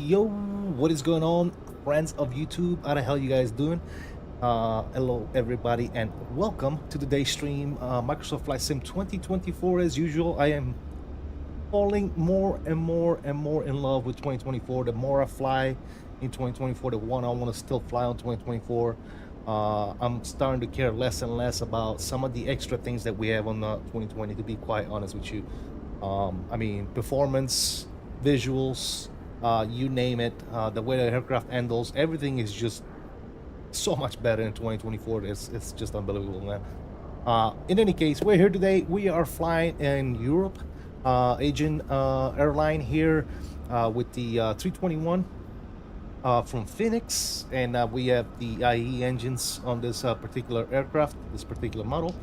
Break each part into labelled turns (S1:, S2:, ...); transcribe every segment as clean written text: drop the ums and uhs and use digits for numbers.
S1: Yo, what is going on, friends of YouTube? How the hell you guys doing? Hello everybody and welcome to today's stream. Microsoft Flight Sim 2024. As usual, I am falling more and more in love with 2024. The more I fly in 2024, the one I want to still fly on 2024. I'm starting to care less and less about some of the extra things that we have on 2020, to be quite honest with you. I mean, performance, visuals, you name it, the way the aircraft handles, everything is just so much better in 2024. It's just unbelievable, man. In any case, we're here today. We are flying in Europe, Aegean airline here with the 321 from Fenix, and we have the IE engines on this particular aircraft, this particular model.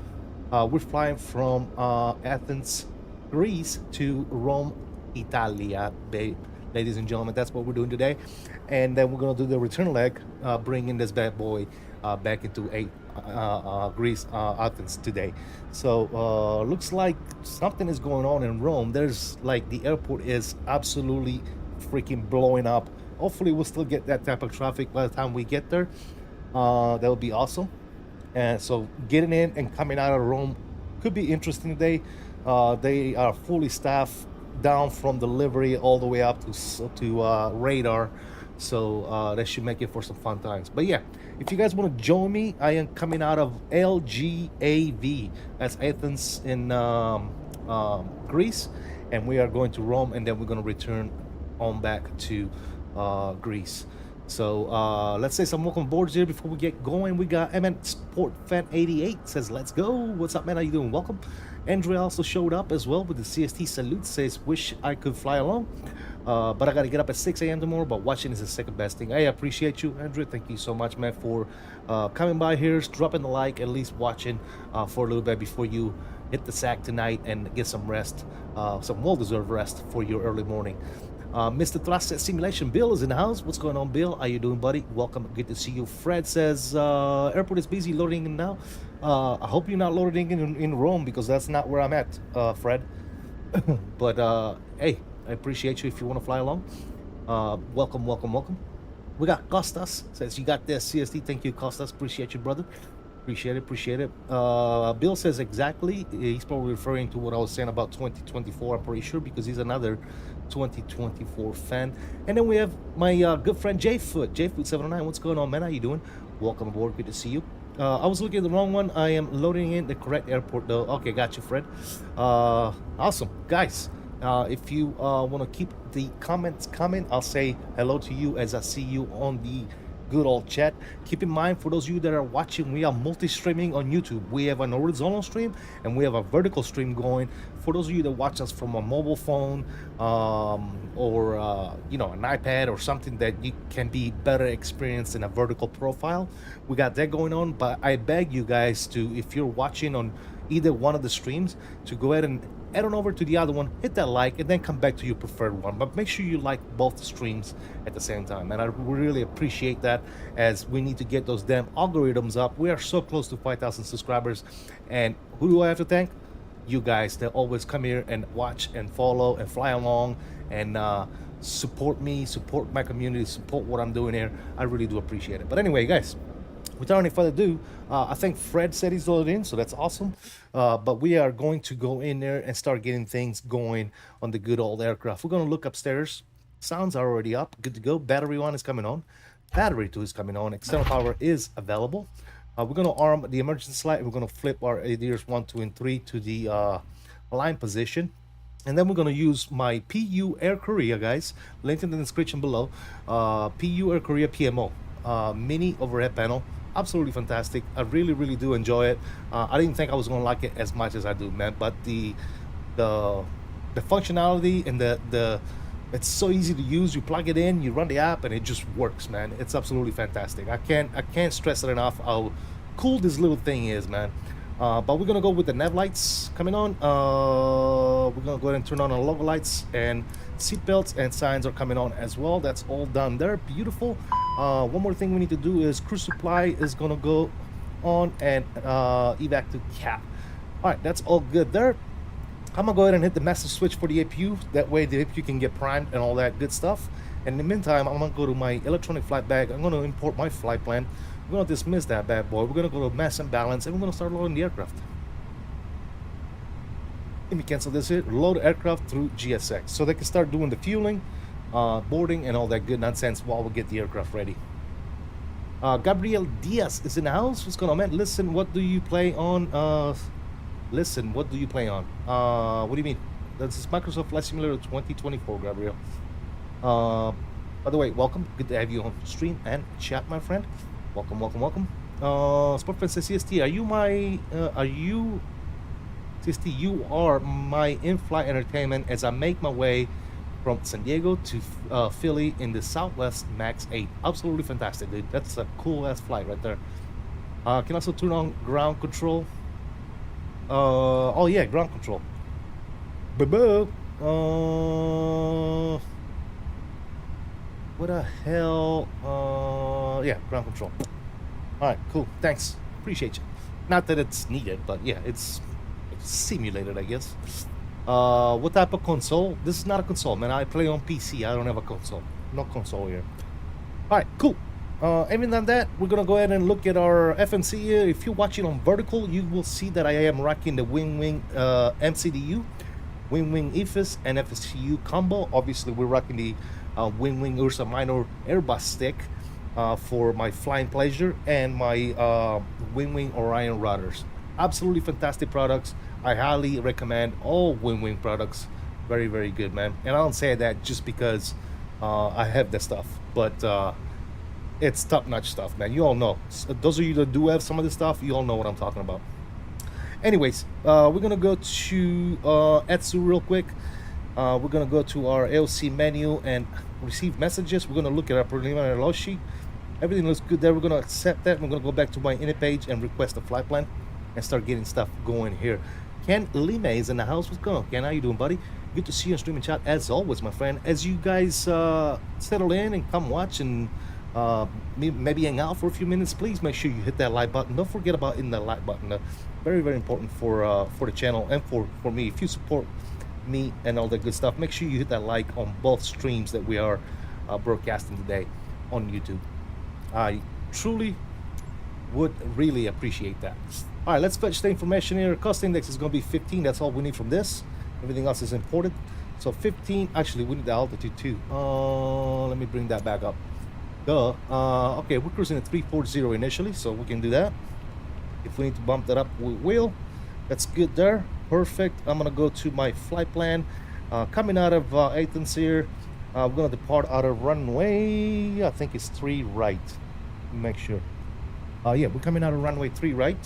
S1: We're flying from Athens, Greece to Rome, Italia, ladies and gentlemen. That's what we're doing today, and then we're gonna do the return leg, bringing this bad boy back into Greece, Athens today. So looks like something is going on in Rome. There's like, the airport is absolutely freaking blowing up. Hopefully we'll still get that type of traffic by the time we get there. That would be awesome. And so getting in and coming out of Rome could be interesting today. They are fully staffed, down from delivery all the way up to radar. So that should make it for some fun times. But yeah, if you guys want to join me, I am coming out of LGAV. That's Athens in Greece, and we are going to Rome, and then we're going to return on back to Greece. So let's say some welcome boards here before we get going. We got Sport Fan 88 says, "Let's go." What's up, man? How you doing? Welcome. Andrea also showed up as well with the CST salute. Says, "Wish I could fly along, but I got to get up at 6 a.m. tomorrow. But watching is the second best thing." I appreciate you, Andrea. Thank you so much, man, for coming by here, dropping the like, at least watching for a little bit before you hit the sack tonight and get some rest, some well-deserved rest for your early morning. Mr. Thrust Simulation Bill is in the house. What's going on, Bill? How you doing, buddy? Welcome. Good to see you. Fred says airport is busy loading in now. I hope you're not loading in Rome, because that's not where I'm at, Fred. But hey, I appreciate you if you want to fly along. Welcome, welcome, welcome. We got Costas says, "You got this, CST." Thank you, Costas. Appreciate you, brother. Appreciate it, appreciate it. Bill says exactly. He's probably referring to what I was saying about 2024, I'm pretty sure, because he's another 2024 fan. And then we have my good friend Jfoot709. What's going on, man? How you doing? Welcome aboard. Good to see you. I was looking at the wrong one. I am loading in the correct airport, though. Okay, got you, Fred. Awesome, guys. If you want to keep the comments coming, I'll say hello to you as I see you on the good old chat. Keep in mind, for those of you that are watching, we are multi-streaming on YouTube. We have an horizontal stream and we have a vertical stream going. For those of you that watch us from a mobile phone or you know, an iPad or something that you can be better experienced in a vertical profile, we got that going on. But I beg you guys to, if you're watching on either one of the streams, to go ahead and head on over to the other one, hit that like, and then come back to your preferred one. But make sure you like both streams at the same time, and I really appreciate that, as we need to get those damn algorithms up. We are so close to 5,000 subscribers, and who do I have to thank? You guys that always come here and watch and follow and fly along and support me, support my community, support what I'm doing here. I really do appreciate it. But anyway, guys, without any further ado, I think Fred said he's loaded in, so that's awesome. But we are going to go in there and start getting things going on the good old aircraft. We're going to look upstairs. Sounds are already up. Good to go. Battery 1 is coming on. Battery 2 is coming on. External power is available. We're going to arm the emergency light. We're going to flip our ADRs 1, 2, and 3 to the line position. And then we're going to use my PU Air Korea, guys. Link in the description below. PU Air Korea PMO. Mini overhead panel. Absolutely fantastic. I really do enjoy it. I didn't think I was going to like it as much as I do, man. But the functionality and the it's so easy to use. You plug it in, you run the app, and it just works, man. It's absolutely fantastic. I can't stress it enough how cool this little thing is, man. But we're gonna go with the nav lights coming on. We're gonna go ahead and turn on our logo lights, and seat belts and signs are coming on as well. That's all done there. Beautiful. One more thing we need to do is crew supply is gonna go on, and evac to cap. All right, that's all good there. I'm gonna go ahead and hit the master switch for the APU. That way the APU can get primed and all that good stuff. And in the meantime, I'm gonna go to my electronic flight bag. I'm gonna import my flight plan. We're gonna dismiss that bad boy. We're gonna go to mass and balance, and we're gonna start loading the aircraft. Let me cancel this here. Load aircraft through GSX, so they can start doing the fueling, boarding, and all that good nonsense while we get the aircraft ready. Gabriel Diaz is in the house. What's going on, man? Listen, what do you play on? Listen, what do you play on? What do you mean? This is Microsoft Flight Simulator 2024, Gabriel. By the way, welcome. Good to have you on stream and chat, my friend. Welcome, welcome, welcome. Sportfriend says, CST, CST, you are my in-flight entertainment as I make my way from San Diego to Philly in the Southwest Max 8. Absolutely fantastic, dude. That's a cool-ass flight right there. Can also turn on ground control. Oh yeah, ground control. What the hell? Yeah, ground control. All right, cool. Thanks. Appreciate you. Not that it's needed, but yeah, it's simulated, I guess. What type of console? This is not a console, man. I play on PC. I don't have a console. No console here. All right, cool. Even than that, we're gonna go ahead and look at our FMC here. If you're watching on vertical, you will see that I am rocking the WINWING MCDU, WINWING EFIS, and FSU combo. Obviously, we're rocking the WINWING Ursa Minor Airbus stick for my flying pleasure, and my WINWING Orion routers. Absolutely fantastic products. I highly recommend all WINWING products. Very, very good, man. And I don't say that just because I have the stuff, but it's top-notch stuff, man. You all know. Those of you that do have some of this stuff, you all know what I'm talking about. Anyways, we're gonna go to ASUS real quick. We're gonna go to our AOC menu and receive messages. We're gonna look at our preliminary load sheet. Everything looks good there. We're gonna accept that. We're gonna go back to my init page and request a flight plan and start getting stuff going here. Ken Lime is in the house. What's going on, Ken? How you doing, buddy? Good to see you on streaming chat as always, my friend. As you guys settle in and come watch and maybe hang out for a few minutes, please make sure you hit that like button. Don't forget about hitting that like button. Very, very important for the channel and for me. If you support me and all that good stuff, make sure you hit that like on both streams that we are broadcasting today on YouTube. I truly would really appreciate that. All right, let's fetch the information here. Cost index is going to be 15. That's all we need from this. Everything else is imported. So 15. Actually, we need the altitude too. Let me bring that back up. Okay, we're cruising at 340 initially, so we can do that. If we need to bump that up, we will. That's good there. Perfect. I'm gonna go to my flight plan. Coming out of Athens here, we're gonna depart out of runway, I think it's 3 right. Make sure. Yeah, we're coming out of runway 3 right.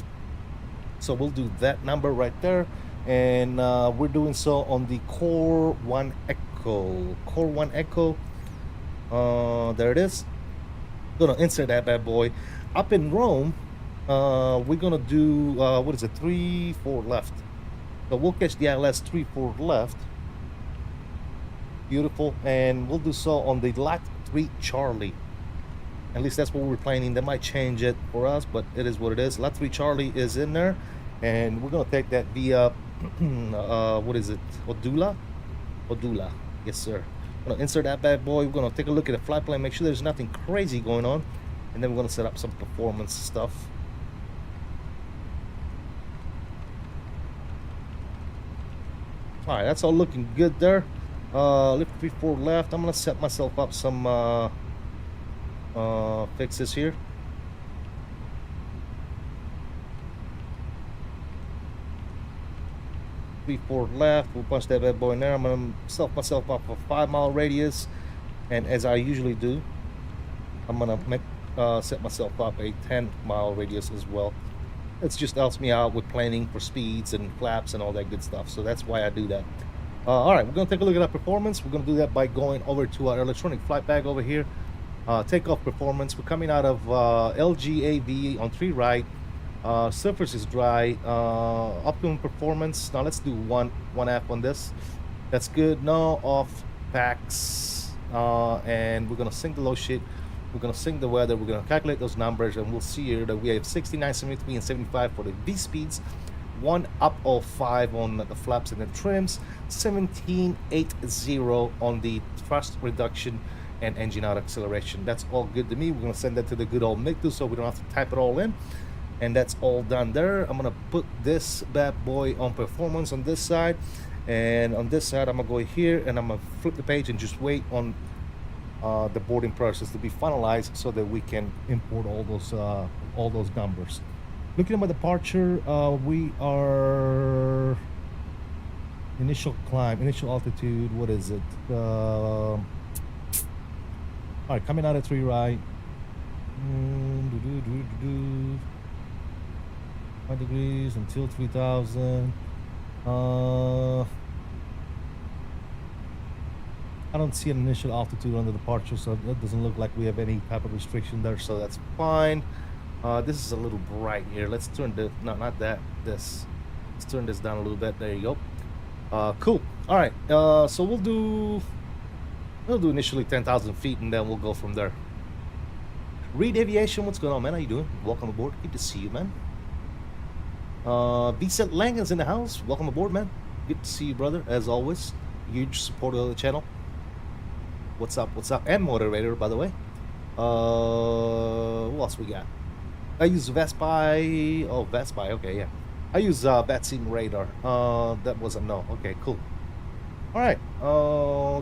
S1: So we'll do that number right there. And we're doing so on the Core 1 Echo. Core 1 Echo. There it is. Gonna insert that bad boy. Up in Rome, we're gonna do what is it, 3-4 left. So we'll catch the ILS 3-4 left. Beautiful. And we'll do so on the Lat 3 Charlie. At least that's what we're planning. They might change it for us, but it is what it is. Lat 3 Charlie is in there, and we're gonna take that via what is it, Modula? Yes sir. Gonna insert that bad boy. We're gonna take a look at the flight plan, make sure there's nothing crazy going on, and then we're gonna set up some performance stuff. All right, that's all looking good there. Lift 3-4 left. I'm gonna set myself up some fixes here. Three, 4 left. We'll punch that bad boy in there. I'm gonna set myself up a 5-mile radius, and as I usually do, I'm gonna set myself up a 10-mile radius as well. It just helps me out with planning for speeds and flaps and all that good stuff. So that's why I do that. All right, we're gonna take a look at our performance. We're gonna do that by going over to our electronic flight bag over here. Takeoff performance. We're coming out of LGAV on 3 right. Surface is dry. Optimum performance. Now let's do 1F on this. That's good. No off packs. And we're gonna sync the low sheet. We're gonna sync the weather. We're gonna calculate those numbers, and we'll see here that we have 69, 73, and 75 for the V speeds. 1-up-5 on the flaps and the trims. 1780 on the thrust reduction and engine out acceleration. That's all good to me. We're gonna send that to the good old MIGTO so we don't have to type it all in. And that's all done there. I'm gonna put this bad boy on performance on this side, and on this side I'm gonna go here and I'm gonna flip the page and just wait on the boarding process to be finalized so that we can import all those numbers. Looking at my departure, we are initial climb, initial altitude. What is it? All right, coming out at 3 right. 5 degrees until 3000. I don't see an initial altitude on the departure, so it doesn't look like we have any type of restriction there, so that's fine. This is a little bright here. Let's turn the, no, not that, this. Let's turn this down a little bit. There you go. Cool. All right. So we'll do initially 10,000 feet, and then we'll go from there. Reed Aviation, what's going on, man? How you doing? Welcome aboard. Good to see you, man. Vicent Lang is in the house. Welcome aboard, man. Good to see you, brother. As always, huge supporter of the channel. What's up? What's up? And moderator, by the way. What else we got? I use Vespi. Oh, Vespi. Okay, yeah. I use VATSIM radar. That was a no. Okay, cool. All right.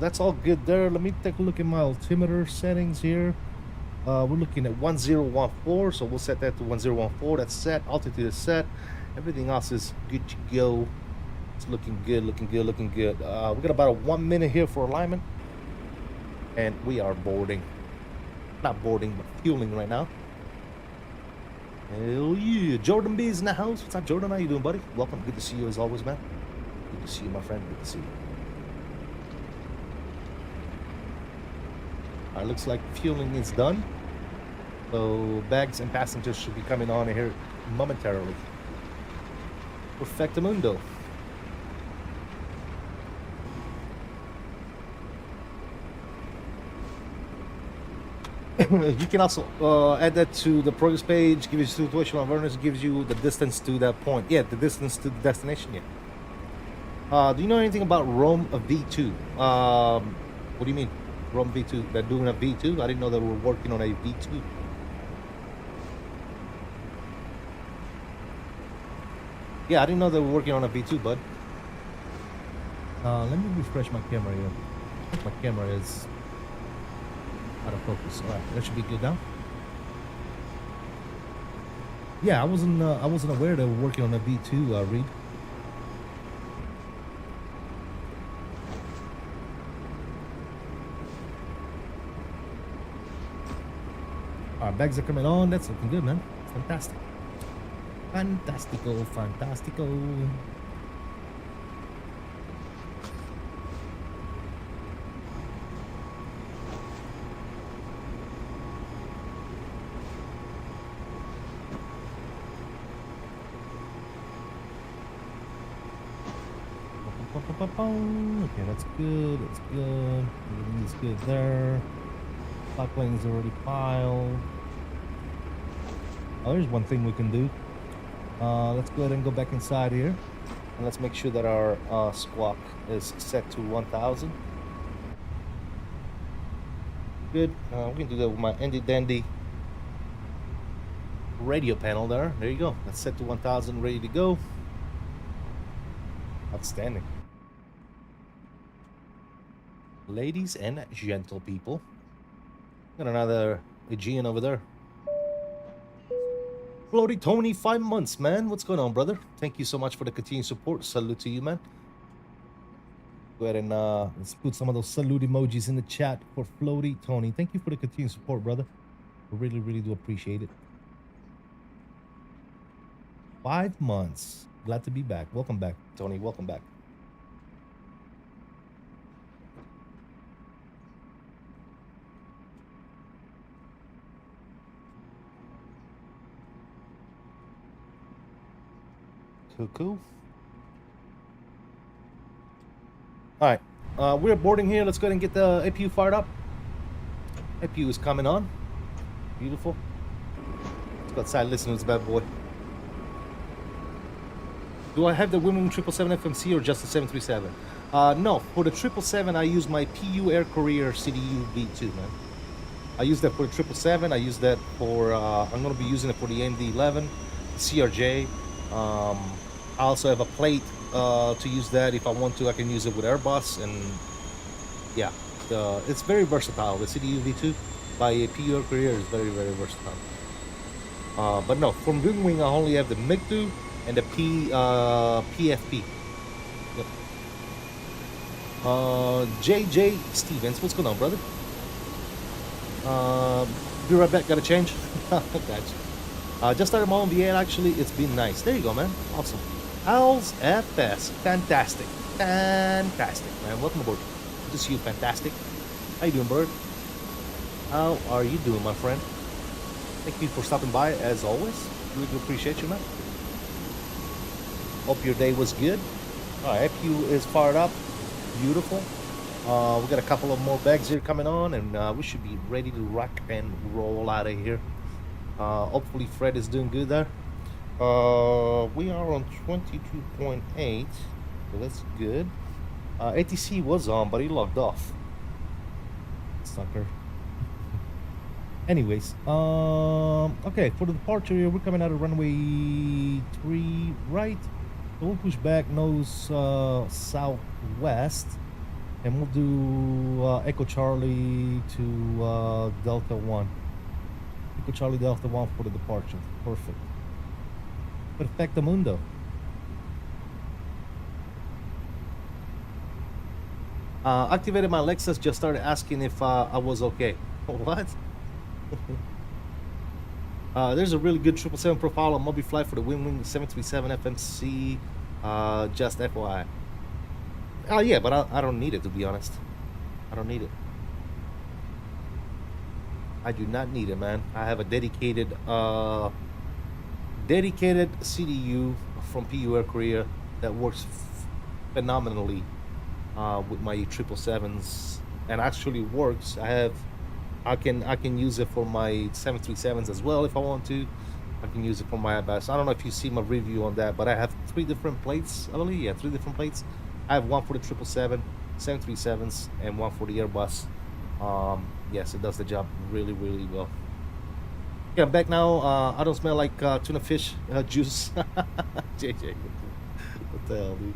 S1: That's all good there. Let me take a look at my altimeter settings here. We're looking at 1014, so we'll set that to 1014. That's set. Altitude is set. Everything else is good to go. It's looking good, looking good, looking good. We got about a 1 minute here for alignment, and we are boarding. Not boarding, but fueling right now. Hell yeah. Jordan B is in the house. What's up, Jordan? How you doing, buddy? Welcome. Good to see you as always, man. Good to see you, my friend. Good to see you. All right, looks like fueling is done. So bags and passengers should be coming on here momentarily. Perfectamundo. You can also add that to the progress page, give you situational awareness, gives you the distance to that point. Yeah, the distance to the destination, yeah. Do you know anything about Rome V2? What do you mean, Rome V2? They're doing a V2? I didn't know they were working on a V2. Yeah, I didn't know they were working on a V2, bud. Let me refresh my camera here. I think my camera is out of focus. All right, that should be good now. Yeah, I wasn't aware they were working on a V2, Reed. Our bags are coming on. That's looking good, man. Fantastic. Fantastico, fantastico. Okay, that's good. That's good. Everything's good there. Clock lane is already piled. Oh, there's one thing we can do. Let's go ahead and go back inside here, and let's make sure that our squawk is set to 1000. Good. We can do that with my handy dandy radio panel there. There you go. That's set to 1000, ready to go. Outstanding. Ladies and gentle people. Got another Aegean over there. Floaty Tony, 5 months, man. What's going on, brother? Thank you so much for the continued support. Salute to you, man. Go ahead and let's put some of those salute emojis in the chat for Floaty Tony. Thank you for the continued support, brother. I really, really do appreciate it. 5 months. Glad to be back. Welcome back, Tony. Welcome back. Cool. All right, we're boarding here. Let's go ahead and get the APU fired up. APU is coming on. Beautiful. Let's go outside, listen to this bad boy. Do I have the WINWING 777 FMC or just the 737? No, for the 777, I use my PU Air Courier CDU V2, man. I use that for the 777. I use that for, I'm going to be using it for the MD-11, CRJ. I also have a plate to use that. If I want to, I can use it with Airbus, and yeah, it's very versatile. The CDU V2 by a PU Air Courier is very, very versatile. But no, from WINWING, I only have the MiG-2 and the PFP. Yep. JJ Stevens, what's going on, brother? Be right back. Got to change. Gotcha. Just started my own VA. Actually, it's been nice. There you go, man. Awesome. LGAV, fantastic, fantastic, man. Welcome aboard. Good to see you. Fantastic. How you doing, bird? How are you doing, my friend? Thank you for stopping by as always. Really do appreciate you, man. Hope your day was good. All right, FQ is fired up. Beautiful. We got a couple of more bags here coming on, and we should be ready to rock and roll out of here. Hopefully Fred is doing good there. We are on 22.8, so that's good. ATC was on, but he logged off. Sucker. Anyways, okay, for the departure here, we're coming out of runway 3 right. So we'll push back nose southwest. And we'll do Echo Charlie to Delta 1. Echo Charlie Delta 1 for the departure. Perfect. Perfecto mundo. Activated my Lexus, just started asking if I was okay. What? There's a really good 777 profile on MobiFlight for the WINWING 737 FMC. Just FYI. Oh yeah, but I don't need it, to be honest. I don't need it. I do not need it, man. I have a dedicated CDU from PU Air Korea that works phenomenally with my 777s, and actually works. I can use it for my 737s as well if I want to. I can use it for my Airbus. I don't know if you see my review on that, but I have 3 different plates. I believe, yeah, 3 different plates. I have one for the 777, 737s, and one for the Airbus. Yes, it does the job really, really well. Yeah, I'm back now. I don't smell like tuna fish juice. JJ, what the hell, dude?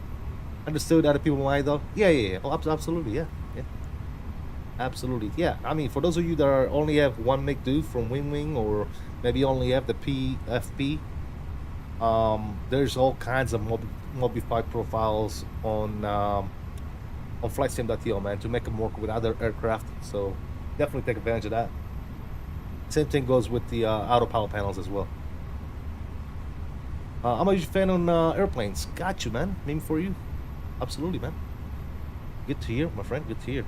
S1: Understood other people might though. Yeah. Oh, absolutely, yeah. Absolutely, yeah. I mean, for those of you that only have one McDo from WinWing, or maybe only have the PFP, there's all kinds of modified profiles on FlightSim.to, man, to make them work with other aircraft. So definitely take advantage of that. Same thing goes with the auto power panels as well. I'm a huge fan on airplanes. Got you, man. Name for you. Absolutely, man. Good to hear, my friend. Good to hear.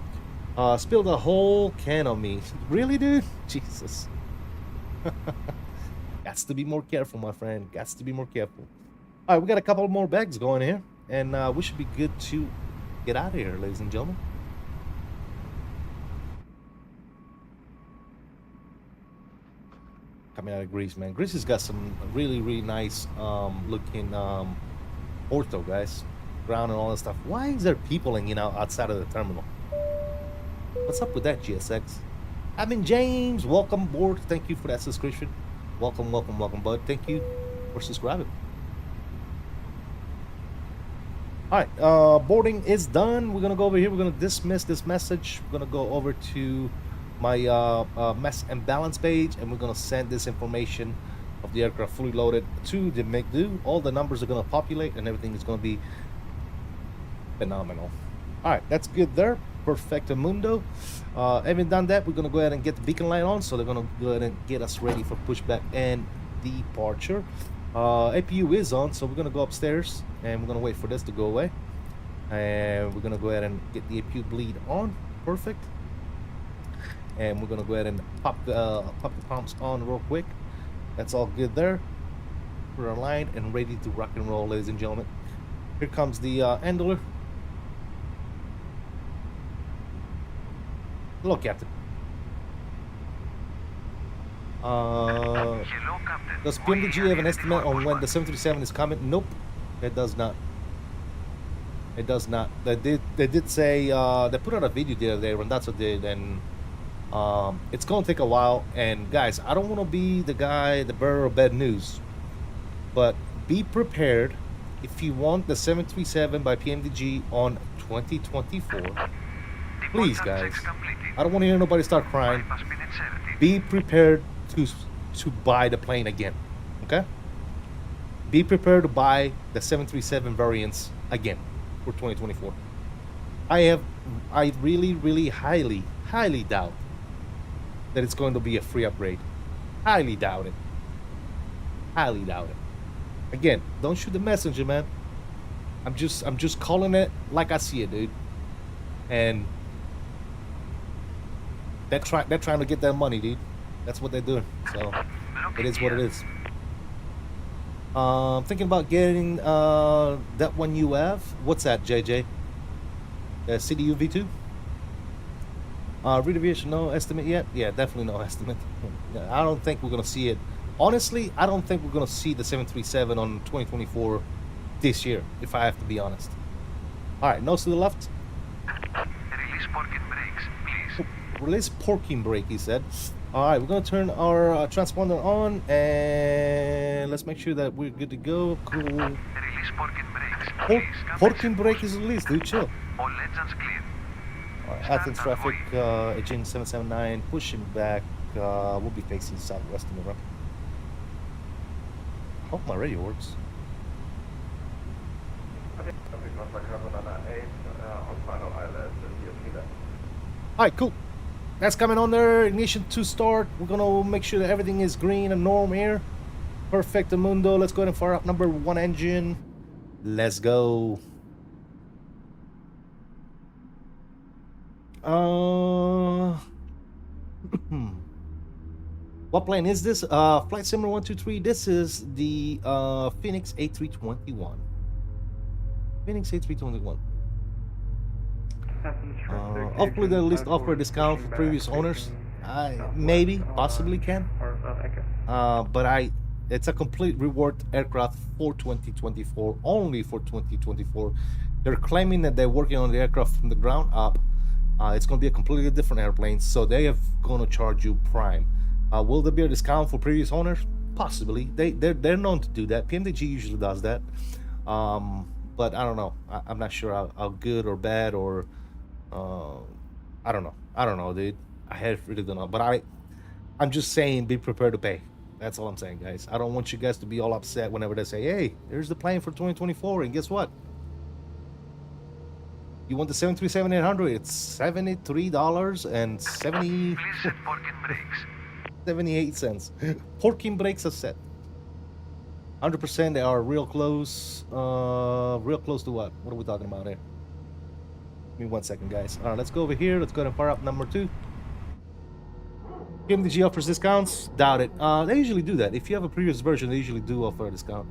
S1: Spilled a whole can on me. Really, dude? Jesus. Gots to be more careful, my friend. Gots to be more careful. All right, we got a couple more bags going here, and we should be good to get out of here, ladies and gentlemen. Coming out of Greece, man. Greece has got some really, really nice looking ortho, guys. Ground and all that stuff. Why is there people hanging out outside of the terminal? What's up with that, GSX? Admin James, welcome aboard. Thank you for that subscription. Welcome, bud. Thank you for subscribing. All right, boarding is done. We're gonna go over here. We're gonna dismiss this message. We're gonna go over to my mess and balance page, and we're gonna send this information of the aircraft fully loaded to the McDo. All the numbers are gonna populate, and everything is gonna be phenomenal. All right, that's good there. Perfecto mundo. Having done that, we're gonna go ahead and get the beacon light on, so they're gonna go ahead and get us ready for pushback and departure. APU is on, so we're gonna go upstairs and we're gonna wait for this to go away, and we're gonna go ahead and get the APU bleed on. Perfect. And we're gonna go ahead and pop the pumps on real quick. That's all good there. We're aligned and ready to rock and roll, ladies and gentlemen. Here comes the handler. Hello, Captain. Does PMDG have an estimate on when the 737 is coming? Nope, it does not. It does not. They did say they put out a video the other day. Randazzo did, and it's gonna take a while. And guys, I don't want to be the guy, the bearer of bad news, but be prepared if you want the 737 by PMDG on 2024. Please, guys, I don't want to hear nobody start crying. Be prepared to buy the plane again, okay? Be prepared to buy the 737 variants again for 2024. I really highly doubt that it's going to be a free upgrade. Highly doubt it. Highly doubt it. Again, don't shoot the messenger, man. I'm just calling it like I see it, dude. And they're trying to get that money, dude. That's what they're doing. So it is what it is. Thinking about getting that one you have. What's that, JJ? CDU V2? Redeviation, no estimate yet? Yeah, definitely no estimate. I don't think we're gonna see it. Honestly, I don't think we're gonna see the 737 on 2024 this year, if I have to be honest. All right, nose to the left.
S2: Release parking brakes, please.
S1: Release parking brake, he said. All right, we're gonna turn our transponder on, and let's make sure that we're good to go. Cool.
S2: Release parking brakes, please.
S1: Parking brake is released, dude. Chill.
S2: All engines clear.
S1: Athens
S2: Stand
S1: traffic,
S2: away.
S1: Aegean 779, pushing back. We'll be facing southwest in the ramp. Hope my radio works. Alright, cool. That's coming on there. Ignition to start. We're gonna make sure that everything is green and norm here. Perfect mundo. Let's go ahead and fire up number 1 engine. Let's go. What plane is this? Flight Simmer 123. This is the Fenix A321. Fenix A321. Hopefully they'll at least offer a discount for previous owners. Maybe, possibly can. But it's a complete reward aircraft for 2024, only for 2024. They're claiming that they're working on the aircraft from the ground up. It's going to be a completely different airplane, so they are going to charge you prime. Will there be a discount for previous owners? Possibly. They're known to do that. PMDG usually does that. But I don't know. I'm not sure how good or bad or I don't know, dude. I really don't know. But I'm just saying, be prepared to pay. That's all I'm saying, guys. I don't want you guys to be all upset whenever they say, "Hey, there's the plane for 2024," and guess what? You want the 737-800? It's $73.78.
S2: Please set parking brakes.
S1: 78 cents. Parking brakes are set. 100%. They are real close. Real close to what? What are we talking about here? Give me 1 second, guys. All right, let's go over here. Let's go ahead and fire up number 2. PMDG offers discounts? Doubt it. They usually do that. If you have a previous version, they usually do offer a discount.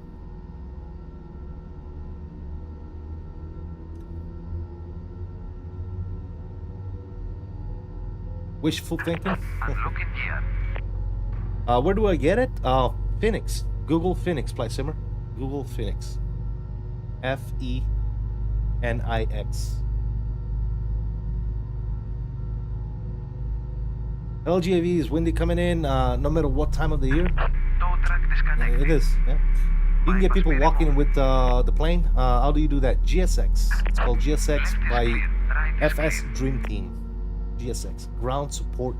S1: Wishful thinking?
S2: And looking here.
S1: Where do I get it? Fenix. Google Fenix, Flight Simmer. Google Fenix. F-E-N-I-X. LGAV is windy coming in, no matter what time of the year.
S2: Tow truck disconnected.
S1: It is, yeah. You can get people walking with the plane. How do you do that? GSX. It's called GSX by FS Dream Team. GSX. Ground Support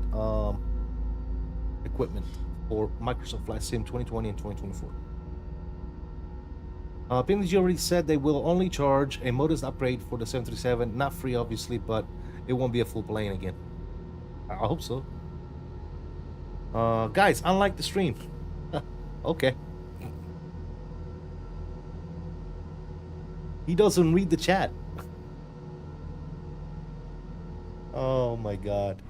S1: Equipment for Microsoft Flight Sim 2020 and 2024. PMDG already said they will only charge a modest upgrade for the 737. Not free, obviously, but it won't be a full plane again. I hope so. Guys, unlike the stream. Okay. He doesn't read the chat. Oh my god.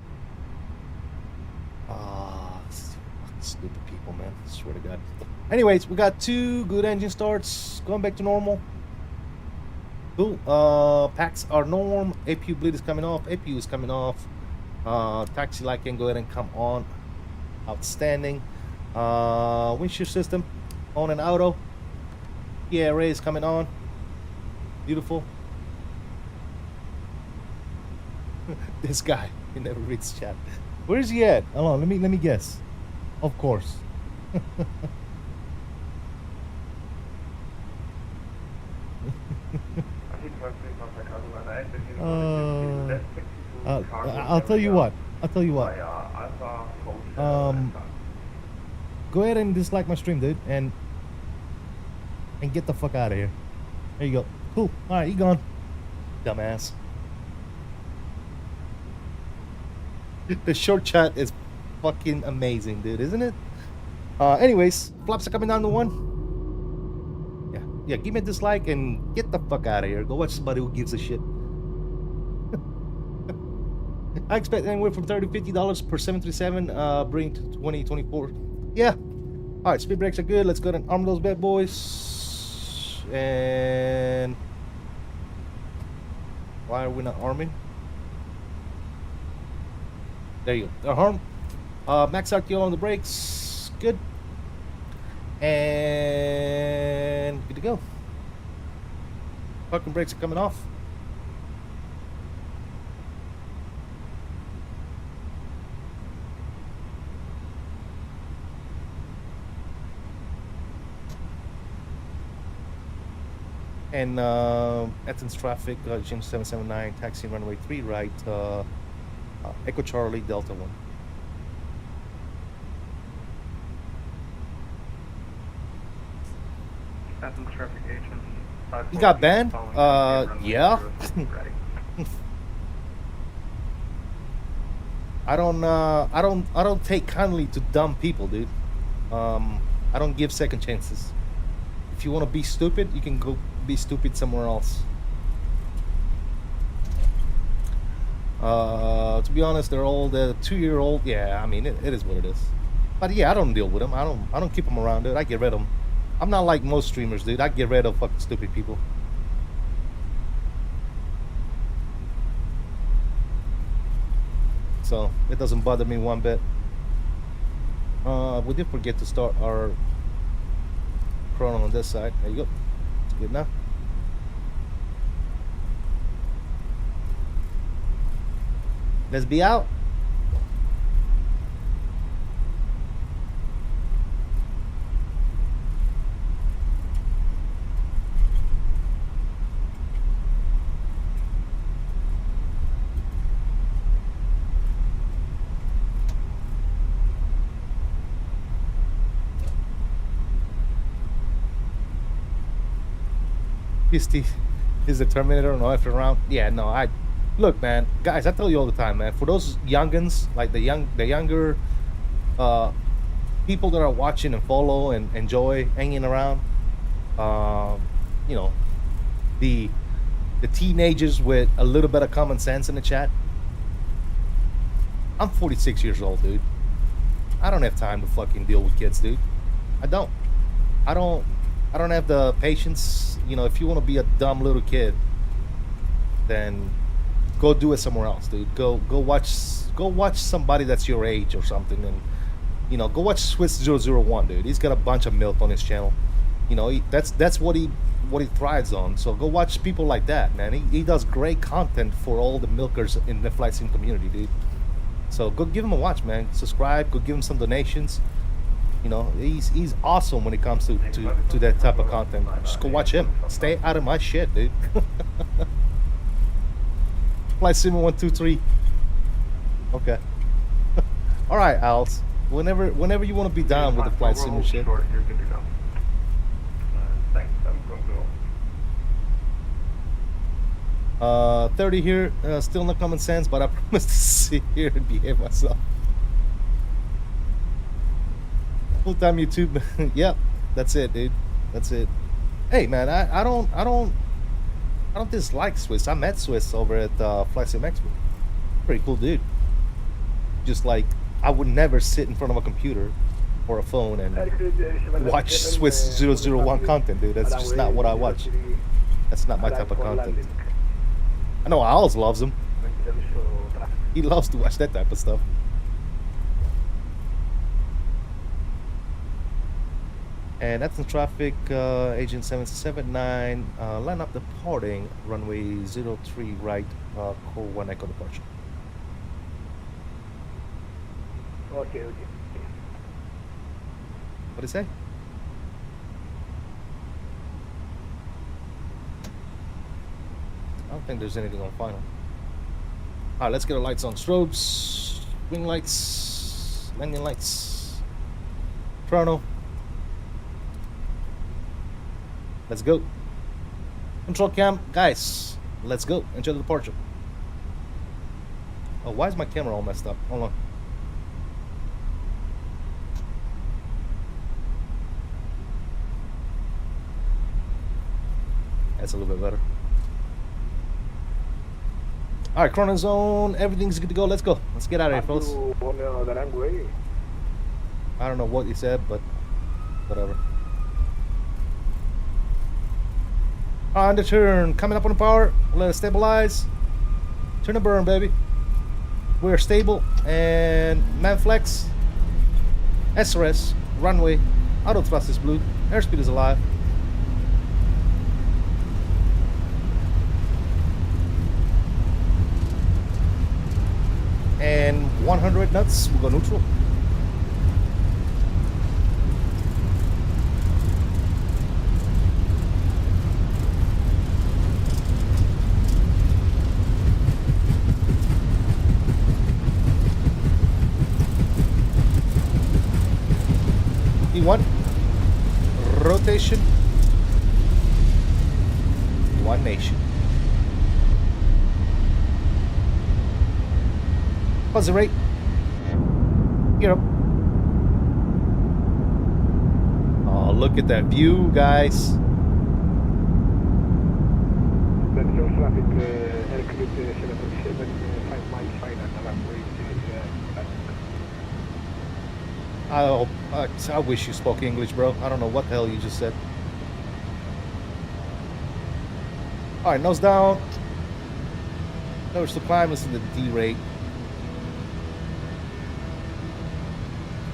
S1: Stupid people, man. I swear to god. Anyways, we got 2 good engine starts. Going back to normal. Cool. Packs are norm. APU bleed is coming off. APU is coming off. Taxi light can go ahead and come on. Outstanding. Windshield system on and auto. Yeah, array is coming on. Beautiful. This guy, he never reads chat. Where is he at? Hold on, let me guess. Of course. I'll tell you what. Go ahead and dislike my stream, dude, and get the fuck out of here. There you go. Cool. All right, you gone, dumbass. The short chat is fucking amazing, dude, isn't it? Anyways, flaps are coming down to 1. Yeah. Give me a dislike and get the fuck out of here. Go watch somebody who gives a shit. I expect anywhere from $30-$50 per 737, bring to 2024. Yeah. All right, speed brakes are good. Let's go ahead and arm those bad boys. And why are we not arming? There you go. They're armed. Max RTO on the brakes. Good. And good to go. Parking brakes are coming off. And Athens traffic, Jim 779, taxi runway 3 right, Echo Charlie Delta 1.
S3: Athens traffic agent.
S1: He got banned? Yeah. I don't take kindly to dumb people, dude. I don't give second chances. If you want to be stupid, you can go be stupid somewhere else. To be honest, they're all the 2-year-old. Yeah, I mean it is what it is. But yeah, I don't deal with them. I don't keep them around, dude. I get rid of them. I'm not like most streamers, dude. I get rid of fucking stupid people. So it doesn't bother me one bit. We did forget to start our chrono on this side. There you go. It's good now. Let's be out. Is the Terminator no after round? Yeah, no, look, man, guys, I tell you all the time, man, for those youngins, like the younger people that are watching and follow and enjoy hanging around, you know, the teenagers with a little bit of common sense in the chat. I'm 46 years old, dude. I don't have time to fucking deal with kids, dude. I don't have the patience. You know, if you want to be a dumb little kid, then go do it somewhere else, dude. Go watch somebody that's your age or something, and you know, go watch Swiss 001, dude. He's got a bunch of milk on his channel. You know, that's what he thrives on. So go watch people like that, man. He does great content for all the milkers in the flight sim community, dude. So go give him a watch, man. Subscribe. Go give him some donations. You know, he's awesome when it comes to that type of content. Just go watch him. Stay out of my shit, dude. FlightSim 123. Okay. All right, Als. Whenever you want to be down with the FlightSim shit.
S3: You're good to go. Thanks. I'm going to go.
S1: 30 here. Still no common sense, but I promise to sit here and behave myself. Full-time YouTube. Yep, that's it, dude. That's it. Hey, man, I don't dislike Swiss. I met Swiss over at FlightSimExpo. Pretty cool dude. Just like I would never sit in front of a computer or a phone and watch Swiss 001 content, dude. That's just not what I watch. That's not my type of content. I know Owls loves him. He loves to watch that type of stuff. And that's in traffic, Aegean 779, line up departing, runway 03 right, Core 1 Echo departure.
S4: Okay.
S1: What did it say? I don't think there's anything on final. Alright, let's get our lights on. Strobes, wing lights, landing lights, chrono. Let's go. Control cam, guys. Let's go. Enjoy the departure. Oh, why is my camera all messed up? Hold on. That's a little bit better. All right, chrono zone. Everything's good to go. Let's go. Let's get out of here, folks. I don't know what you said, but whatever. On the turn, coming up on the power, let it stabilize. Turn the burn, baby. We're stable and manflex. SRS, runway, auto thrust is blue, airspeed is alive. And 100 knots, we'll go neutral. 321. Rotation. One nation. Buzzer rate. You know. Oh, look at that view, guys.
S4: Control traffic, aircraft 737, 5 miles final, runway
S1: I wish you spoke English, bro. I don't know what the hell you just said. All right, nose down. Nose to climb is in the D rate.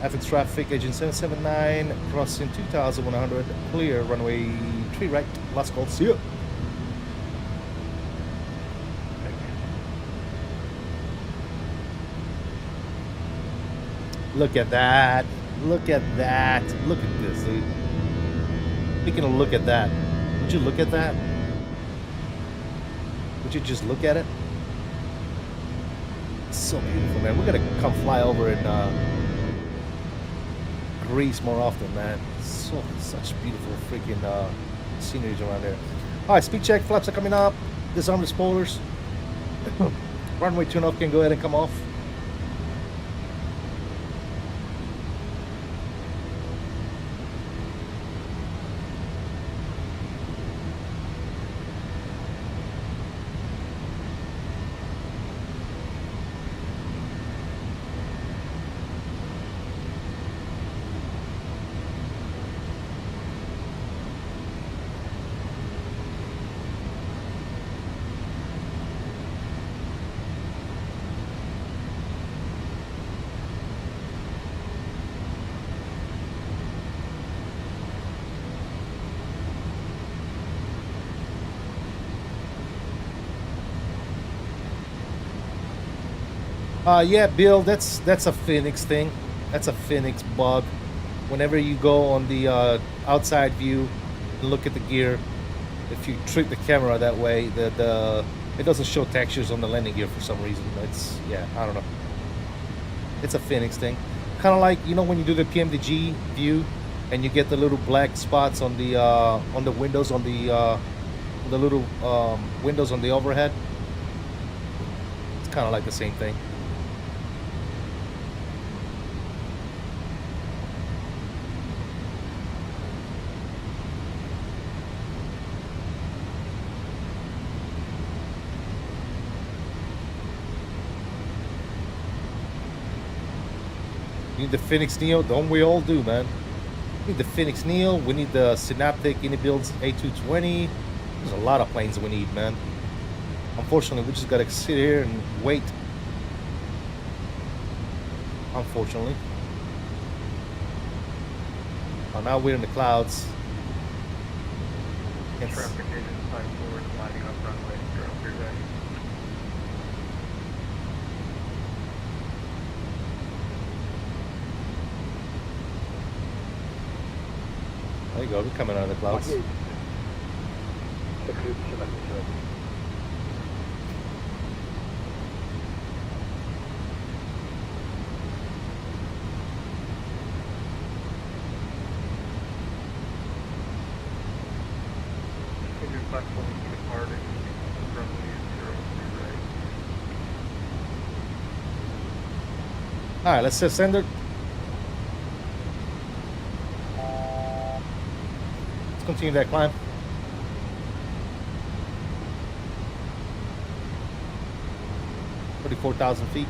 S1: Athens traffic, Aegean 779, crossing 2,100, clear, runway 3 right, last call, see ya. Look at that, look at that, look at this, dude. Speaking of look at that, would you look at that? Would you just look at it? It's so beautiful, man. We're gonna come fly over in Greece more often, man. Such beautiful freaking scenery around there. All right, speed check. Flaps are coming up. Disarm the spoilers. Runway tune off can go ahead and come off. Yeah, Bill, that's a Fenix thing. That's a Fenix bug. Whenever you go on the outside view and look at the gear, if you treat the camera that way, it doesn't show textures on the landing gear for some reason. It's, yeah, I don't know. It's a Fenix thing. Kind of like, you know, when you do the PMDG view and you get the little black spots on the windows on the little windows on the overhead. It's kind of like the same thing. We need the Fenix Neo. Don't we all do, man? We need the Fenix Neo. We need the Synaptic Builds A320. There's a lot of planes we need, man. Unfortunately, we just gotta sit here and wait. Unfortunately. Oh, now we're in the clouds.
S3: Traffic agent 54 is lining up runway. You're up your day.
S1: There you go, we're coming out of the clouds.
S4: Aircraft 777.
S3: Your platform departing runway 03 right.
S1: Alright, let's set sender. Let's continue that climb. $34,000 feet.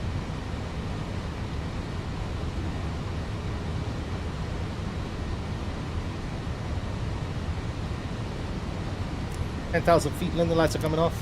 S1: $10,000 feet. Landing lights are coming off.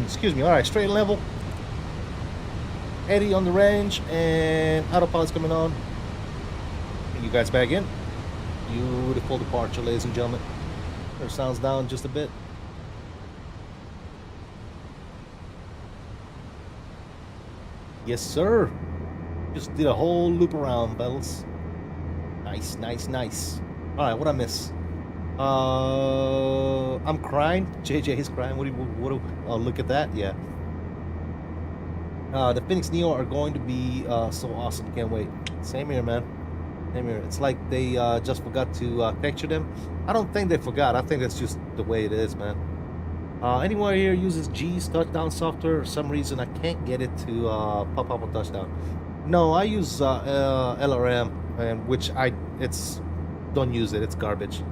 S1: Excuse me. All right, straight level. 80 on the range, and autopilot's coming on. And you guys back in. Beautiful departure, ladies and gentlemen. Our sounds down just a bit. Yes, sir. Just did a whole loop around, fellas. Nice, nice, nice. All right, what I miss? I'm crying. JJ is crying. Oh, look at that. Yeah. The Fenix Neo are going to be so awesome. Can't wait. Same here, man. Same here. It's like they just forgot to texture them. I don't think they forgot. I think that's just the way it is, man. Anyone here uses G's touchdown software? For some reason, I can't get it to pop up on touchdown. No, I use LRM, and which don't use it. It's garbage.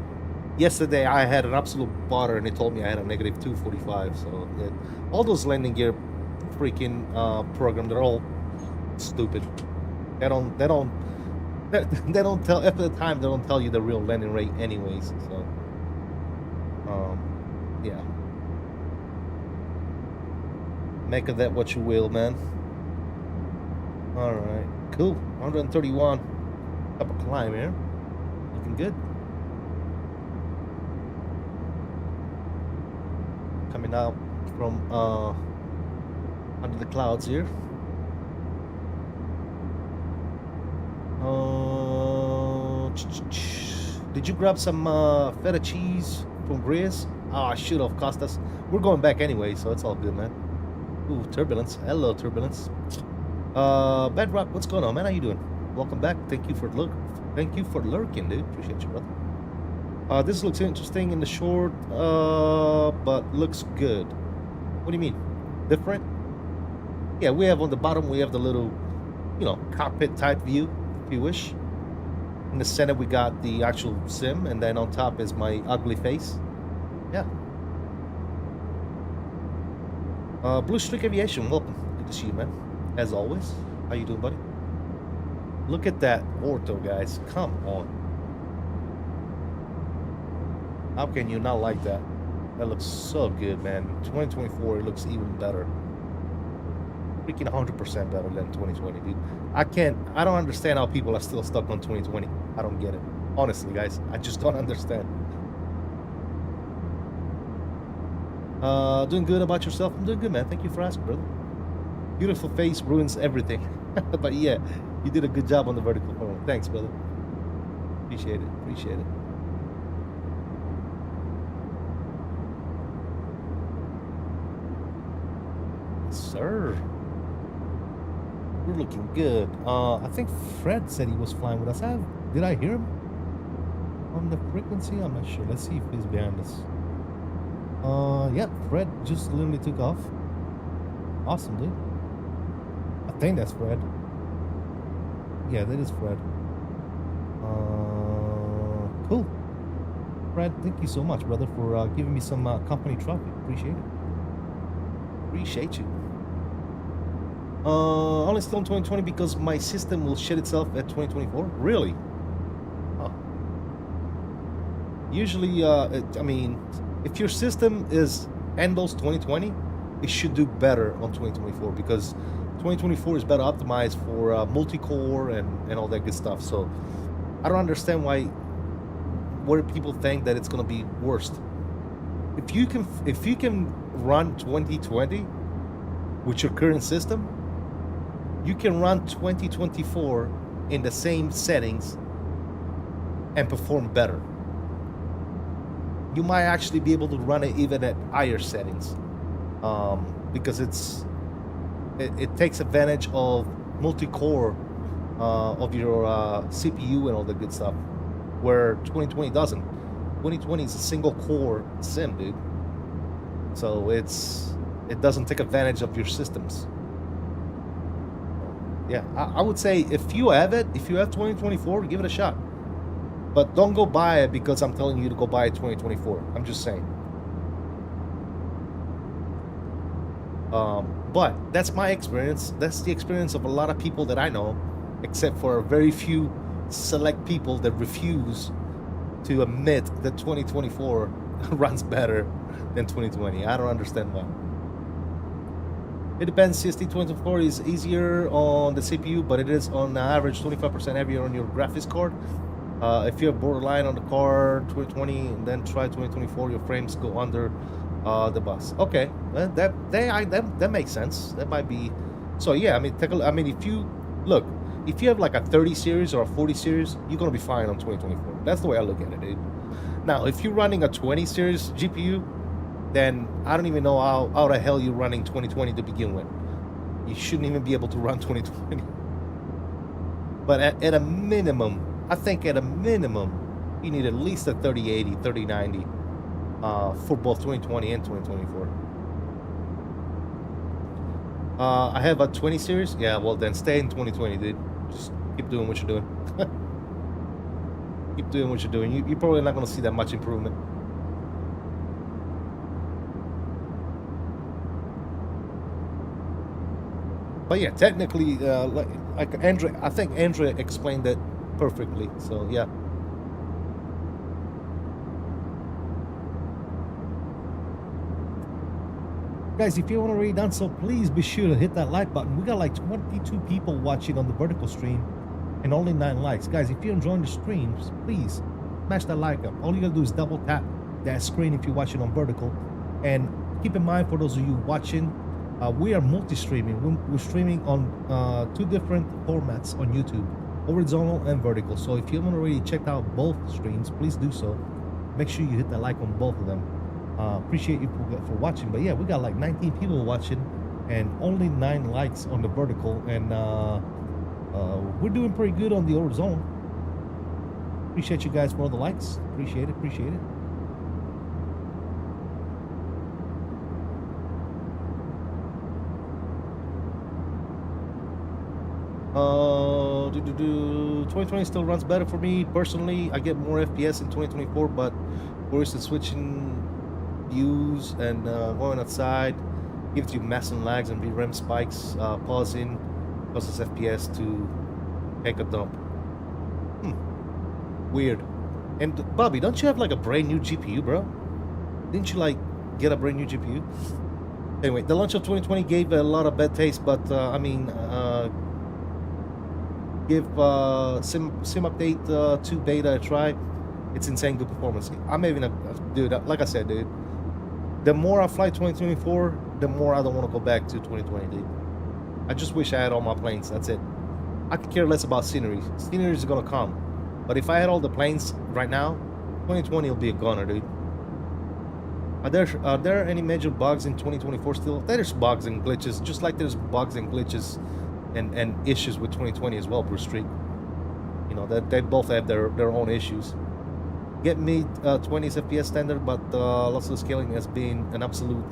S1: Yesterday, I had an absolute butter, and it told me I had a negative 245. So all those landing gear freaking program, they're all stupid. They don't tell at the time. They don't tell you the real landing rate, anyways. So, yeah. Make of that what you will, man. All right, cool. 131 up a climb here. Looking good. Coming out from under the clouds here. Did you grab some feta cheese from Grizz? Oh, I should have. Cost us. We're going back anyway, so it's all good, man. Ooh, Turbulence. Hello, Turbulence. Bedrock, what's going on, man? How you doing? Welcome back. Thank you for lurking, dude. Appreciate you, brother. This looks interesting in the short, but looks good. What do you mean? Different? Yeah, we have on the bottom, we have the little, cockpit type view, if you wish. In the center, we got the actual sim, and then on top is my ugly face. Yeah. Blue Streak Aviation, welcome. Good to see you, man. As always. How you doing, buddy? Look at that ortho, guys. Come on. How can you not like that? That looks so good, man. 2024, it looks even better. Freaking 100% better than 2020, dude. I don't understand how people are still stuck on 2020. I don't get it. Honestly, guys, I just don't understand. Doing good about yourself? I'm doing good, man. Thank you for asking, brother. Beautiful face ruins everything. But yeah, you did a good job on the vertical form. Thanks, brother. Appreciate it. Appreciate it. Yes, sir. We're looking good. I think Fred said he was flying with us. Did I hear him on the frequency? I'm not sure. Let's see if he's behind us. Yeah, Fred just literally took off. Awesome, dude. I think that's Fred. Yeah, that is Fred. Cool. Fred, thank you so much, brother, for giving me some company trophy. Appreciate it. Appreciate you. Only still in 2020 because my system will shut itself at 2024. Really? Huh. Usually, I mean, if your system is handles 2020, it should do better on 2024 because 2024 is better optimized for multi-core and all that good stuff. So I don't understand where people think that it's gonna be worst. If you can run 2020 with your current system, you can run 2024 in the same settings and perform better. You might actually be able to run it even at higher settings, because it takes advantage of multi-core of your CPU and all the good stuff, where 2020 doesn't. 2020 is a single core sim, dude. So it doesn't take advantage of your systems. Yeah, I would say if you have 2024, give it a shot. But don't go buy it because I'm telling you to go buy it 2024. I'm just saying. But that's my experience. That's the experience of a lot of people that I know, except for a very few select people that refuse to admit that 2024 runs better than 2020. I don't understand why. It depends. CST24 is easier on the CPU, but it is on average 25% heavier on your graphics card. If you're borderline on the card 2020 and then try 2024, your frames go under the bus. Okay, that makes sense. That might be. So yeah, I mean, I mean, if you look, if you have like a 30 series or a 40 series, you're gonna be fine on 2024. That's the way I look at it, dude. Now, if you're running a 20 series GPU, then I don't even know how the hell you're running 2020 to begin with. You shouldn't even be able to run 2020. But at a minimum, I think at a minimum, you need at least a 3080, 3090 for both 2020 and 2024. I have a 20 series. Yeah, well then stay in 2020, dude. Just keep doing what you're doing. Keep doing what you're doing. You're probably not going to see that much improvement. But yeah, technically, like Andrea, I think Andrea explained it perfectly. So yeah. Guys, if you haven't already done so, please be sure to hit that like button. We got like 22 people watching on the vertical stream and only 9 likes. Guys, if you're enjoying the streams, please smash that like up. All you gotta do is double tap that screen if you're watching on vertical. And keep in mind, for those of you watching, we are multi-streaming. We're streaming on 2 different formats on YouTube, horizontal and vertical. So if you haven't already checked out both streams, please do so. Make sure you hit that like on both of them. Appreciate you for watching. But yeah, we got like 19 people watching and only 9 likes on the vertical, and we're doing pretty good on the horizontal. Appreciate you guys for all the likes. Appreciate it. Uh, 2020 still runs better for me personally. I get more FPS in 2024, but worse than switching views and going outside gives you massive lags and VRAM spikes. Pausing causes FPS to take a dump. Weird. And Bobby, don't you have like a brand new GPU, bro? Didn't you like get a brand new GPU? Anyway, the launch of 2020 gave a lot of bad taste, but I mean, give sim update 2 beta a try. It's insane good performance. I'm having a dude, like I said, dude, the more I fly 2024, the more I don't want to go back to 2020, dude. I just wish I had all my planes. That's it. I could care less about scenery. Scenery is gonna come, but if I had all the planes right now, 2020 will be a goner, dude. Are there any major bugs in 2024 still? There's bugs and glitches, just like there's bugs and glitches and issues with 2020 as well, Bruce Street. You know, that they both have their own issues. Get mid 20s FPS standard, but lots of the scaling has been an absolute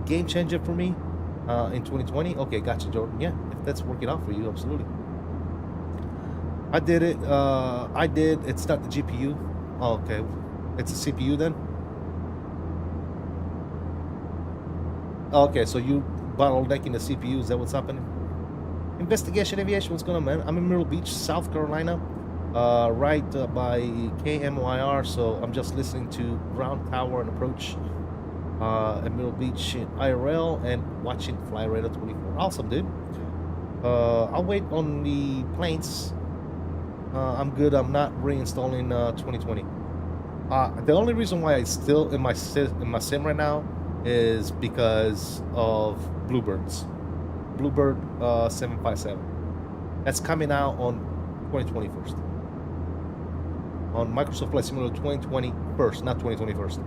S1: game changer for me in 2020. Okay, gotcha, Jordan. Yeah, if that's working out for you, absolutely. I did it. It's not the GPU. Oh, okay, it's a CPU then. Okay, so you bottlenecking the CPU. Is that what's happening? Investigation Aviation, what's going on, man? I'm in Myrtle Beach, South Carolina, right by KMYR, so I'm just listening to Ground Tower and Approach at Myrtle Beach in IRL and watching Fly Radar 24. Awesome, dude. I'll wait on the planes. I'm good. I'm not reinstalling 2020. The only reason why it's still in my sim right now is because of Bluebirds. Bluebird 757. That's coming out on 2020 first. On Microsoft Flight Simulator 2020 first, not 2020 first.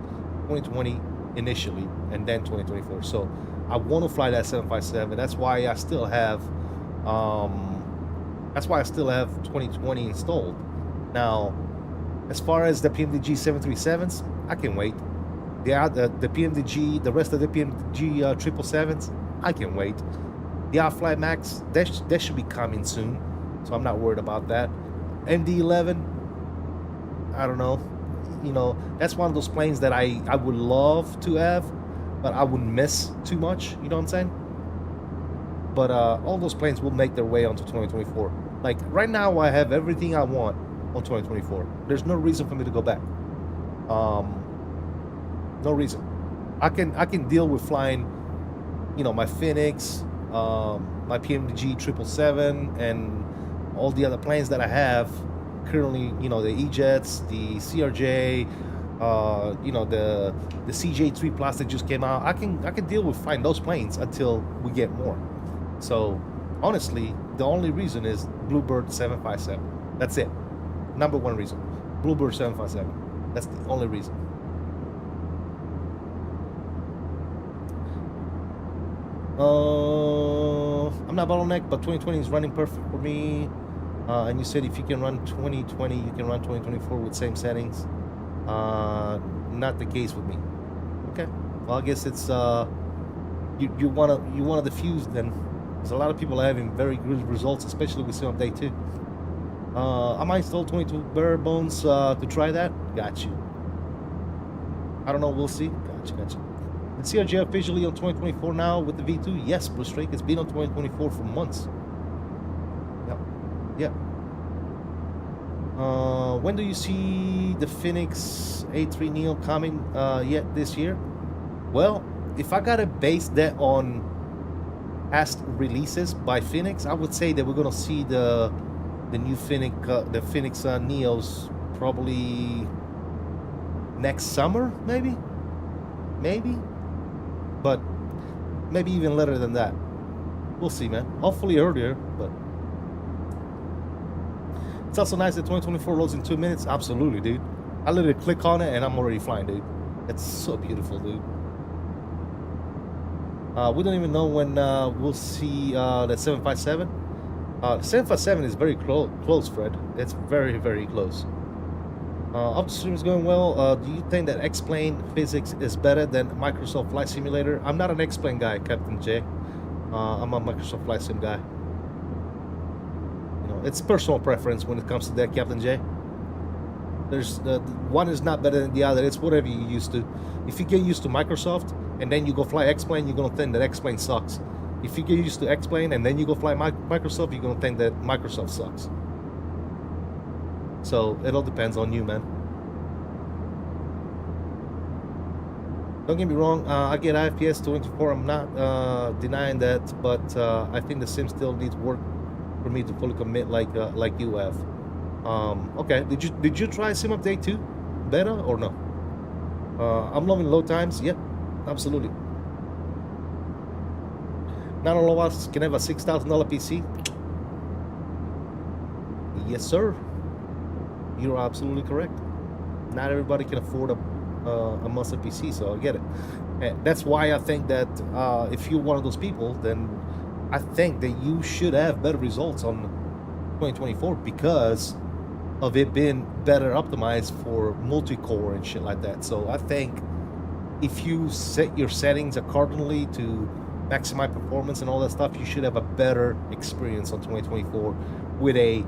S1: 2020 initially, and then 2024. So I want to fly that 757. That's why I still have 2020 installed. Now, as far as the PMDG 737s, I can wait. The PMDG, the rest of the PMDG 777s, I can wait. The Outfly Max, that should be coming soon, so I'm not worried about that. MD-11, I don't know. You know, that's one of those planes that I would love to have, but I wouldn't miss too much. You know what I'm saying? But all those planes will make their way onto 2024. Like right now, I have everything I want on 2024. There's no reason for me to go back. No reason. I can deal with flying you know, my Fenix, my PMG 777, and all the other planes that I have currently, you know, the E-Jets, the CRJ, you know, the CJ3 Plus that just came out. I can deal with flying those planes until we get more. So honestly, the only reason is Bluebird 757. That's it. Number one reason. Bluebird 757. That's the only reason. I'm not bottleneck, but 2020 is running perfect for me. And you said if you can run 2020, you can run 2024 with same settings. Not the case with me. Okay. Well, I guess it's you wanna diffuse then. There's a lot of people having very good results, especially with Sim Update 2. I might install 22 bare bones to try that. Got you. I don't know. We'll see. Gotcha. The CRJ officially on 2024 now with the V2? Yes, Blue Strike. It's been on 2024 for months. Yep. When do you see the Fenix A3 Neo coming yet this year? Well, if I gotta base that on past releases by Fenix, I would say that we're gonna see the new Fenix Neos probably next summer, maybe, but maybe even later than that. We'll see, man. Hopefully earlier, but it's also nice that 2024 loads in 2 minutes. Absolutely, dude. I literally click on it and I'm already flying, dude. It's so beautiful, dude. We don't even know when we'll see the 757. The 757 is very close, Fred. It's very, very close. Upstream is going well. Do you think that X-Plane physics is better than Microsoft Flight Simulator? I'm not an X-Plane guy, Captain J. I'm a Microsoft Flight Sim guy. You know, it's personal preference when it comes to that, Captain J. There's one is not better than the other. It's whatever you're used to. If you get used to Microsoft and then you go fly X-Plane, you're gonna think that X-Plane sucks. If you get used to X-Plane and then you go fly Microsoft, you're gonna think that Microsoft sucks. So it all depends on you, man. Don't get me wrong, I get IFPS 24. I'm not denying that, but I think the sim still needs work for me to fully commit, like you have. Okay, did you try Sim Update 2 beta or no? I'm loving load times. Yep, absolutely. Not all of us can have a $6,000 PC. Yes, sir. You're absolutely correct. Not everybody can afford a monster PC, so I get it. And that's why I think that if you're one of those people, then I think that you should have better results on 2024 because of it being better optimized for multi-core and shit like that. So I think if you set your settings accordingly to maximize performance and all that stuff, you should have a better experience on 2024 with a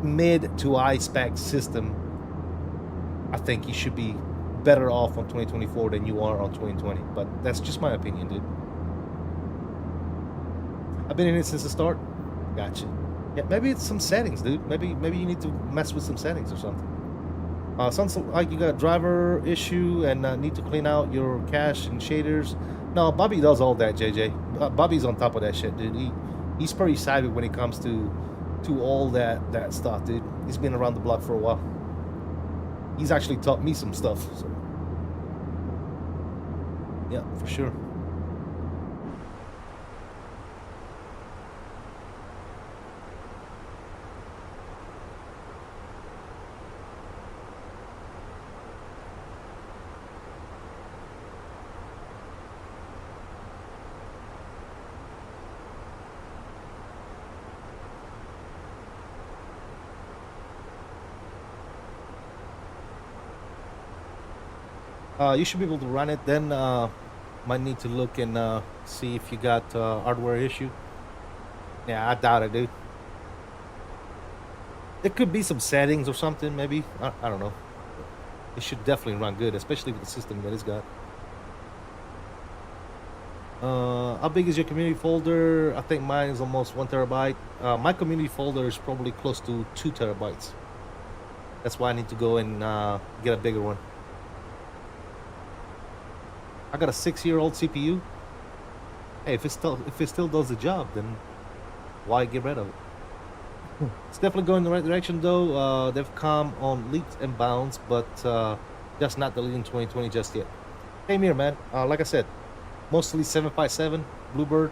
S1: mid to high spec system. I think you should be better off on 2024 than you are on 2020, but that's just my opinion, dude. I've been in it since the start. Gotcha. Yeah, maybe it's some settings, dude. Maybe you need to mess with some settings or something. Sounds like you got a driver issue and need to clean out your cache and shaders. No, Bobby does all that, JJ. Bobby's on top of that shit, dude. He's pretty savvy when it comes to all that stuff, dude. He's been around the block for a while. He's actually taught me some stuff. So. Yeah, for sure. You should be able to run it. Then might need to look and see if you got hardware issue. Yeah, I doubt it, dude. There could be some settings or something, maybe. I don't know. It should definitely run good, especially with the system that it's got. How big is your community folder? I think mine is almost 1 terabyte. My community folder is probably close to 2 terabytes. That's why I need to go and get a bigger one. I got a 6-year-old CPU. Hey, if it still does the job, then why get rid of it? It's definitely going in the right direction, though. They've come on leaps and bounds, but just not deleting 2020 just yet. Same here, man. Like I said, mostly 757, Bluebird,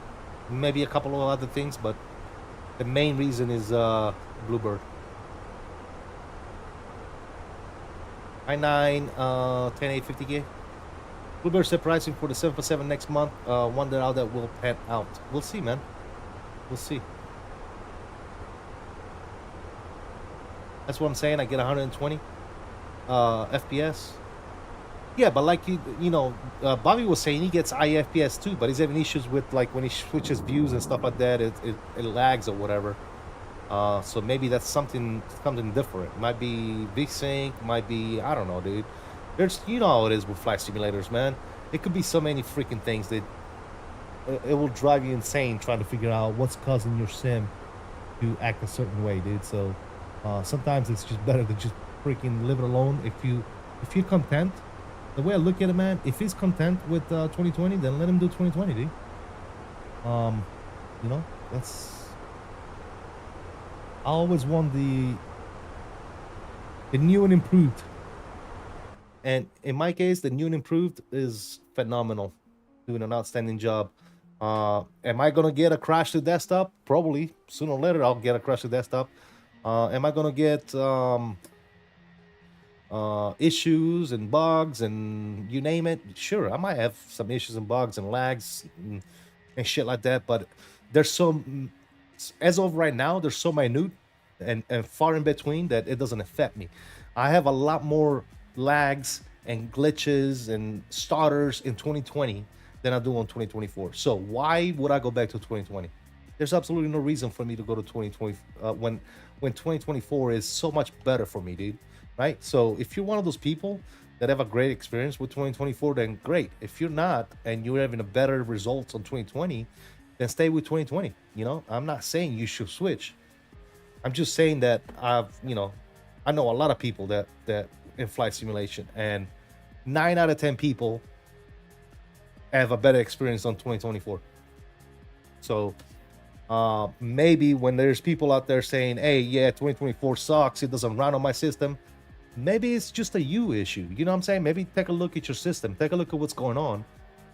S1: maybe a couple of other things, but the main reason is Bluebird. i9 10850K. Bluebird set pricing for the 757 next month. Wonder how that will pan out. We'll see, man. We'll see. That's what I'm saying. I get 120 FPS. Yeah, but like you know, Bobby was saying he gets IFPS too, but he's having issues with like when he switches views and stuff like that, it lags or whatever. So maybe that's something different. Might be VSync, might be I don't know, dude. There's you know how it is with flight simulators, man. It could be so many freaking things that it will drive you insane trying to figure out what's causing your sim to act a certain way, dude. So sometimes it's just better to just freaking leave it alone. If you're content, the way I look at it, man, if he's content with 2020, then let him do 2020, dude. You know, that's I always want the new and improved. And in my case, the new and improved is phenomenal, doing an outstanding job. Am I gonna get a crash to desktop? Probably sooner or later I'll get a crash to desktop. Am I gonna get issues and bugs and you name it? Sure, I might have some issues and bugs and lags and shit like that, but there's so as of right now, they're so minute and far in between that it doesn't affect me. I have a lot more lags and glitches and starters in 2020 than I do on 2024. So why would I go back to 2020? There's absolutely no reason for me to go to 2020 when 2024 is so much better for me, dude. Right? So if you're one of those people that have a great experience with 2024, then great. If you're not and you're having a better results on 2020, then stay with 2020. You know, I'm not saying you should switch. I'm just saying that you know, I know a lot of people that in flight simulation, and 9 out of 10 people have a better experience on 2024. So maybe when there's people out there saying, hey, yeah, 2024 sucks, it doesn't run on my system, maybe it's just a you issue. You know what I'm saying? Maybe take a look at your system, take a look at what's going on.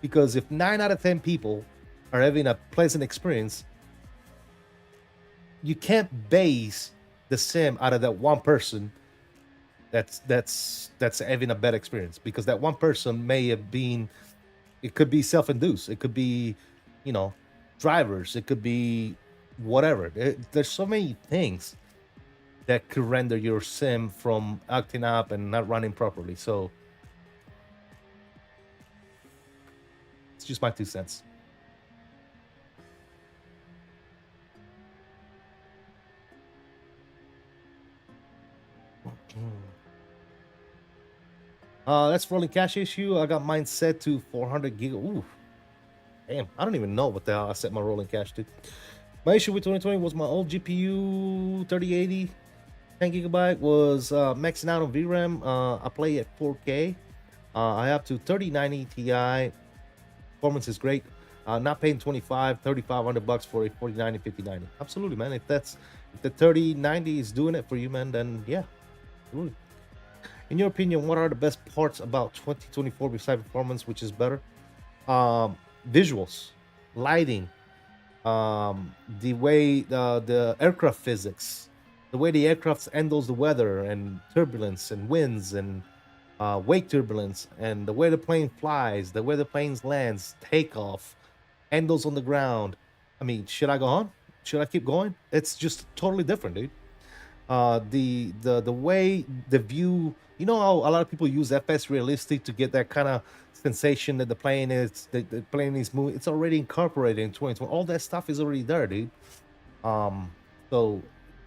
S1: Because if 9 out of 10 people are having a pleasant experience, you can't base the sim out of that one person that's having a bad experience, because that one person may have been, it could be self-induced, it could be, you know, drivers, it could be whatever. There's so many things that could render your sim from acting up and not running properly. So it's just my 2 cents. That's rolling cache issue. I got mine set to 400 gig. Ooh, damn! I don't even know what the hell I set my rolling cache to. My issue with 2020 was my old GPU 3080, 10 gigabyte was maxing out on VRAM. I play at 4K. I have to 3090 Ti. Performance is great. Not paying 3,500 bucks for a 4090 5090. Absolutely, man. If the 3090 is doing it for you, man, then yeah, absolutely. In your opinion, what are the best parts about 2024 besides performance, which is better? Visuals, lighting, the way the aircraft physics, the way the aircraft handles the weather and turbulence and winds and wake turbulence, and the way the plane flies, the way the plane lands, takeoff, handles on the ground. I mean, should I go on? Should I keep going? It's just totally different, dude. The way the view, you know how a lot of people use FS realistic to get that kind of sensation that the plane is moving. It's already incorporated in 2020. All that stuff is already there, dude. So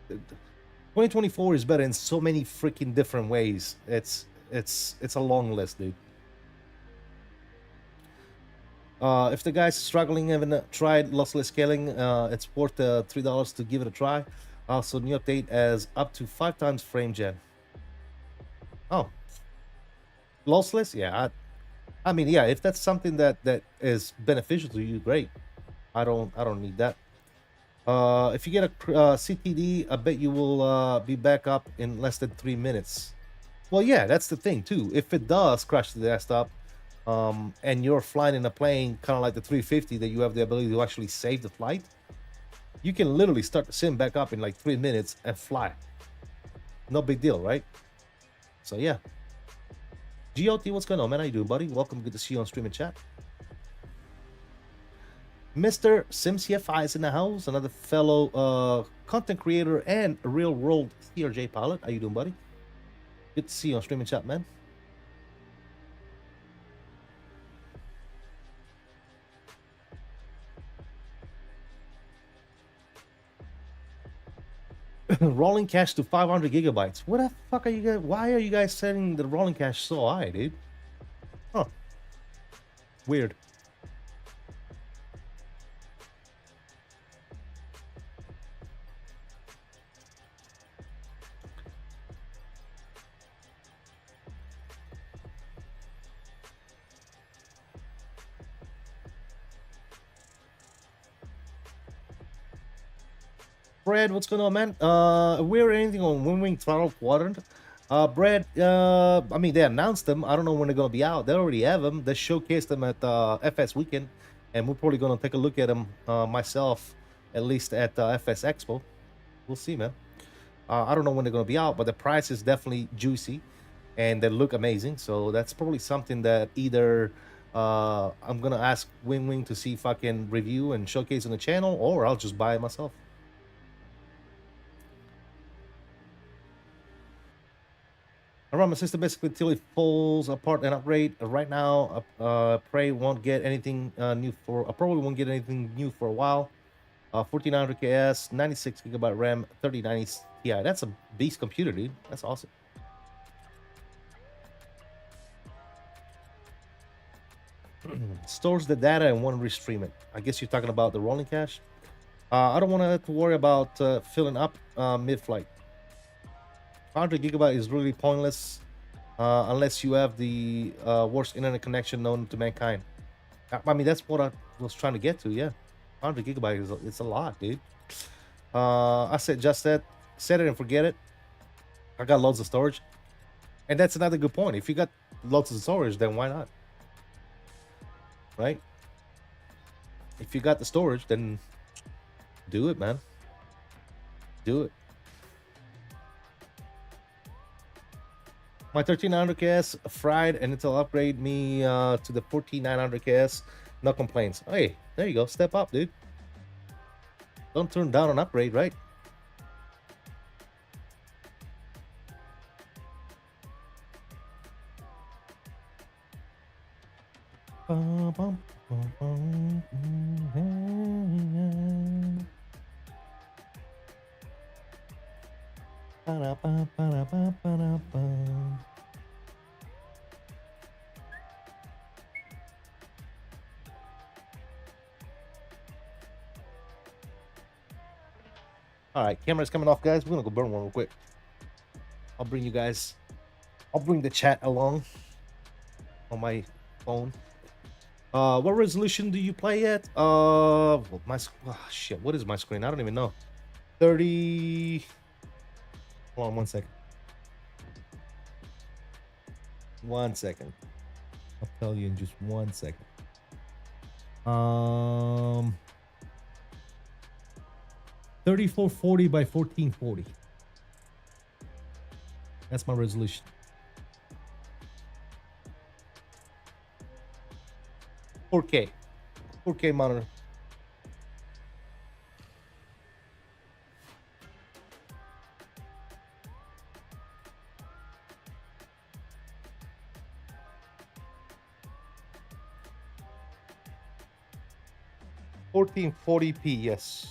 S1: 2024 is better in so many freaking different ways. It's a long list, dude. If the guy's struggling, haven't tried lossless scaling, it's worth $3 to give it a try. Also, new update as up to 5 times frame gen. Oh, lossless? Yeah, I mean, yeah, if that's something that is beneficial to you, great. I don't need that. If you get a CTD, I bet you will be back up in less than 3 minutes. Well, yeah, that's the thing too. If it does crash the desktop, and you're flying in a plane kind of like the 350 that you have the ability to actually save the flight, you can literally start the sim back up in like 3 minutes and fly. No big deal, right? So yeah. GOT, what's going on, man? How you doing, buddy? Welcome. Good to see you on stream and chat. Mr. SimCFI is in the house, another fellow content creator and a real world CRJ pilot. How you doing, buddy? Good to see you on stream and chat, man. Rolling cache to 500 gigabytes. What the fuck are you guys? Why are you guys setting the rolling cache so high, dude? Huh. Weird. Brad, what's going on, man? We're anything on WinWing throttle quadrant. Brad, I mean, they announced them. I don't know when they're gonna be out. They already have them. They showcased them at FS Weekend, and we're probably gonna take a look at them myself, at least at FS Expo. We'll see, man. I don't know when they're gonna be out, but the price is definitely juicy, and they look amazing. So that's probably something that either I'm gonna ask WinWing to see if I can review and showcase on the channel, or I'll just buy it myself. I run my system basically till it falls apart and upgrade. Right now, probably won't get anything new for. I probably won't get anything new for a while. 1400 KS, 96 gigabyte RAM, 3090 Ti. That's a beast computer, dude. That's awesome. Stores the data and won't restream it. I guess you're talking about the rolling cache. I don't want to have to worry about filling up mid-flight. 100 gigabyte is really pointless unless you have the worst internet connection known to mankind. I mean, that's what I was trying to get to. Yeah, 100 gigabyte is it's a lot, dude. I said just that, set it and forget it. I got loads of storage, and that's another good point. If you got lots of storage, then why not? Right? If you got the storage, then do it, man. Do it. My 13900 KS fried, and it'll upgrade me to the 14900 KS. No complaints. Hey, there you go. Step up, dude. Don't turn down an upgrade, right? All right, camera's coming off, guys. We're gonna go burn one real quick. I'll bring the chat along on my phone. What resolution do you play at? Well, shit, what is my screen? I don't even know. 30. Hold on 1 second. 1 second. I'll tell you in just 1 second. 3440 by 1440. That's my resolution. 4K monitor. $1440p, yes.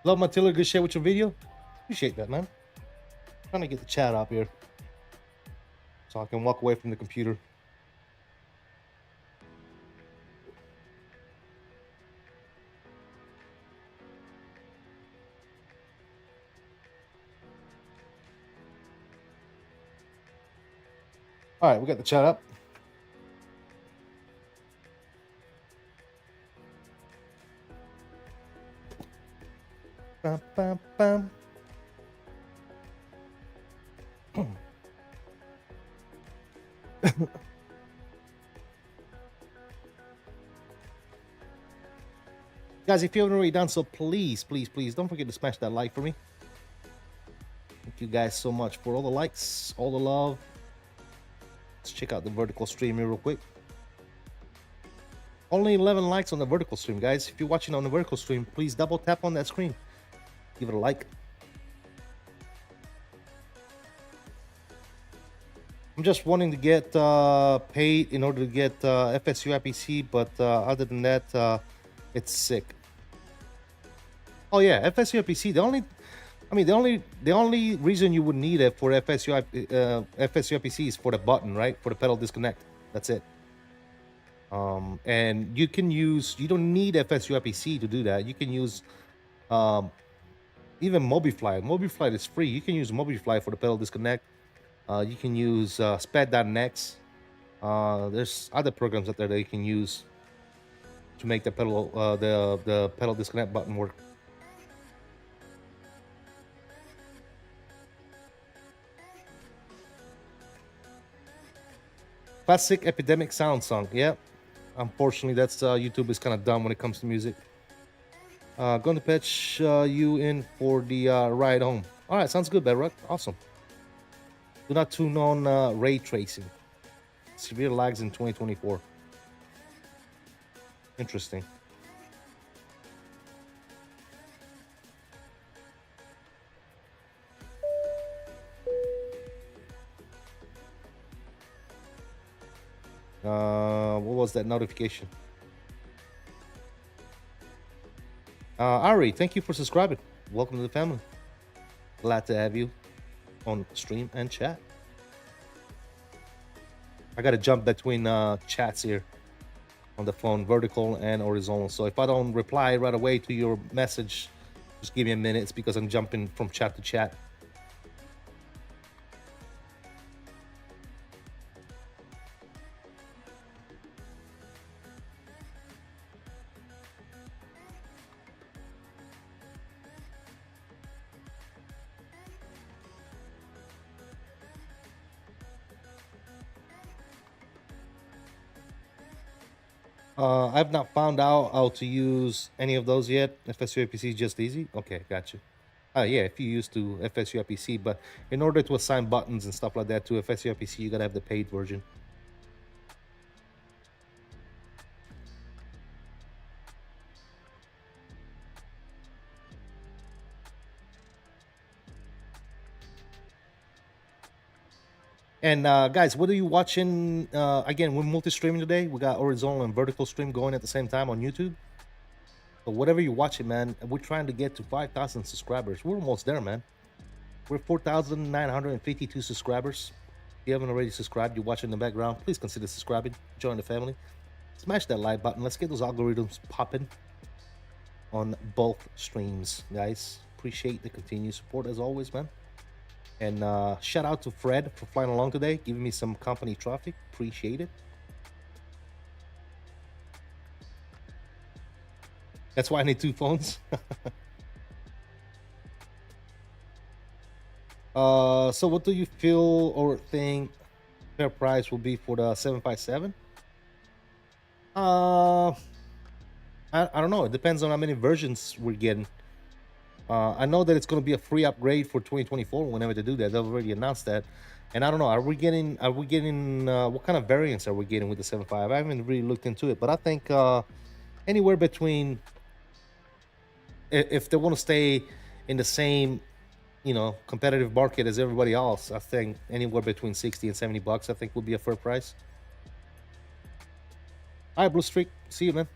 S1: Love Matilda, good share with your video. Appreciate that, man. Trying to get the chat up here so I can walk away from the computer. All right, we got the chat up. Bum, bum, bum. Guys, if you haven't already done so, please don't forget to smash that like for me. Thank you guys so much for all the likes, all the love. Let's check out the vertical stream here real quick. Only 11 likes on the vertical stream, guys. If you're watching on the vertical stream, please double tap on that screen. Give it a like. I'm just wanting to get paid in order to get FSU IPC, but other than that, it's sick. Oh yeah, FSU IPC. The only reason you would need it for FSU IPC is for the button, right? For the pedal disconnect. That's it. And you don't need FSU IPC to do that. You can use even MobiFly. MobiFly is free. You can use MobiFly for the pedal disconnect. You can use SPAD.next. There's other programs out there that you can use to make the pedal the pedal disconnect button work. Classic Epidemic Sound Song. Yeah, unfortunately, that's YouTube is kind of dumb when it comes to music. Going to patch you in for the ride home. All right, sounds good, Bedrock. Awesome. Do not tune on ray tracing. Severe lags in 2024. Interesting. What was that notification? Ari, thank you for subscribing. Welcome to the family. Glad to have you on stream and chat. I gotta jump between chats here on the phone, vertical and horizontal. So if I don't reply right away to your message, just give me a minute. It's because I'm jumping from chat to chat. I've not found out how to use any of those yet. FSU IPC is just easy. Okay, gotcha. Yeah, if you used to FSU IPC, but in order to assign buttons and stuff like that to FSU IPC, you gotta have the paid version. And guys, what are you watching? Again, we're multi-streaming today. We got horizontal and vertical stream going at the same time on YouTube. So whatever you're watching, man, we're trying to get to 5,000 subscribers. We're almost there, man. We're 4,952 subscribers. If you haven't already subscribed, you're watching in the background, please consider subscribing. Join the family. Smash that like button. Let's get those algorithms popping on both streams, guys. Appreciate the continued support as always, man. And shout out to Fred for flying along today, giving me some company traffic. Appreciate it. That's why I need two phones. So what do you feel or think fair price will be for the 757? I don't know. It depends on how many versions we're getting. I know that it's going to be a free upgrade for 2024 whenever they do that. They've already announced that. And I don't know, are we getting what kind of variants are we getting with the 7.5? I haven't really looked into it, but I think anywhere between, if they want to stay in the same, competitive market as everybody else, I think anywhere between 60 and 70 bucks, I think would be a fair price. All right, Blue Streak, see you, man.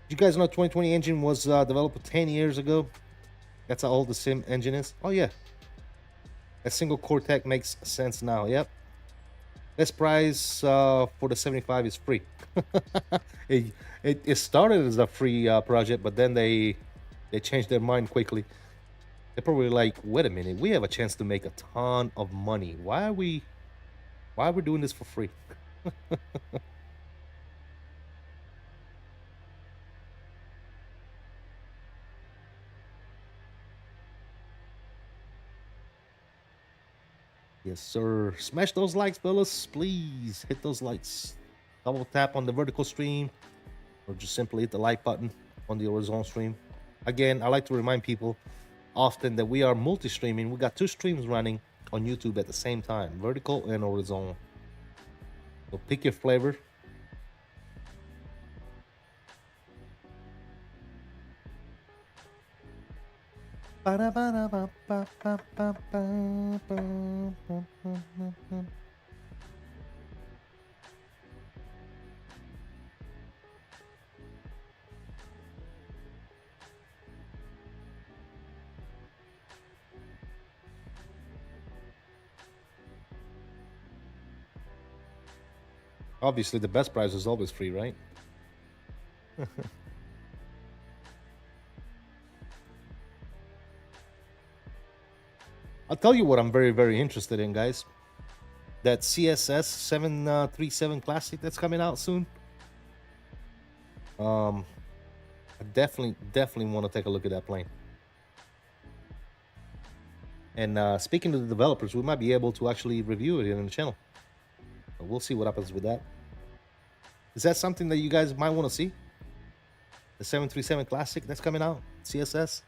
S1: You guys know 2020 engine was developed 10 years ago. That's how old the sim engine is. Oh yeah, a single core tech makes sense now. Yep. Best price for the 75 is free. it, it started as a free project, but then they changed their mind quickly. They're probably like, wait a minute, we have a chance to make a ton of money. Why are we doing this for free? Yes, sir. Smash those likes, fellas. Please hit those likes. Double tap on the vertical stream, or just simply hit the like button on the horizontal stream. Again, I like to remind people often that we are multi-streaming. We got 2 streams running on YouTube at the same time, vertical and horizontal. So pick your flavor. Obviously, the best prize is always free, right? I'll tell you what I'm very, very interested in, guys. That CSS 737 Classic that's coming out soon. I definitely want to take a look at that plane. And speaking to the developers, we might be able to actually review it in the channel. But we'll see what happens with that. Is that something that you guys might want to see? The 737 Classic that's coming out, CSS.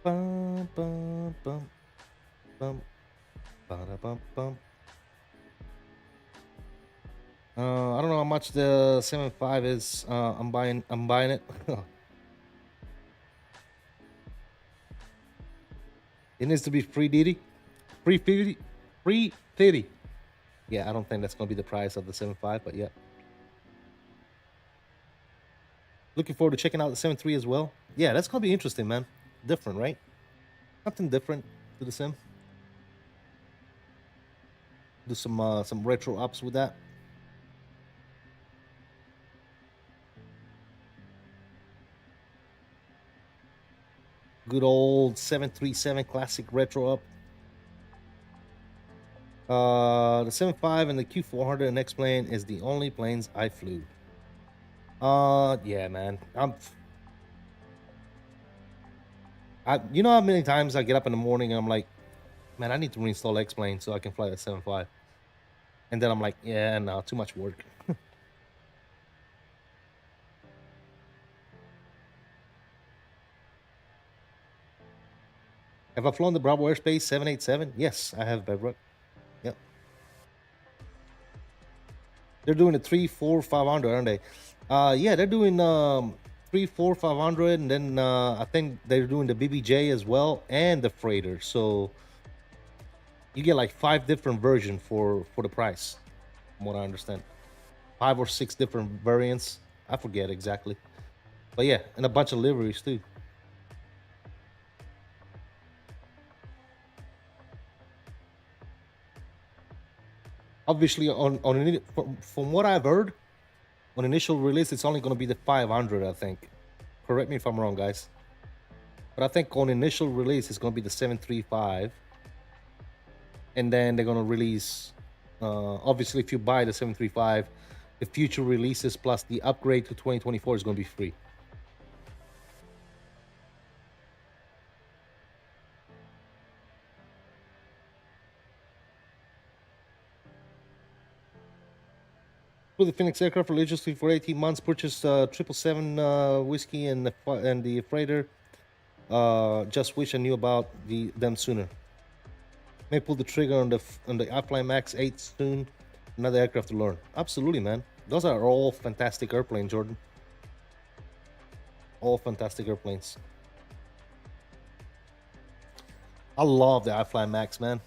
S1: Bum, bum, bum, bum, bada, bum, bum. I don't know how much the 7.5 is. I'm buying it. It needs to be free DD. Free 50. Free 50. Yeah, I don't think that's gonna be the price of the 7.5, but yeah. Looking forward to checking out the 7.3 as well. Yeah, that's gonna be interesting, man. Different, right? Something different to the sim. Do some retro ups with that. Good old 737 Classic retro up. The 7.5 and the Q400 and X-Plane is the only planes I flew. Yeah, man. You know how many times I get up in the morning and I'm like, man, I need to reinstall X-Plane so I can fly the 7.5. And then I'm like, yeah, no, too much work. Have I flown the Bravo Airspace 787? Yes, I have, Bevrock. Yep. They're doing a 3, 4, 500, aren't they? Yeah, they're doing 3, 4, 500, and then I think they're doing the BBJ as well and the freighter. So you get like 5 different versions for the price, from what I understand. 5 or 6 different variants. I forget exactly, but yeah, and a bunch of liveries too. Obviously, from what I've heard, on initial release, it's only going to be the 500, I think. Correct me if I'm wrong, guys. But I think on initial release, it's going to be the 735. And then they're going to release, obviously, if you buy the 735, the future releases plus the upgrade to 2024 is going to be free. For the Fenix aircraft religiously for 18 months, purchased 777 whiskey and the freighter. Just wish I knew about them sooner. May pull the trigger on the iFly Max 8 soon. Another aircraft to learn. Absolutely, man. Those are all fantastic airplanes, Jordan. All fantastic airplanes. I love the iFly Max, man.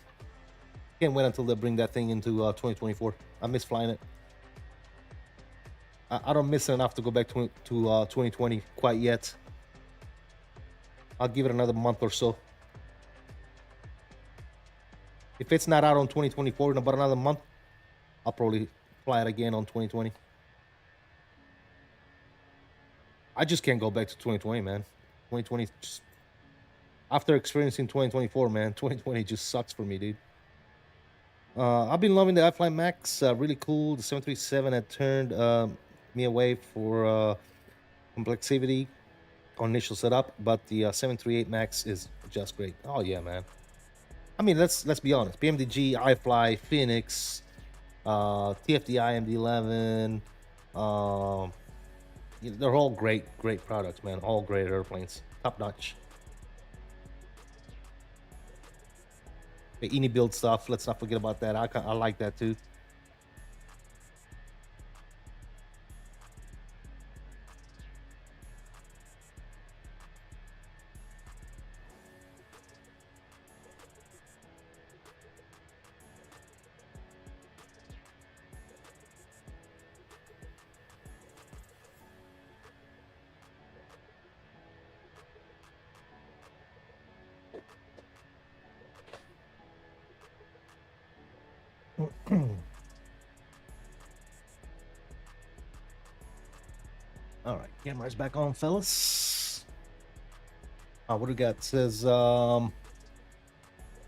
S1: Can't wait until they bring that thing into 2024. I miss flying it. I don't miss it enough to go back to 2020 quite yet. I'll give it another month or so. If it's not out on 2024 in about another month, I'll probably fly it again on 2020. I just can't go back to 2020, man. 2020, just, after experiencing 2024, man, 2020 just sucks for me, dude. I've been loving the iFly Max. Really cool. The 737 had turned me away for complexity on initial setup, but the 738 Max is just great. Oh yeah, man. I mean, let's be honest. PMDG, iFly, Fenix, TFDI MD-11, they're all great products, man. All great airplanes, top notch. The INI build stuff, let's not forget about that. I like that too. All right, camera's back on, fellas. What do we got? It says,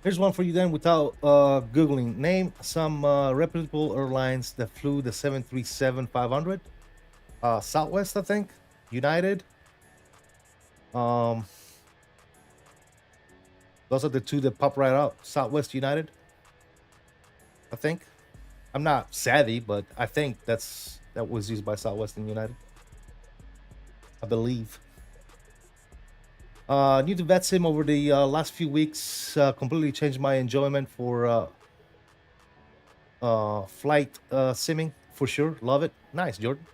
S1: here's one for you then without Googling. Name some reputable airlines that flew the 737-500. Southwest, I think. United. Those are the two that pop right out. Southwest, United, I think. I'm not savvy, but I think that was used by Southwest and United, I believe. New to VetSim over the last few weeks. Completely changed my enjoyment for flight simming, for sure. Love it. Nice, Jordan.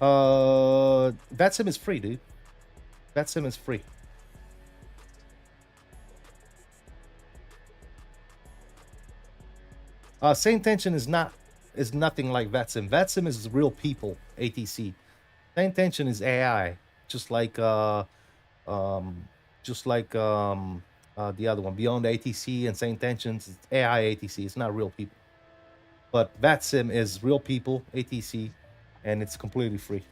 S1: VetSim is free, dude. VetSim is free. Same tension is nothing like VetSim. VetSim is real people, ATC. Same tension is AI, just like the other one. Beyond ATC and same tensions, it's AI ATC. It's not real people. But VetSim is real people, ATC, and it's completely free.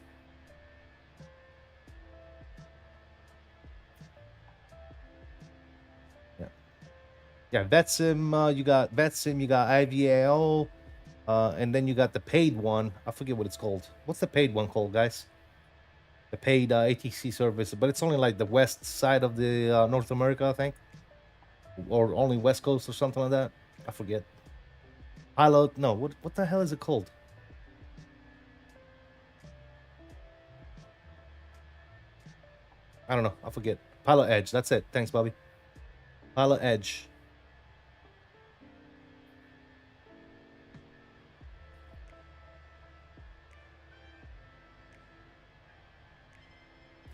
S1: Yeah, VetSim, you got VetSim, you got IVAO, and then you got the paid one. I forget what it's called. What's the paid one called, guys? The paid ATC service, but it's only like the west side of the North America, I think, or only West Coast or something like that. I forget. Pilot, no, what the hell is it called? I don't know. I forget. Pilot Edge. That's it. Thanks, Bobby. Pilot Edge.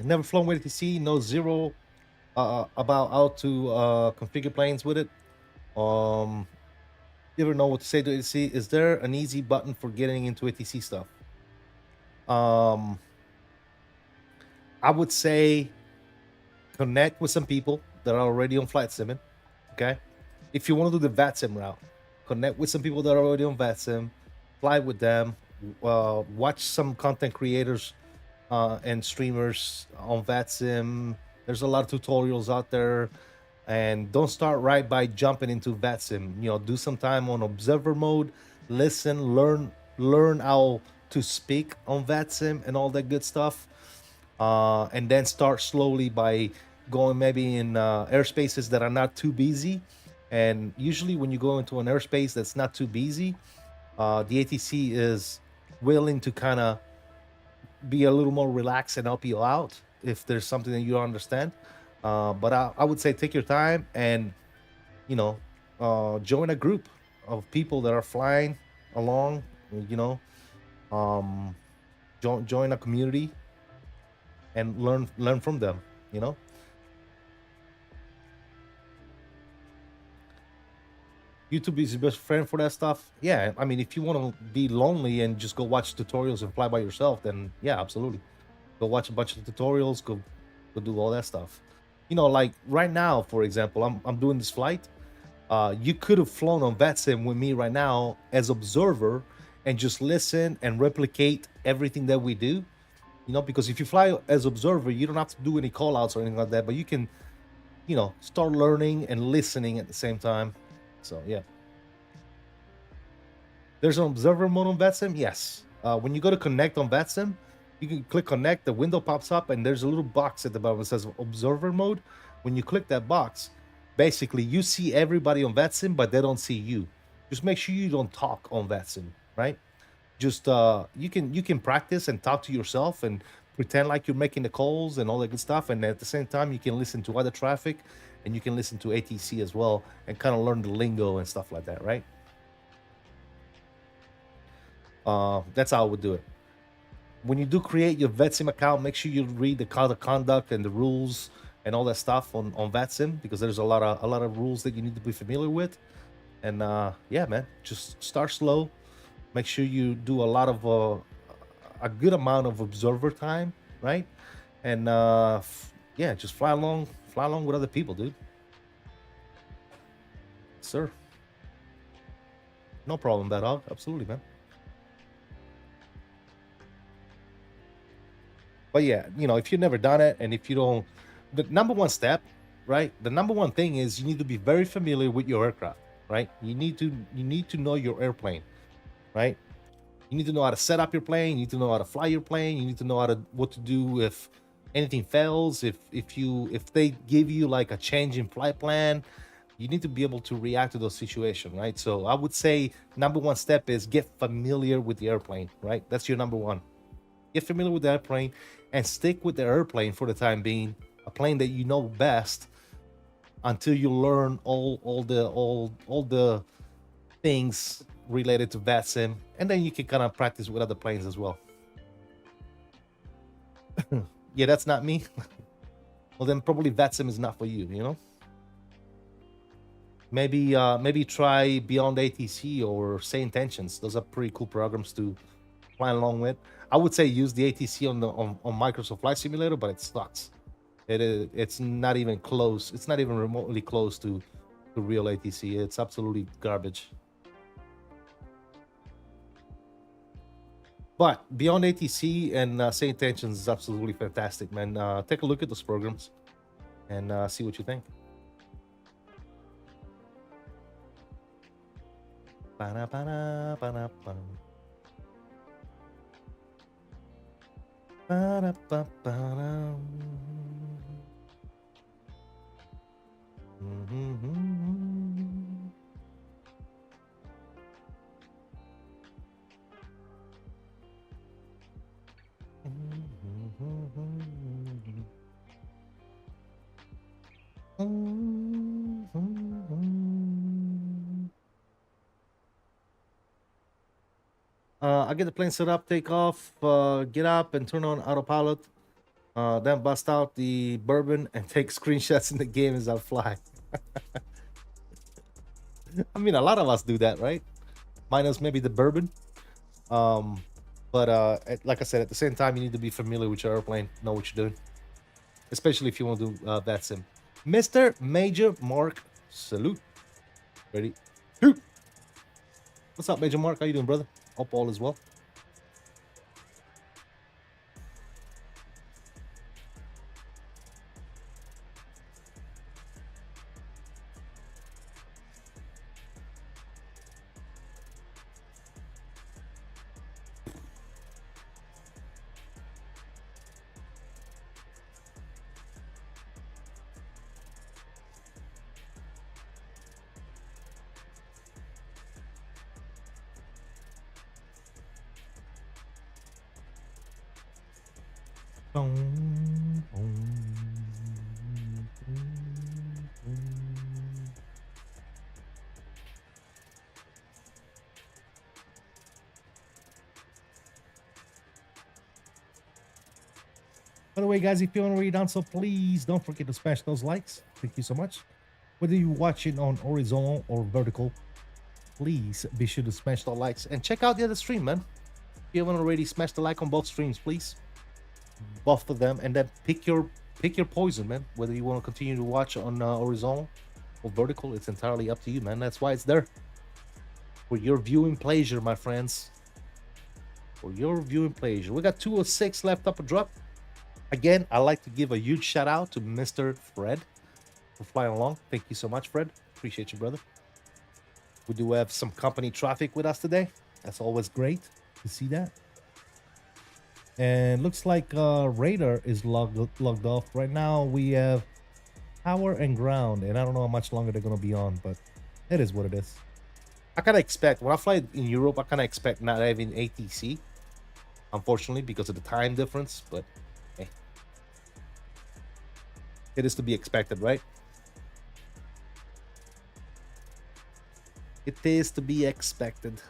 S1: Never flown with ATC, know zero about how to configure planes with it. You ever know what to say to ATC? Is there an easy button for getting into ATC stuff? I would say connect with some people that are already on FlightSim. Okay, if you want to do the VetSim route, connect with some people that are already on VetSim, fly with them, watch some content creators and streamers on VetSim. There's a lot of tutorials out there, and don't start right by jumping into VetSim. You know, do some time on observer mode, listen, learn how to speak on VetSim and all that good stuff, and then start slowly by going maybe in airspaces that are not too busy. And usually when you go into an airspace that's not too busy, the ATC is willing to kind of be a little more relaxed and help you out if there's something that you don't understand. But I would say take your time and, you know, join a group of people that are flying along, you know, um, join a community and learn from them, you know. YouTube is your best friend for that stuff. Yeah, I mean, if you want to be lonely and just go watch tutorials and fly by yourself, then yeah, absolutely. Go watch a bunch of tutorials, go do all that stuff. You know, like right now, for example, I'm doing this flight. You could have flown on VetSim with me right now as observer and just listen and replicate everything that we do. You know, because if you fly as observer, you don't have to do any call outs or anything like that, but you can, you know, start learning and listening at the same time. So yeah. There's an observer mode on VetSim. Yes. When you go to connect on VetSim, you can click connect, the window pops up, and there's a little box at the bottom that says observer mode. When you click that box, basically you see everybody on VetSim, but they don't see you. Just make sure you don't talk on VetSim, right? Just you can practice and talk to yourself and pretend like you're making the calls and all that good stuff, and at the same time you can listen to other traffic and you can listen to ATC as well and kind of learn the lingo and stuff like that, right? That's how I would do it. When you do create your VetSim account, make sure you read the code of conduct and the rules and all that stuff on VetSim, because there's a lot of rules that you need to be familiar with. And yeah, man, just start slow. Make sure you do a lot of a good amount of observer time, right? And yeah, just fly along with other people, dude. Sir, no problem, that dog. Absolutely, man. But yeah, you know, if you've never done it, and if you don't, the number one step, right? The number one thing is you need to be very familiar with your aircraft, right? You need to know your airplane, right? You need to know how to set up your plane. You need to know how to fly your plane. You need to know what to do if anything fails. If they give you like a change in flight plan, you need to be able to react to those situations, right? So I would say number one step is get familiar with the airplane, right? That's your number one. Get familiar with the airplane and stick with the airplane for the time being, a plane that you know best, until you learn all the things related to VetSim, and then you can kind of practice with other planes as well. Yeah, that's not me. Well, then probably VetSim is not for you, you know. Maybe try Beyond ATC or Say Intentions. Those are pretty cool programs to fly along with. I would say use the ATC on Microsoft Flight Simulator, but it sucks. It's not even close. It's not even remotely close to real ATC. It's absolutely garbage. But Beyond ATC and Say Intentions is absolutely fantastic, man. Take a look at those programs and see what you think. I get the plane set up, take off, get up and turn on autopilot, then bust out the bourbon and take screenshots in the game as I fly. I mean, a lot of us do that, right? Minus maybe the bourbon. But like I said, at the same time, you need to be familiar with your airplane, know what you're doing, especially if you want to do VetSim. Mr. Major Mark, salute. Ready? Shoot. What's up, Major Mark? How you doing, brother? Hope all is well. Boom, boom, boom, boom. By the way, guys, if you haven't already done so, please don't forget to smash those likes. Thank you so much. Whether you're watching on horizontal or vertical, please be sure to smash the likes and check out the other stream, man. If you haven't already, smash the like on both streams, please. Both of them, and then pick your poison, man. Whether you want to continue to watch on horizontal or vertical, it's entirely up to you, man. That's why it's there for your viewing pleasure, my friends. For your viewing pleasure. We got 206 left up a drop. Again, I'd like to give a huge shout out to Mr. Fred for flying along. Thank you so much, Fred. Appreciate you, brother. We do have some company traffic with us today. That's always great to see that. And looks like radar is logged off. Right now we have power and ground, and I don't know how much longer they're going to be on, but it is what it is. I kind of expect, when I fly in Europe, I kind of expect not having ATC, unfortunately, because of the time difference, but hey. It is to be expected, right? It is to be expected.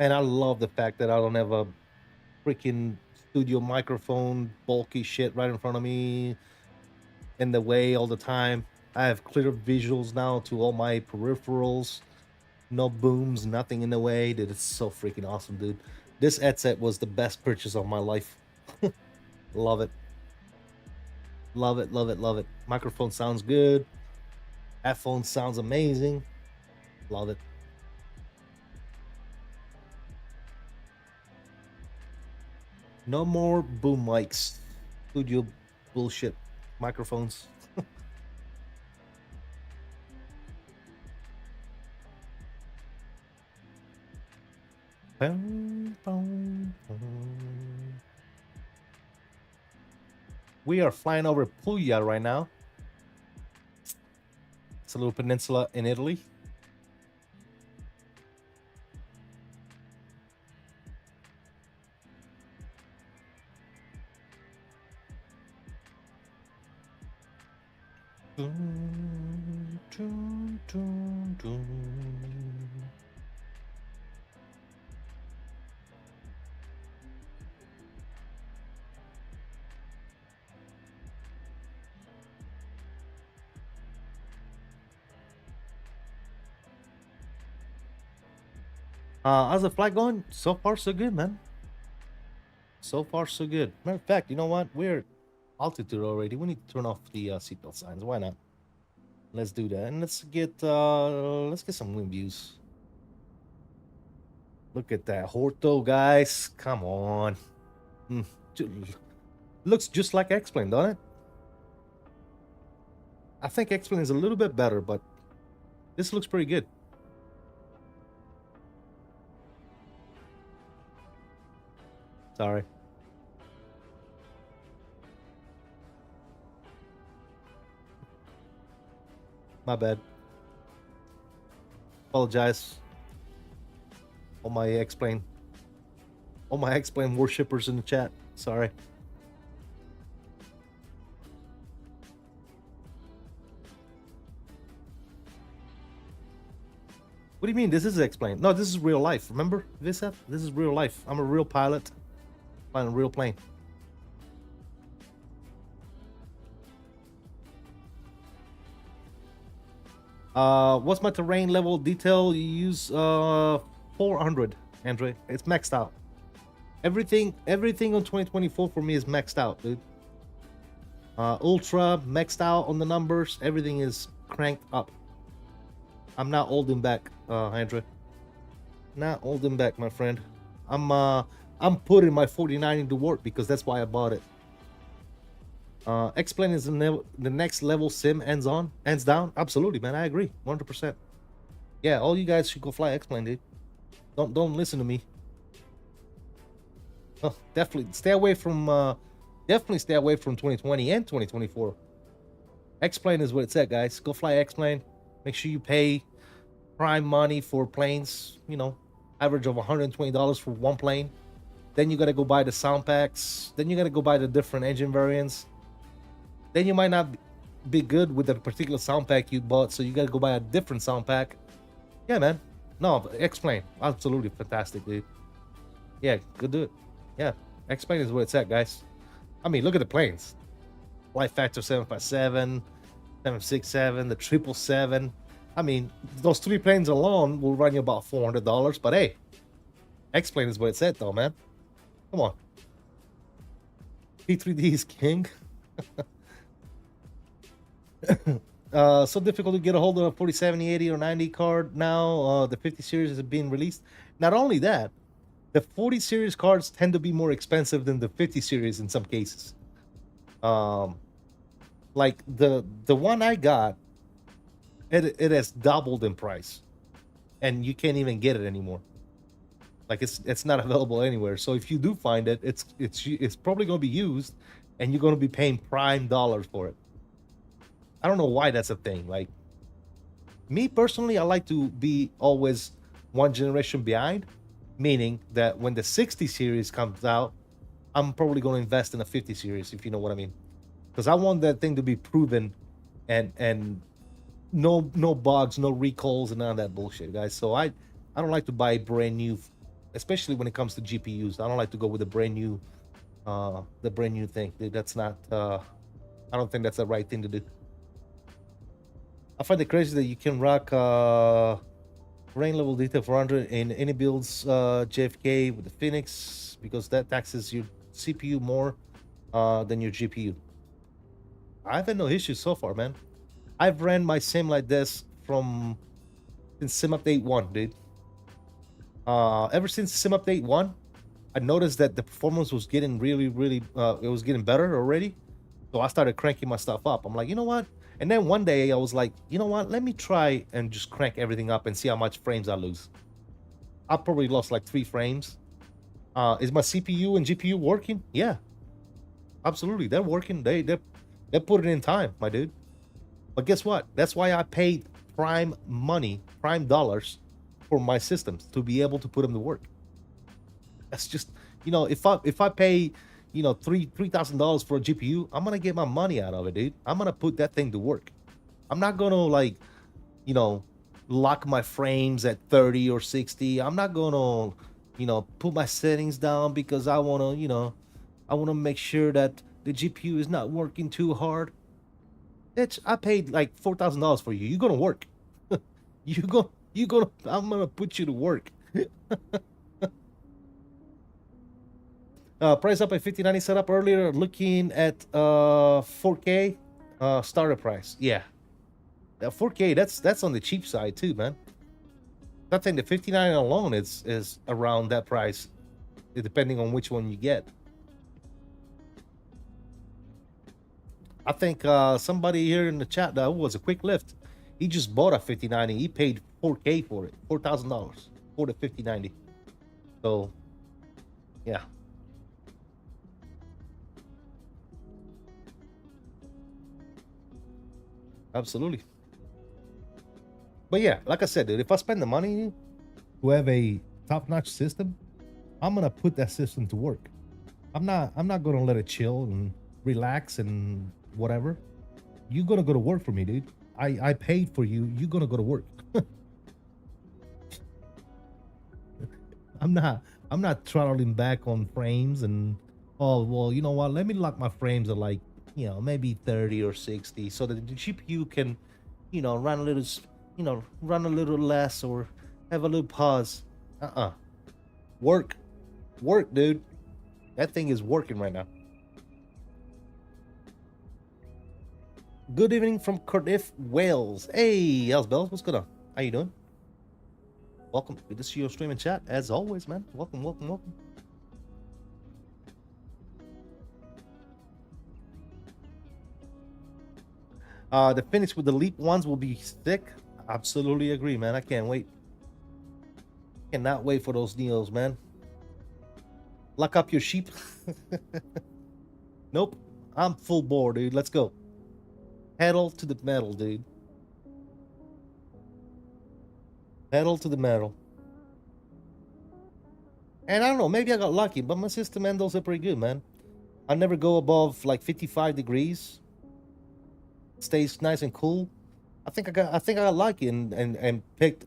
S1: Man, I love the fact that I don't have a freaking studio microphone, bulky shit right in front of me, in the way all the time. I have clear visuals now to all my peripherals. No booms, nothing in the way. Dude, it's so freaking awesome, dude. This headset was the best purchase of my life. Love it. Love it, love it, love it. Microphone sounds good. Headphone sounds amazing. Love it. No more boom mics. Studio bullshit. Microphones. We are flying over Puglia right now. It's a little peninsula in Italy. Dun, dun, dun, dun. How's the flight going? So far, so good, man. So far, so good. Matter of fact, you know what? We're altitude already. We need to turn off the seatbelt signs. Why not? Let's do that, and let's get some wind views. Look at that Horto, guys. Come on. Looks just like X-Plane, doesn't it? I think X-Plane is a little bit better, but this looks pretty good. Sorry. My bad. Apologize. All my X-Plane worshippers in the chat. Sorry. What do you mean? This is X-Plane. No, this is real life. Remember, Visef? This is real life. I'm a real pilot. Flying a real plane. What's my terrain level detail? You use 400, Andre. It's maxed out. Everything on 2024 for me is maxed out, dude. Ultra maxed out on the numbers. Everything is cranked up. I'm not holding back, Andre. Not holding back, my friend. I'm putting my 49 into work because that's why I bought it. X-Plane is the next level sim ends down. Absolutely, man. I agree. 100%. Yeah, all you guys should go fly X-Plane, dude. Don't listen to me. Oh, definitely stay away from 2020 and 2024. X-Plane is what it's at, guys. Go fly X-Plane. Make sure you pay prime money for planes, you know, average of $120 for one plane. Then you got to go buy the sound packs. Then you got to go buy the different engine variants. Then you might not be good with the particular sound pack you bought, so you got to go buy a different sound pack. Yeah, man. No, X-Plane. Absolutely fantastic, dude. Yeah, go do it. Yeah, X-Plane is where it's at, guys. I mean, look at the planes. Flight Factor 757, 767, the 777. I mean, those 3 planes alone will run you about $400. But hey, X-Plane is where it's at, though, man. Come on. P3D is king. So difficult to get a hold of a 4070, 80, or 90 card now. The 50 series is being released. Not only that, the 40 series cards tend to be more expensive than the 50 series in some cases. Like the one I got, it has doubled in price, and you can't even get it anymore. Like it's not available anywhere. So if you do find it, it's probably going to be used, and you're going to be paying prime dollars for it. I don't know why that's a thing. Like me personally, I like to be always one generation behind, meaning that when the 60 series comes out, I'm probably going to invest in a 50 series, if you know what I mean, because I want that thing to be proven, and no bugs, no recalls, and none of that bullshit, guys. So I don't like to buy brand new, especially when it comes to GPUs. I don't like to go with the brand new thing. Dude, that's not. I don't think that's the right thing to do. I find it crazy that you can rock rain level data 400 in any builds JFK with the Fenix, because that taxes your CPU more than your GPU. I've had no issues so far, man. I've ran my sim like this since Sim Update 1, dude. Ever since Sim Update 1, I noticed that the performance was getting really, it was getting better already. So I started cranking my stuff up. I'm like, you know what? And then one day I was like, you know what? Let me try and just crank everything up and see how much frames I lose. I probably lost like 3 frames. Is my CPU and GPU working? Yeah, absolutely. They're working. They put it in time, my dude. But guess what? That's why I paid prime money, prime dollars for my systems, to be able to put them to work. That's just, you know, if I pay, you know, $3,000 for a GPU, I'm gonna get my money out of it, dude. I'm gonna put that thing to work. I'm not gonna, like, you know, lock my frames at 30 or 60. I'm not gonna, you know, put my settings down because I wanna, you know, I wanna make sure that the GPU is not working too hard. Bitch, I paid like $4,000 for you. You're gonna work. I'm gonna put you to work. Price up at 5090 setup earlier. Looking at 4K starter price. Yeah, 4K. That's on the cheap side too, man. I think the 59 alone is around that price, depending on which one you get. I think somebody here in the chat that was a quick lift. He just bought a 5090. He paid 4K for it, $4,000 for the 5090. So, yeah. Absolutely. But yeah, like I said, dude, if I spend the money to have a top-notch system, I'm gonna put that system to work. I'm not gonna let it chill and relax and whatever. You're gonna go to work for me, dude. I paid for you. You're gonna go to work. I'm not throttling back on frames and, oh well, you know what? Let me lock my frames at, like, you know, maybe 30 or 60, so that the GPU can, you know, run a little less or have a little pause. Work, dude. That thing is working right now. Good evening from Cardiff, Wales. Hey, how's Bells? What's going on? How you doing? Welcome. Good to see your stream and chat as always, man. Welcome. The finish with the Leap ones will be sick. Absolutely agree, man. I can't wait. Cannot wait for those Neos, man. Lock up your sheep. Nope. I'm full bore, dude. Let's go. Pedal to the metal, dude. Pedal to the metal. And I don't know, maybe I got lucky, but my system handles are pretty good, man. I never go above like 55 degrees. Stays nice and cool. I think I got lucky and picked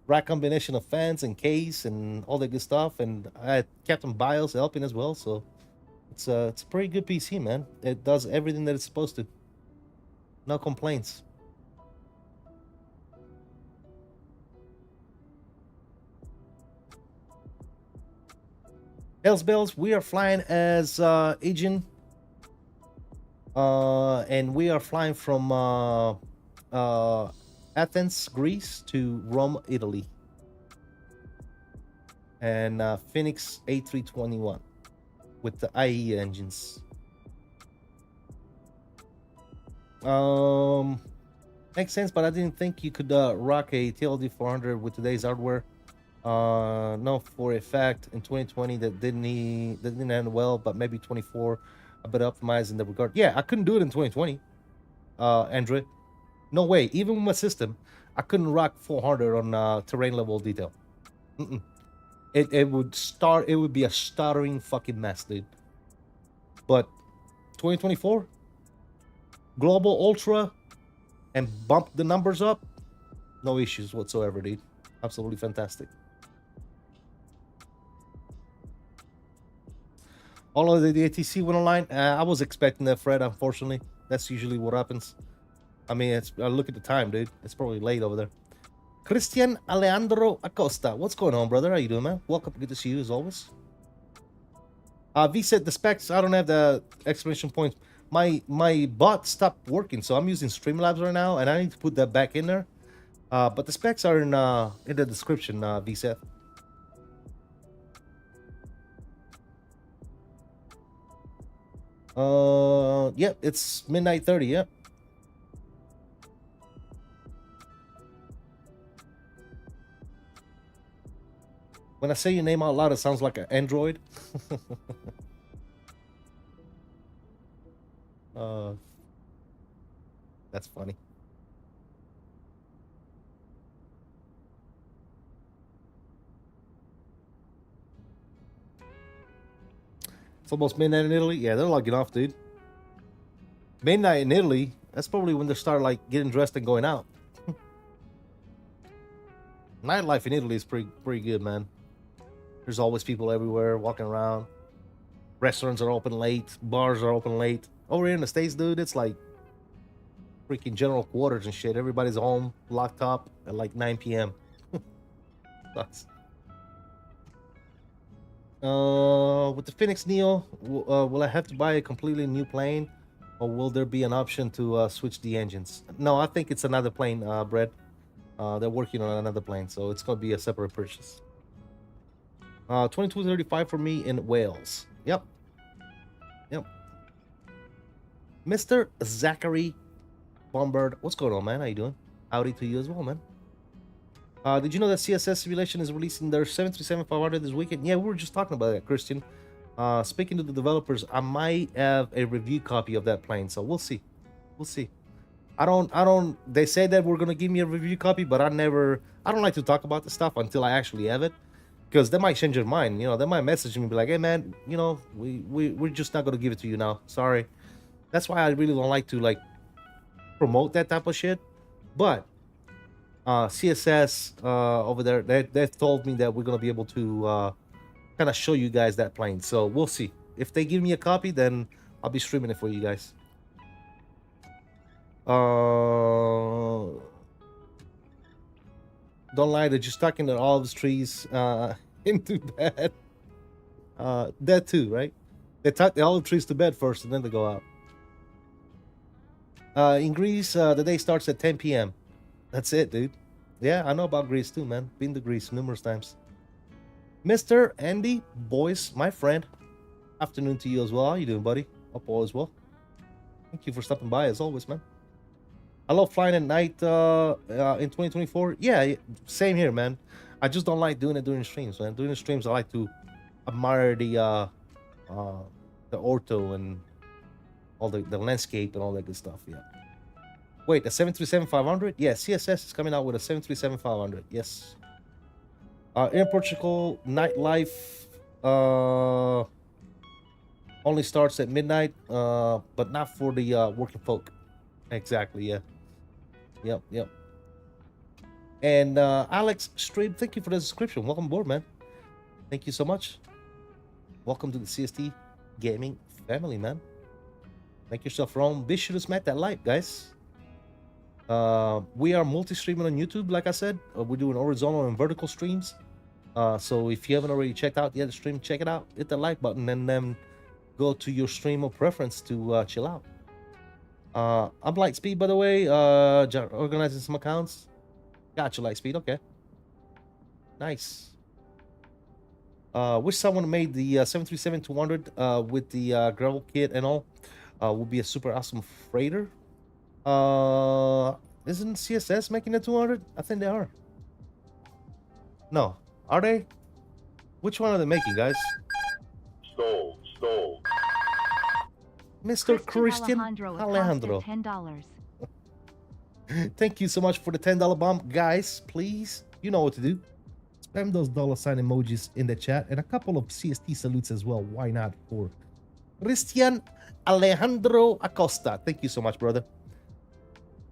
S1: right combination of fans and case and all that good stuff, and I had Captain BIOS helping as well, so it's a pretty good PC, man. It does everything that it's supposed to. No complaints. Hells bells, we are flying as Aegean, and we are flying from Athens, Greece to Rome, Italy, and Fenix A321 with the IE engines. Makes sense, but I didn't think you could rock a TLD 400 with today's hardware. No, for a fact, in 2020 that didn't end well, but maybe 24 a bit optimized in that regard. Yeah, I couldn't do it in 2020. Android, no way. Even with my system, I couldn't rock 400 on terrain level detail. It would be a stuttering fucking mess, dude. But 2024, global ultra, and bump the numbers up, no issues whatsoever, dude. Absolutely fantastic. All of the ATC went online. I was expecting that, Fred. Unfortunately, that's usually what happens. I mean, it's look at the time, dude. It's probably late over there. Christian Alejandro Acosta, what's going on, brother? How you doing, man? Welcome. Good to see you as always. V said the specs. I don't have the exclamation points. My bot stopped working, so I'm using Streamlabs right now, and I need to put that back in there. But the specs are in the description, V said. Yep, it's midnight 30. Yep. When I say your name out loud, it sounds like an android. That's funny. It's almost midnight in Italy. Yeah, they're logging off, dude. Midnight in Italy, that's probably when they start like getting dressed and going out. Nightlife in Italy is pretty good, man. There's always people everywhere walking around. Restaurants are open late. Bars are open late. Over here in the States, dude, it's like freaking general quarters and shit. Everybody's home, locked up at like 9 p.m. Sucks. With the Fenix Neo, will I have to buy a completely new plane, or will there be an option to switch the engines? No, I think it's another plane, Brett. They're working on another plane, so it's gonna be a separate purchase. 2235 for me in Wales. Yep. Mr. Zachary Bombard, what's going on, man? How you doing? Howdy to you as well, man. Did you know that CSS Simulation is releasing their 737-500 this weekend? Yeah, we were just talking about that, Christian. Speaking to the developers, I might have a review copy of that plane, so we'll see. I don't. They say that we're gonna give me a review copy, but I don't like to talk about the stuff until I actually have it, because they might change their mind. You know, they might message me and be like, "Hey, man, you know, we're just not gonna give it to you now. Sorry." That's why I really don't like to like promote that type of shit. But CSS over there, they told me that we're gonna be able to kind of show you guys that plane. So we'll see. If they give me a copy, then I'll be streaming it for you guys. Don't lie, they're just stuck in the olive trees into bed. That too, right? They tuck the olive trees to bed first and then they go out. In Greece, the day starts at 10 p.m. That's it, dude. Yeah, I know about Greece too, man. Been to Greece numerous times. Mr. Andy Boyce, my friend. Afternoon to you as well. How you doing, buddy? Hope all is well. Thank you for stopping by as always, man. I love flying at night in 2024. Yeah, same here, man. I just don't like doing it during streams, man. During the streams, I like to admire the ortho and all the landscape and all that good stuff. Yeah. Wait, the 737-500? Yeah, CSS is coming out with a 737-500. Yes. In Portugal, nightlife only starts at midnight, but not for the working folk. Exactly. Yeah. Yep. And Alex Stream, thank you for the subscription. Welcome aboard, man. Thank you so much. Welcome to the CST gaming family, man. Make yourself wrong. Be sure to smack that like, guys. We are multi-streaming on YouTube, like I said. We're doing horizontal and vertical streams. So if you haven't already checked out the other stream, check it out. Hit the like button and then go to your stream of preference to chill out. I'm Lightspeed, by the way. Organizing some accounts. Gotcha, Lightspeed. Okay. Nice. Wish someone made the 737-200 with the gravel kit and all. Would be a super awesome freighter. Isn't CSS making the 200? I think they are. No, are they? Which one are they making, guys?
S5: Stole.
S1: Mr. Christian Alejandro.
S6: $10.
S1: Thank you so much for the $10 bomb, guys. Please, you know what to do. Spam those $sign emojis in the chat and a couple of CST salutes as well. Why not? For Christian Alejandro Acosta. Thank you so much, brother.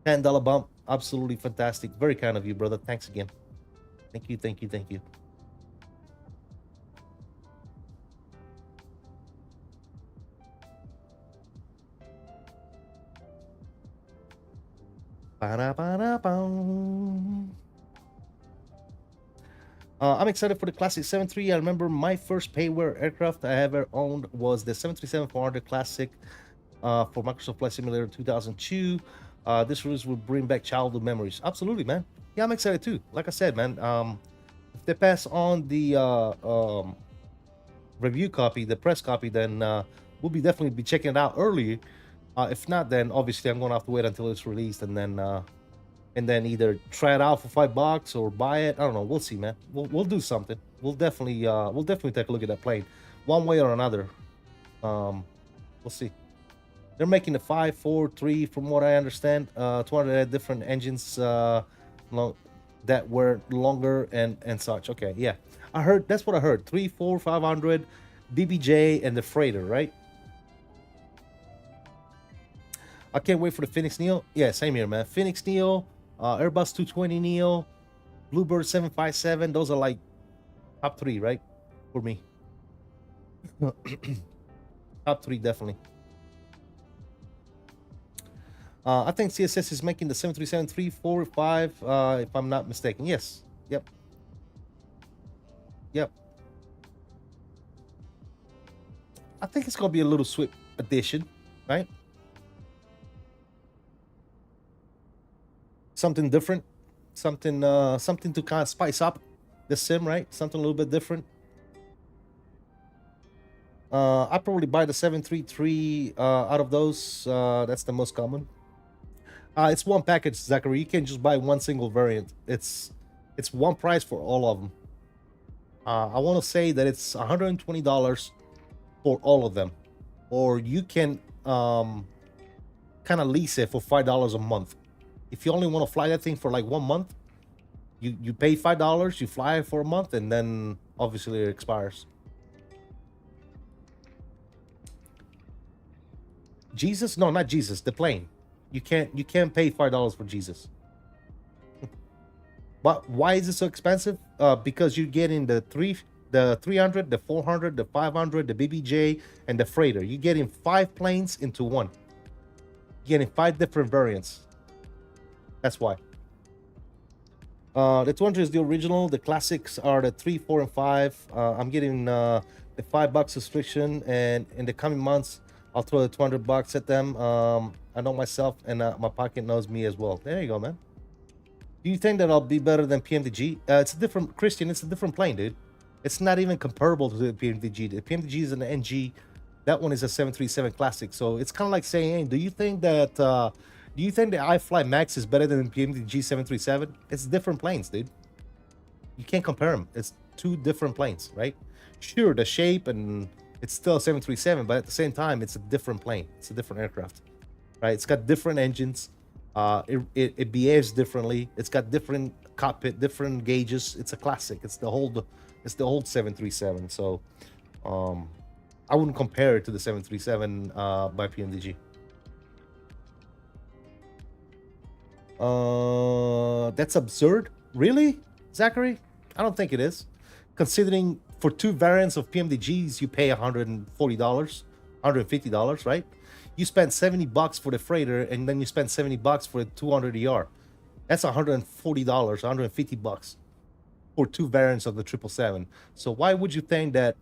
S1: $10 bump. Absolutely fantastic. Very kind of you, brother. Thanks again. Thank you. I'm excited for the classic 737. I remember my first payware aircraft I ever owned was the 737-400 Classic for Microsoft Flight Simulator 2002. This release will bring back childhood memories. Absolutely, man. Yeah, I'm excited too. Like I said, man, if they pass on the review copy, the press copy, then we'll definitely be checking it out early. If not, then obviously I'm going to have to wait until it's released and then either try it out for $5 or buy it. I don't know. We'll see, man. We'll do something. We'll definitely take a look at that plane, one way or another. We'll see. They're making the 5, 4, 3, from what I understand. 200 different engines that were longer and such. Okay, yeah. I heard, that's what I heard. 3, 4, 500, BBJ, and the freighter, right? I can't wait for the Fenix Neo. Yeah, same here, man. Fenix Neo, Airbus 220 Neo, Bluebird 757. Those are like top 3, right? For me. Top 3, definitely. I think CSS is making the 737 3, 4, 5, if I'm not mistaken. Yes. Yep. I think it's going to be a little swift addition, right? Something different. Something to kind of spice up the sim, right? Something a little bit different. I'd probably buy the 733 out of those. That's the most common. It's one package, Zachary. You can't just buy one single variant. It's one price for all of them. I want to say that it's $120 for all of them, or you can kind of lease it for $5 a month. If you only want to fly that thing for like 1 month, you pay $5, you fly it for a month, and then obviously it expires. Jesus? No, not Jesus. The plane. You can't pay $5 for Jesus. But why is it so expensive? Because you're getting the 300, the 400, the 500, the BBJ, and the freighter. You're getting 5 planes into one. You're getting 5 different variants. That's why. The 200 is the original. The classics are the 3, 4, and 5. I'm getting the $5 subscription, and in the coming months, I'll throw the $200 at them. I know myself, and my pocket knows me as well. There you go, man. Do you think that I'll be better than PMDG? It's a different, Christian, it's a different plane, dude. It's not even comparable to the PMDG. The PMDG is an NG. That one is a 737 Classic. So it's kind of like saying, hey, do you think that the iFly Max is better than the PMDG 737? It's different planes, dude. You can't compare them. It's two different planes, right? Sure, the shape and it's still a 737, but at the same time, it's a different plane. It's a different aircraft, right? It's got different engines. It behaves differently. It's got different cockpit, different gauges. It's a classic. It's the old 737. So I wouldn't compare it to the 737 by PMDG. That's absurd. Really, Zachary? I don't think it is. Considering for two variants of PMDGs, you pay $140, $150, right? You spend $70 for the freighter, and then you spend $70 for the 200ER. That's $140, $150 for two variants of the 777. So why would you think that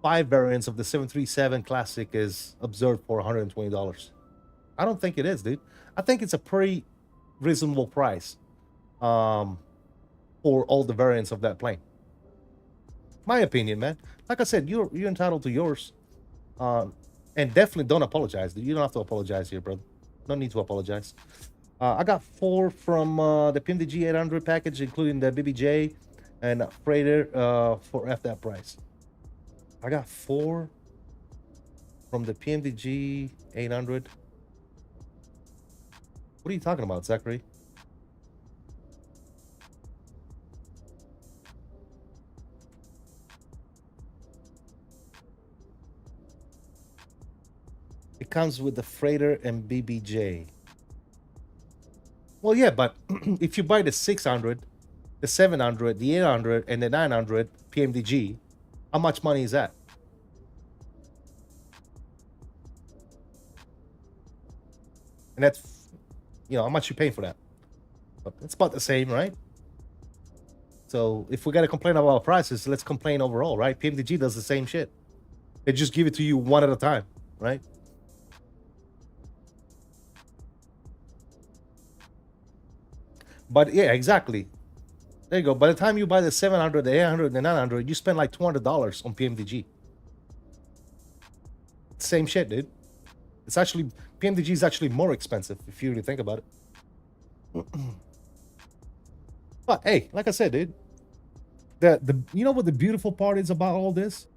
S1: 5 variants of the 737 Classic is absurd for $120? I don't think it is, dude. I think it's a pretty reasonable price for all the variants of that plane. My opinion, man. Like I said, you're entitled to yours. And definitely don't apologize. You don't have to apologize here, brother. No need to apologize. I got 4 from the PMDG 800 package, including the BBJ and freighter for F that price. I got 4 from the PMDG 800. What are you talking about, Zachary? It comes with the freighter and BBJ. Well, yeah, but if you buy the 600, the 700, the 800, and the 900 PMDG, how much money is that? And that's, how much you paying for that? But it's about the same, right? So if we got to complain about prices, let's complain overall, right? PMDG does the same shit. They just give it to you one at a time, right? But yeah, exactly. There you go. By the time you buy the 700, the 800, the 900, you spend like $200 on PMDG. Same shit, dude. It's actually, PMDG is actually more expensive if you really think about it. But hey, like I said, dude, you know what the beautiful part is about all this?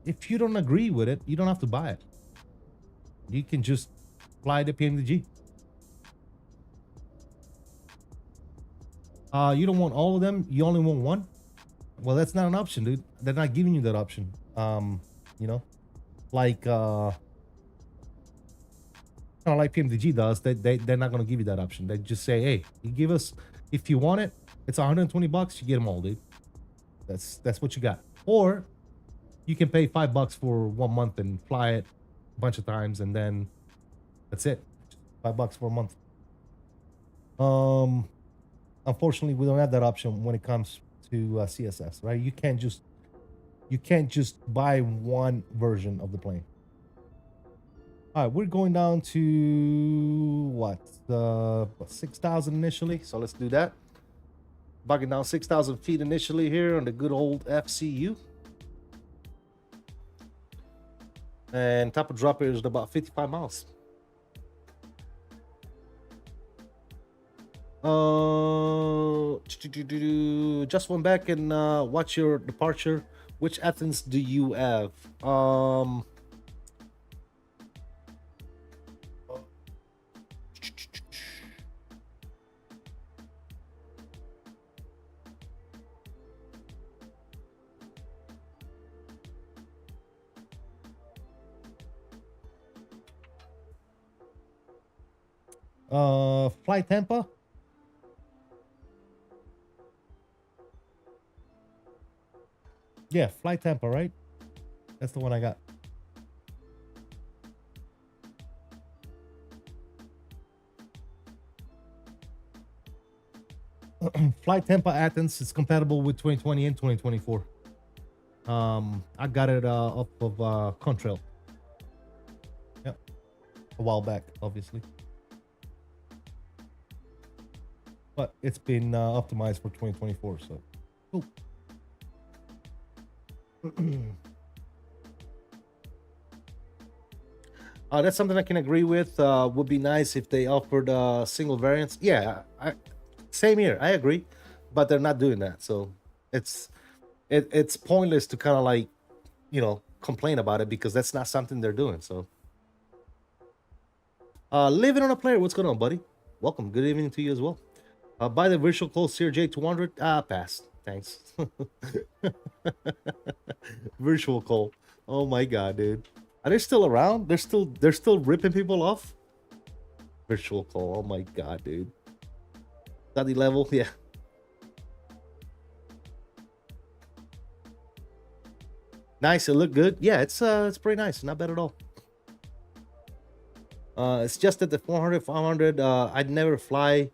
S1: If you don't agree with it, you don't have to buy it. You can just fly the PMDG. You don't want all of them. You only want one. Well, that's not an option, dude. They're not giving you that option. Like like PMDG does. They're not gonna give you that option. They just say, hey, you give us, if you want it, it's $120. You get them all, dude. That's what you got. Or you can pay $5 for 1 month and fly it a bunch of times, and then that's it. $5 for a month. Unfortunately, we don't have that option when it comes to CSS, right? You can't just buy one version of the plane. All right, we're going down to what 6,000 initially. So let's do that. Bugging down 6,000 feet initially here on the good old FCU. And top of drop here is about 55 miles. Just went back and watch your departure. Which Athens do you have? Flight Tampa. Yeah, Flight Tampa, right? That's the one I got. Flight Tampa Athens is compatible with 2020 and 2024. I got it off of CONTRAIL. Yep. A while back, obviously. But it's been optimized for 2024, so cool. That's something I can agree with. Would be nice if they offered single variants. Yeah, same here. I agree. but they're not doing that. So it's pointless to kind of like, complain about it because that's not something they're doing. So living on a player, what's going on, buddy? Welcome. Good evening to you as well. Buy the virtual Corsair J200. Pass. Thanks. Virtual call. Oh my god, dude. Are they still around? They're still ripping people off? Virtual call. Oh my god, dude. Study level, yeah. Nice, it looked good. Yeah, it's pretty nice. Not bad at all. It's just that the 400, 500, I'd never fly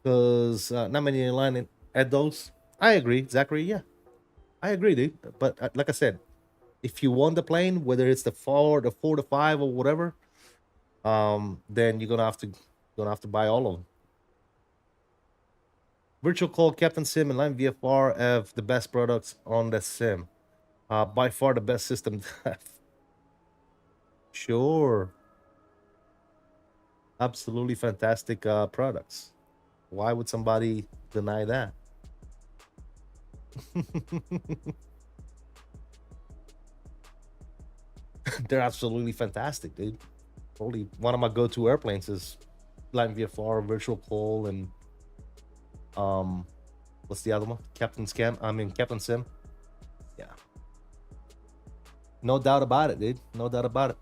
S1: because not many in line at those. I agree, Zachary. Yeah, I agree, dude. But like I said, if you want the plane, whether it's the 4 to 5 or whatever, then you're gonna have to buy all of them. Virtual Call, Captain Sim, and Line VFR have the best products on the sim. By far the best system. Sure. Absolutely fantastic products. Why would somebody deny that? They're absolutely fantastic, dude. Probably one of my go-to airplanes is Line VFR, Virtual Call, and what's the other one? Captain Sim. Yeah. No doubt about it, dude. No doubt about it.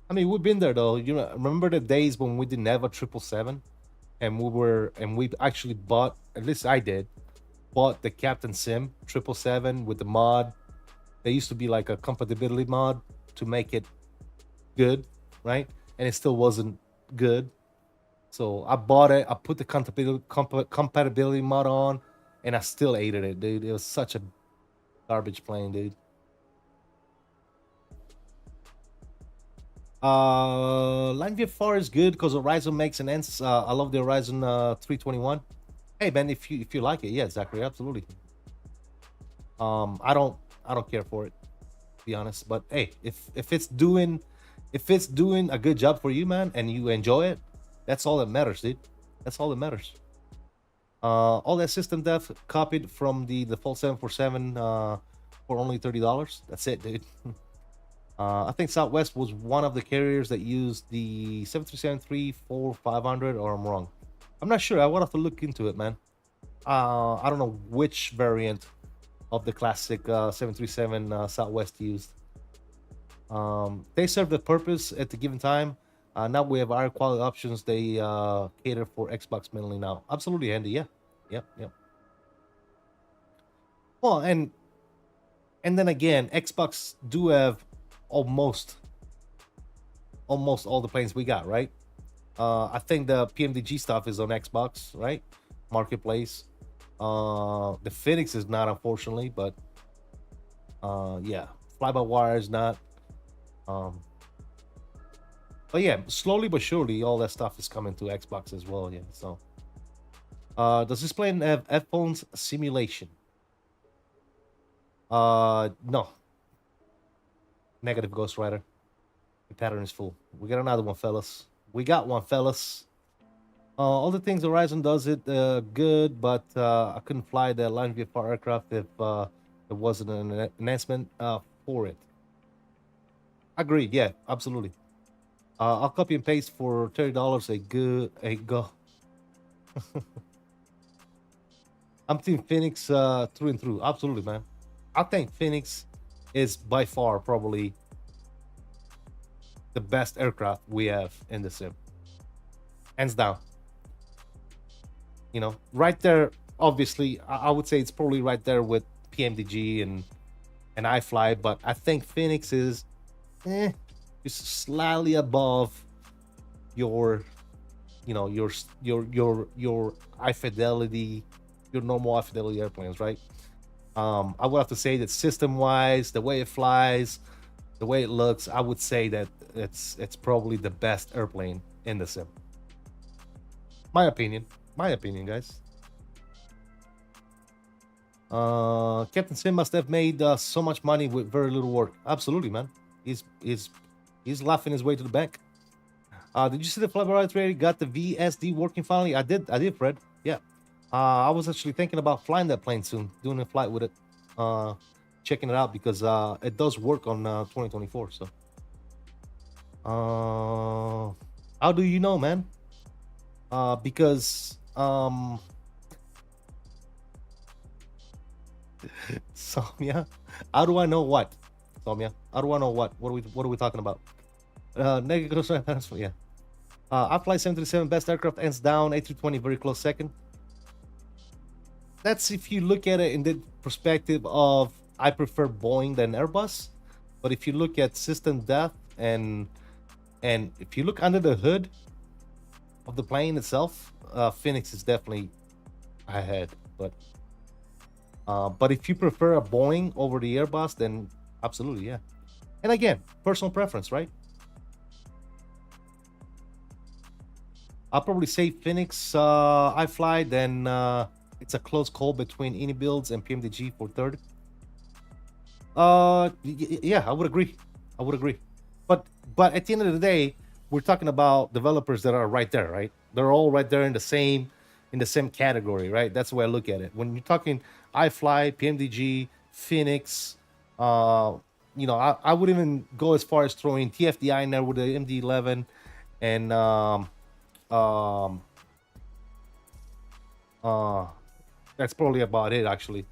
S1: I mean, we've been there though. You know, remember the days when we didn't have a 777, and we actually bought, at least I did, bought the Captain Sim 777 with the mod. There used to be like a compatibility mod to make it good, right? And it still wasn't good. So I bought it. I put the compatibility mod on, and I still hated it, dude. It was such a garbage plane, dude. Line VFR is good because Horizon makes an ends. I love the Horizon 321. Hey man, if you like it, yeah, Zachary, absolutely. I don't care for it, to be honest. But hey, if it's doing a good job for you, man, and you enjoy it, that's all that matters, dude. That's all that matters. All that system dev copied from the default 747 for only $30. That's it, dude. I think Southwest was one of the carriers that used the 737-34500, or I'm wrong. I'm not sure. I would have to look into it, man. I don't know which variant of the classic 737 Southwest used. They serve the purpose at the given time. Now we have higher quality options. They cater for Xbox mainly now. Absolutely, Andy. Yeah, yep. Well, and then again, Xbox do have almost all the planes we got, right? I think the PMDG stuff is on Xbox, right? Marketplace. The Fenix is not, unfortunately, but yeah, fly-by-wire is not. But yeah, slowly but surely, all that stuff is coming to Xbox as well. Yeah. So, does this plane have headphones simulation? No. Negative, Ghost Rider. The pattern is full. We got another one, fellas. We got one, fellas. All the things Horizon does it good, but I couldn't fly the Line VFR aircraft if there wasn't an enhancement for it. Agreed. Yeah, absolutely. I'll copy and paste for $30. A go. I'm Team Phoenix through and through. Absolutely, man. I think Phoenix is by far probably the best aircraft we have in the sim. Hands down. You know, right there, obviously, I would say it's probably right there with PMDG and iFly, but I think Phoenix is just slightly above your high fidelity, your normal high fidelity airplanes, right? I would have to say that system wise, the way it flies, the way it looks, I would say that it's probably the best airplane in the sim. My opinion, guys. Captain Sim must have made so much money with very little work. Absolutely, man. He's He's laughing his way to the bank. Did you see the flight already? Got the VSD working finally? I did, Fred. Yeah. I was actually thinking about flying that plane soon, doing a flight with it, checking it out because it does work on 2024. So, how do you know, man? Because Soumya, how do I know what? Soumya, how do I know what? What are we talking about? Negative, yeah. I fly 737, best aircraft, ends down. A320, very close second. That's if you look at it in the perspective of I prefer Boeing than Airbus. But if you look at system depth and if you look under the hood of the plane itself, Fenix is definitely ahead. But if you prefer a Boeing over the Airbus, then absolutely, yeah. And again, personal preference, right? I'll probably say Fenix. I fly, then it's a close call between Builds and PMDG for third. Yeah, I would agree. But at the end of the day, we're talking about developers that are right there, right? They're all right there in the same category, right? That's the way I look at it. When you're talking iFly, PMDG, Fenix, you know, I would even go as far as throwing TFDI in there with the MD-11 and that's probably about it, actually.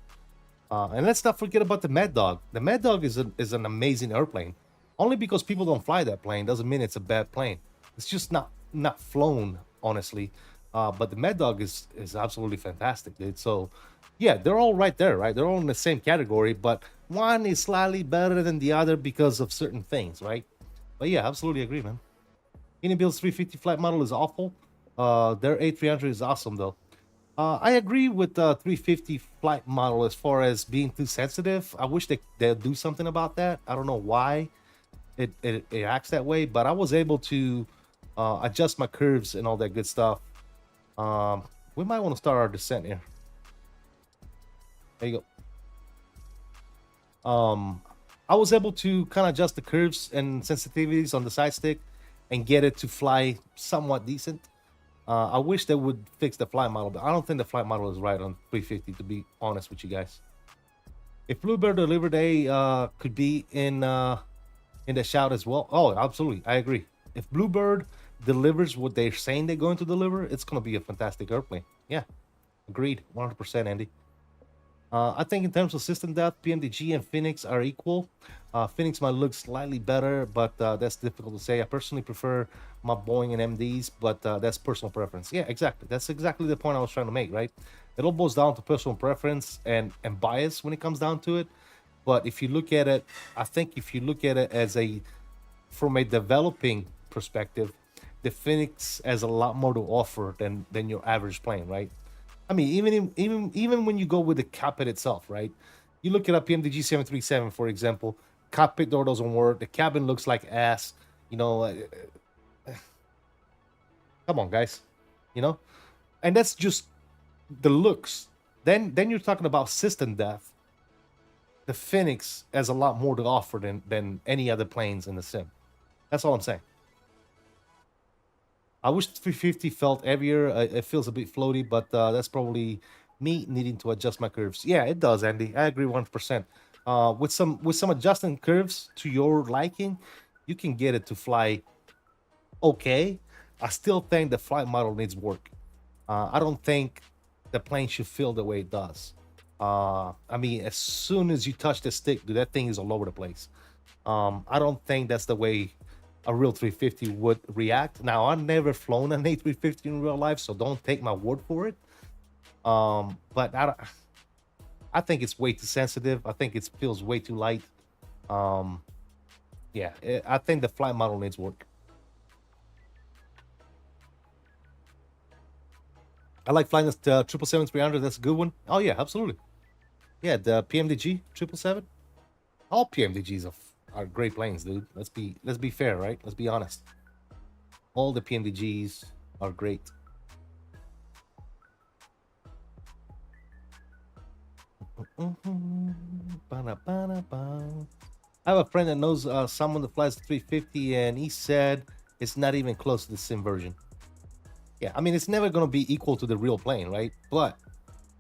S1: And let's not forget about the Mad Dog. The Mad Dog is an amazing airplane. Only because people don't fly that plane doesn't mean it's a bad plane. It's just not flown, honestly. But the Mad Dog is absolutely fantastic, dude. So yeah, they're all right there, right? They're all in the same category, but one is slightly better than the other because of certain things, right? But yeah, absolutely agree, man. Build's 350 flight model is awful. Their A300 is awesome, though. I agree with the 350 flight model as far as being too sensitive. I wish they'd do something about that. I don't know why it acts that way, but I was able to adjust my curves and all that good stuff. We might want to start our descent here. There you go. I was able to kind of adjust the curves and sensitivities on the side stick and get it to fly somewhat decent. I wish they would fix the flight model, but I don't think the flight model is right on 350, to be honest with you guys. If Bluebird delivered, they could be in the shout as well. Oh, absolutely, I agree. If Bluebird delivers what they're saying they're going to deliver, it's going to be a fantastic airplane. Yeah, agreed, 100%, Andy. I think in terms of system depth, PMDG and Fenix are equal. Fenix might look slightly better, but that's difficult to say. I personally prefer my Boeing and MDs, but that's personal preference. Yeah, exactly. That's exactly the point I was trying to make, right? It all boils down to personal preference and bias when it comes down to it. But if you look at it, I think if you look at it as from a developing perspective, the Fenix has a lot more to offer than your average plane, right? I mean, even when you go with the cockpit itself, right? You look at a PMDG 737, for example, cockpit door doesn't work. The cabin looks like ass. You know, come on, guys. You know, and that's just the looks. Then you're talking about system depth. The Fenix has a lot more to offer than any other planes in the sim. That's all I'm saying. I wish 350 felt heavier. It feels a bit floaty, but that's probably me needing to adjust my curves. Yeah, it does, Andy. I agree 100%. With some adjusting curves to your liking, you can get it to fly okay. I still think the flight model needs work. I don't think the plane should feel the way it does. I mean, as soon as you touch the stick, dude, that thing is all over the place. I don't think that's the way a real 350 would react. Now, I've never flown an A350 in real life, so don't take my word for it. But I think it's way too sensitive. I think it feels way too light. Yeah, I think the flight model needs work. I like flying this 777-300. That's a good one. Oh yeah, absolutely. Yeah, the PMDG 777. All PMDGs are great planes, dude. Let's be fair, right? Let's be honest. All the PMDGs are great. I have a friend that knows someone that flies the 350, and he said it's not even close to the sim version. Yeah, I mean, it's never gonna be equal to the real plane, right? But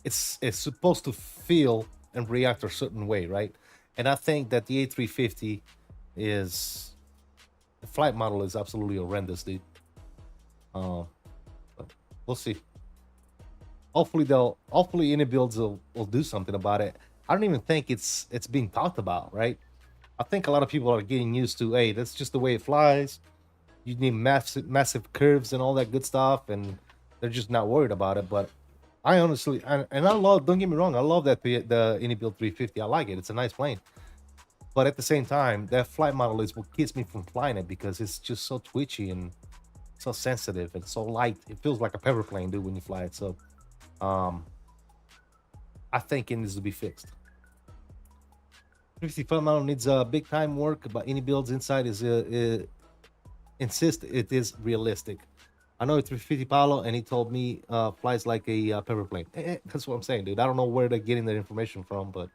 S1: it's supposed to feel and react a certain way, right? And I think that the A350 is the flight model is absolutely horrendous, dude. But we'll see. Hopefully any builds will do something about it. I don't even think it's being talked about, right? I think a lot of people are getting used to, hey, that's just the way it flies. You need massive curves and all that good stuff, and they're just not worried about it. But I honestly, and I love, don't get me wrong, I love that the AnyBuild 350. I like it. It's a nice plane. But at the same time, that flight model is what keeps me from flying it, because it's just so twitchy and so sensitive and so light. It feels like a pepper plane, dude, when you fly it. So I think it needs to be fixed. 350 flight model needs big time work, but AnyBuild's inside is insist it is realistic. I know a 350 Paolo, and he told me flies like a pepper plane. That's what I'm saying, dude. I don't know where they're getting that information from, but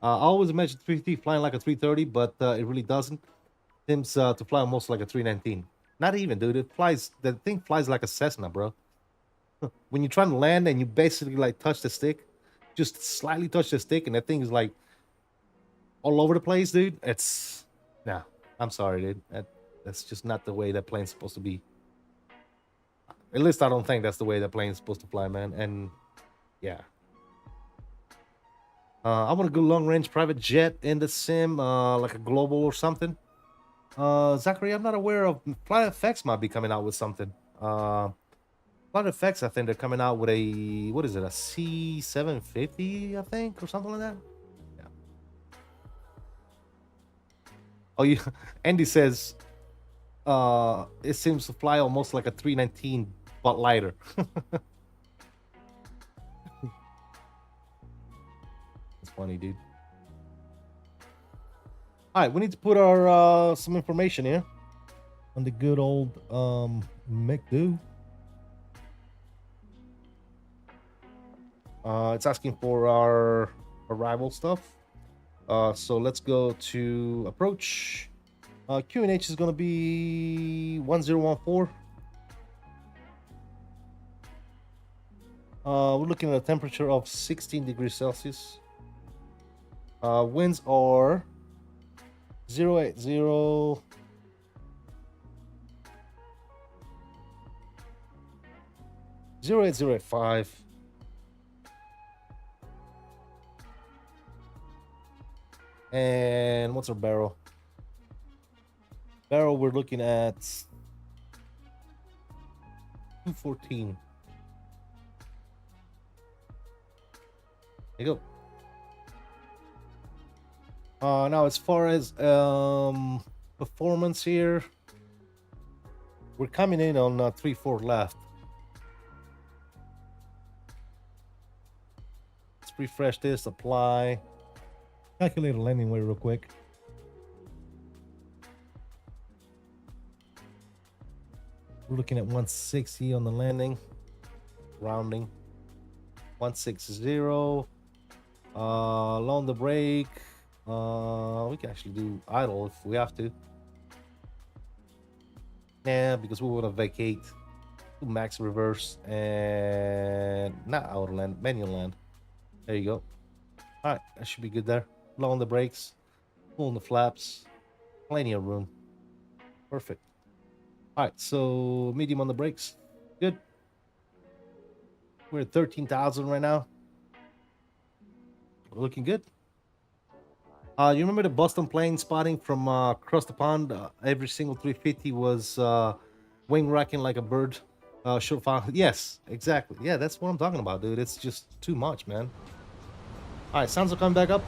S1: I always imagine 350 flying like a 330, but it really doesn't. Seems to fly almost like a 319. Not even, dude. It flies. The thing flies like a Cessna, bro. When you're trying to land and you basically like touch the stick, just slightly touch the stick, and that thing is like all over the place, dude. It's nah. I'm sorry, dude. That's just not the way that plane's supposed to be. At least I don't think that's the way that plane's supposed to fly, man. And yeah. I want a good long-range private jet in the sim, like a global or something. Zachary, I'm not aware of. FlightFX might be coming out with something. FlightFX, I think they're coming out with a, what is it, a C750, I think, or something like that. Yeah. Oh, you. Andy says, it seems to fly almost like a 319, but lighter. It's funny, dude. All right, we need to put our some information here on the good old McDo. It's asking for our arrival stuff. So let's go to approach. QNH is going to be 1014. We're looking at a temperature of 16 degrees Celsius. Winds are 080 08085. And what's our barrel? Barrel, we're looking at 214. There you go. Now, as far as performance here, we're coming in on 3-4 left. Let's refresh this, apply. Calculate a landing weight real quick. We're looking at 160 on the landing, rounding. 160. Low on the brake. We can actually do idle if we have to. Yeah, because we want to vacate. Do max reverse and not outer land, manual land. There you go. All right, that should be good there. Low on the brakes, full on the flaps, plenty of room. Perfect. All right, so medium on the brakes. Good. We're at 13,000 right now. We're looking good. You remember the Boston plane spotting from across the pond? Every single 350 was wing racking like a bird. Short file. Yes, exactly. Yeah, that's what I'm talking about, dude. It's just too much, man. All right, sounds are coming back up.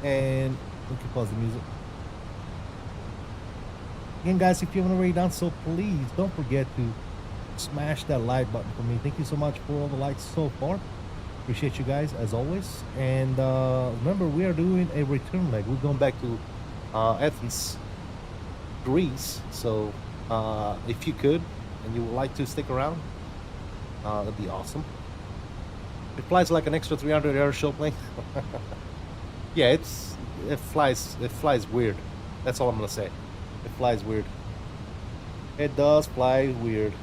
S1: And we can pause the music. Again, guys, if you haven't already done so, please don't forget to smash that like button for me. Thank you so much for all the likes so far. Appreciate you guys as always. And remember, we are doing a return leg. We're going back to Athens, Greece. So if you could and you would like to stick around, that'd be awesome. It flies like an extra 300 air show plane. Yeah, it flies weird. That's all I'm gonna say. It flies weird. It does fly weird.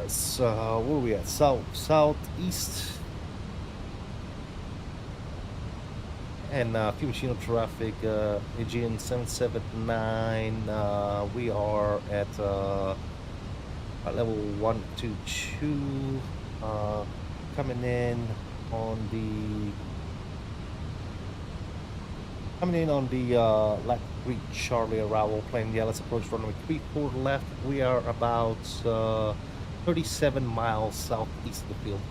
S1: So where are we at? Southeast. And few machine traffic, Aegean 779. We are at level 122. Coming in on the left 3 Charlie arrival plane. Yeah, let's approach runway 34 left. We are about 37 miles southeast of the field.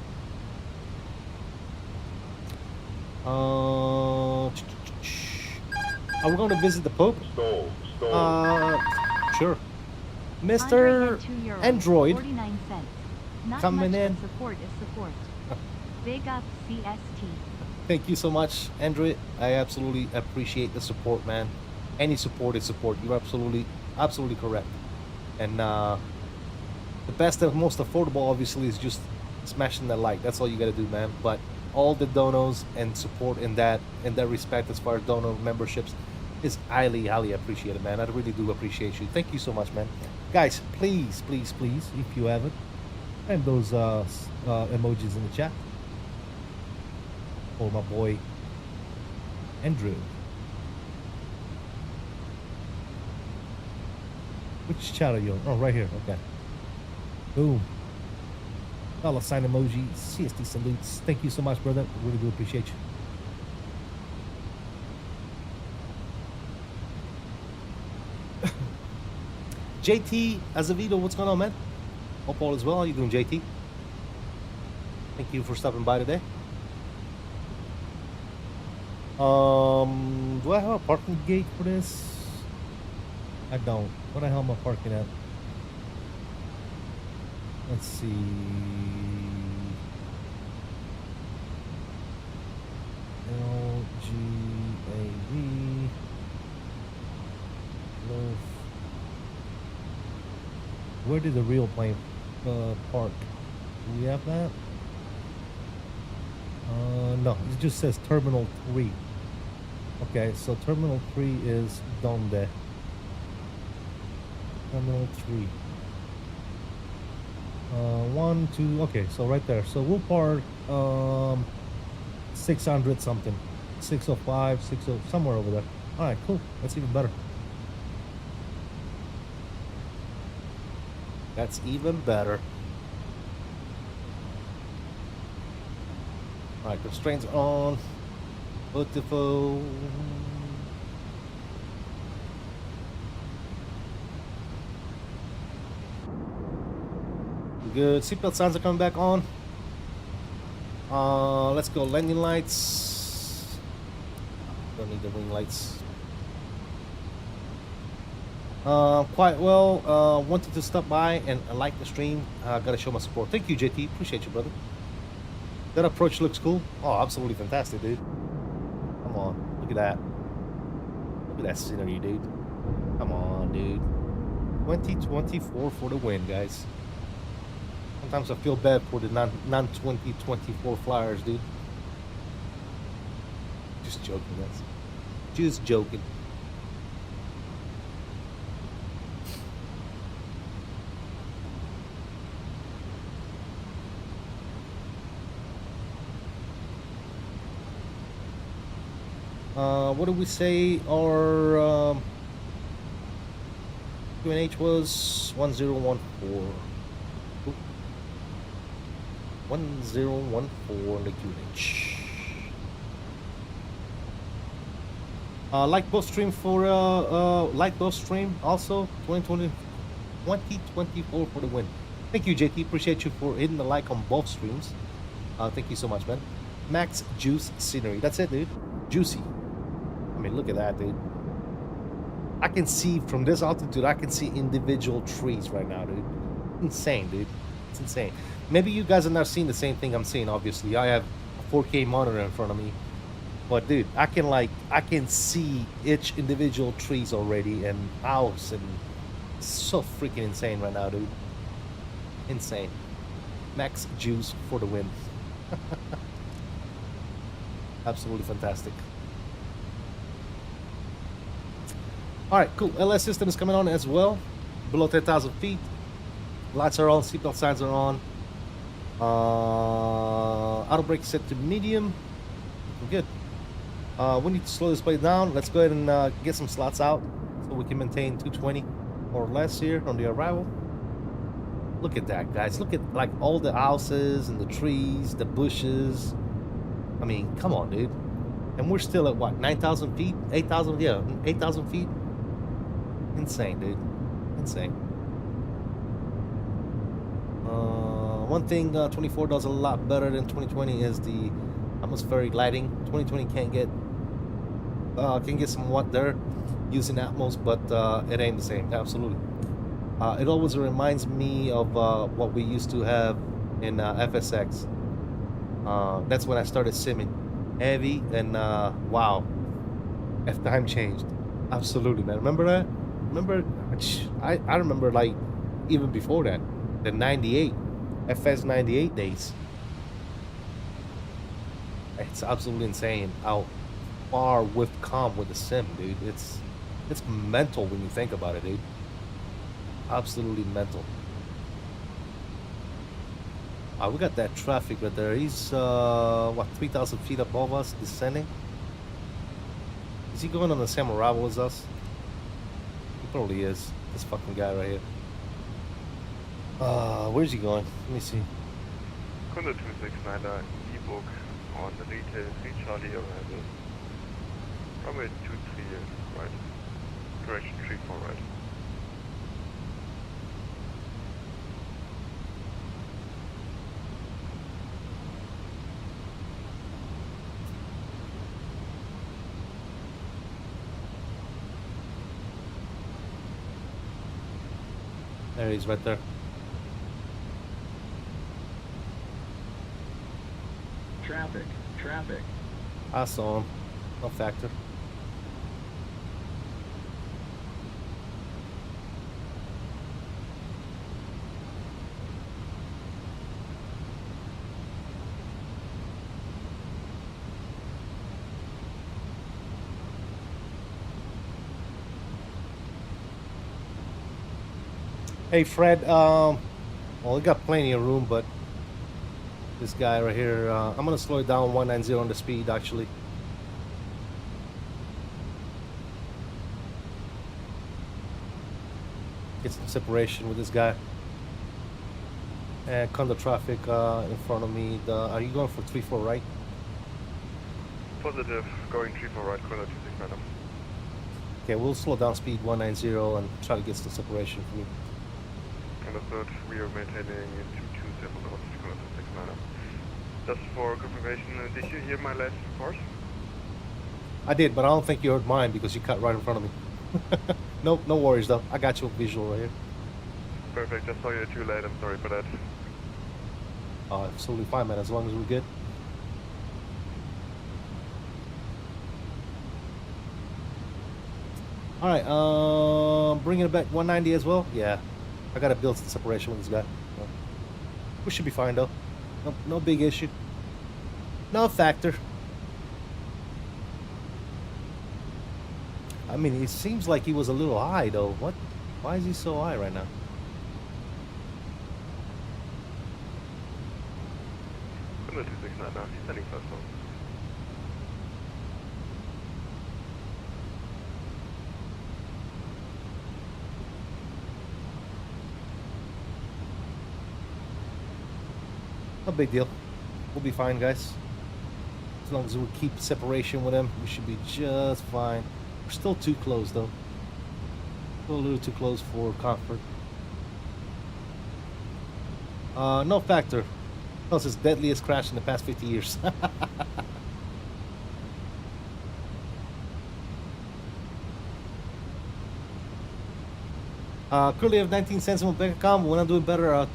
S1: Are we going to visit the Pope?
S3: Stall.
S1: Sure. Mr. Android coming in.
S5: Support is support. Big up CST.
S1: Thank you so much, Android. I absolutely appreciate the support, man. Any support is support. You're absolutely correct. And the best and most affordable, obviously, is just smashing that like. That's all you gotta do, man. But all the donos and support in that respect, as far as dono memberships, is highly appreciated, man. I really do appreciate you. Thank you so much, man. Guys, please, if you haven't, and those emojis in the chat for my boy Andrew. Which chat are you on? Oh, right here. Okay. Boom. Dollar sign emoji. CST salutes. Thank you so much, brother. Really do appreciate you. JT Azevedo, what's going on, man? Hope all is well. How you doing, JT? Thank you for stopping by today. Do I have a parking gate for this? I don't. What the hell am I parking at? Let's see. LGAV. LIRF. Where did the real plane park? Do we have that? No, it just says Terminal 3. Okay, so Terminal 3 is donde? Terminal 3. 1, 2, okay, so right there. So we'll park 600 something. 605, 60, somewhere over there. Alright, cool. That's even better. That's even better. Alright, constraints on. Beautiful. Good. Seatbelt signs are coming back on. Let's go. Landing lights. Don't need the wing lights. Quite well. Wanted to stop by and like the stream. Gotta show my support. Thank you, JT. Appreciate you, brother. That approach looks cool. Oh, absolutely fantastic, dude. Come on. Look at that. Look at that scenery, dude. Come on, dude. 2024 for the win, guys. Sometimes I feel bad for the non-2024 flyers, dude. Just joking, guys. Just joking. What did we say our QNH was? 1014. 1014 on the QNH. Like both stream for like both stream also 2024 for the win. Thank you, JT. Appreciate you for hitting the like on both streams. Thank you so much, man. Max Juice Scenery. That's it, dude. Juicy. I mean, look at that, dude. I can see from this altitude, I can see individual trees right now, dude. Insane, dude. It's insane. Maybe you guys are not seeing the same thing I'm seeing, obviously. I have a 4K monitor in front of me. But, dude, I can see each individual trees already and house and So freaking insane right now, dude. Insane. Max juice for the win. Absolutely fantastic. All right, cool. LS system is coming on as well. Below 10,000 feet. Lights are on. Seatbelt signs are on. Auto brake set to medium. We're good. We need to slow this plane down. Let's go ahead and get some slots out so we can maintain 220 or less here on the arrival. Look at that, guys. Look at like all the houses and the trees, the bushes. I mean, come on, dude. And we're still at what, 9,000 feet? 8,000? Yeah, 8,000 feet. Insane, dude. Insane. One thing 24 does a lot better than 2020 is the atmospheric lighting. 2020 can get somewhat there using Atmos, but it ain't the same. Absolutely. It always reminds me of what we used to have in FSX. That's when I started simming heavy, and wow, F time changed. Absolutely, man. Remember that? Remember? I remember like even before that, the 98 FS 98 days. It's absolutely insane how far we've come with the sim, dude. It's mental when you think about it, dude. Absolutely mental. We got that traffic right there. He's what, 3,000 feet above us, descending. Is he going on the same arrival as us? He probably is. This fucking guy right here. Where's he going? Let me see.
S3: Kunde 269er E-Book on the retail 3 Charlie arrival. Runway 23 right. Correction 34 right.
S1: There he is, right there.
S6: Traffic.
S1: I saw him. No factor. Hey Fred, well, we got plenty of room, but this guy right here, I'm gonna slow it down 190 on the speed actually. Get some separation with this guy. And control traffic in front of me. Are you going for 34 right?
S3: Positive, going 34 right, Kunde 269er.
S1: Okay, we'll slow down speed 190 and try to get some separation for me.
S3: Understood, we are maintaining 227 knots, Kunde 269er. Just for confirmation, did you hear my last report?
S1: I did, but I don't think you heard mine because you cut right in front of me. No worries though. I got you visual right here.
S3: Perfect, I saw you too late, I'm sorry for that.
S1: Absolutely fine, man, as long as we're good. Alright, bringing it back 190 as well. Yeah, I gotta build some separation with this guy. We should be fine though. No big issue. No factor. I mean, it seems like he was a little high though. What? Why is he so high right now?
S3: Kunde 269er, descending platform.
S1: No big deal. We'll be fine, guys. As long as we keep separation with him, we should be just fine. We're still too close, though. Still a little too close for comfort. No factor. That was his deadliest crash in the past 50 years. Currently have 19 cents in my bank account. When I'm doing better in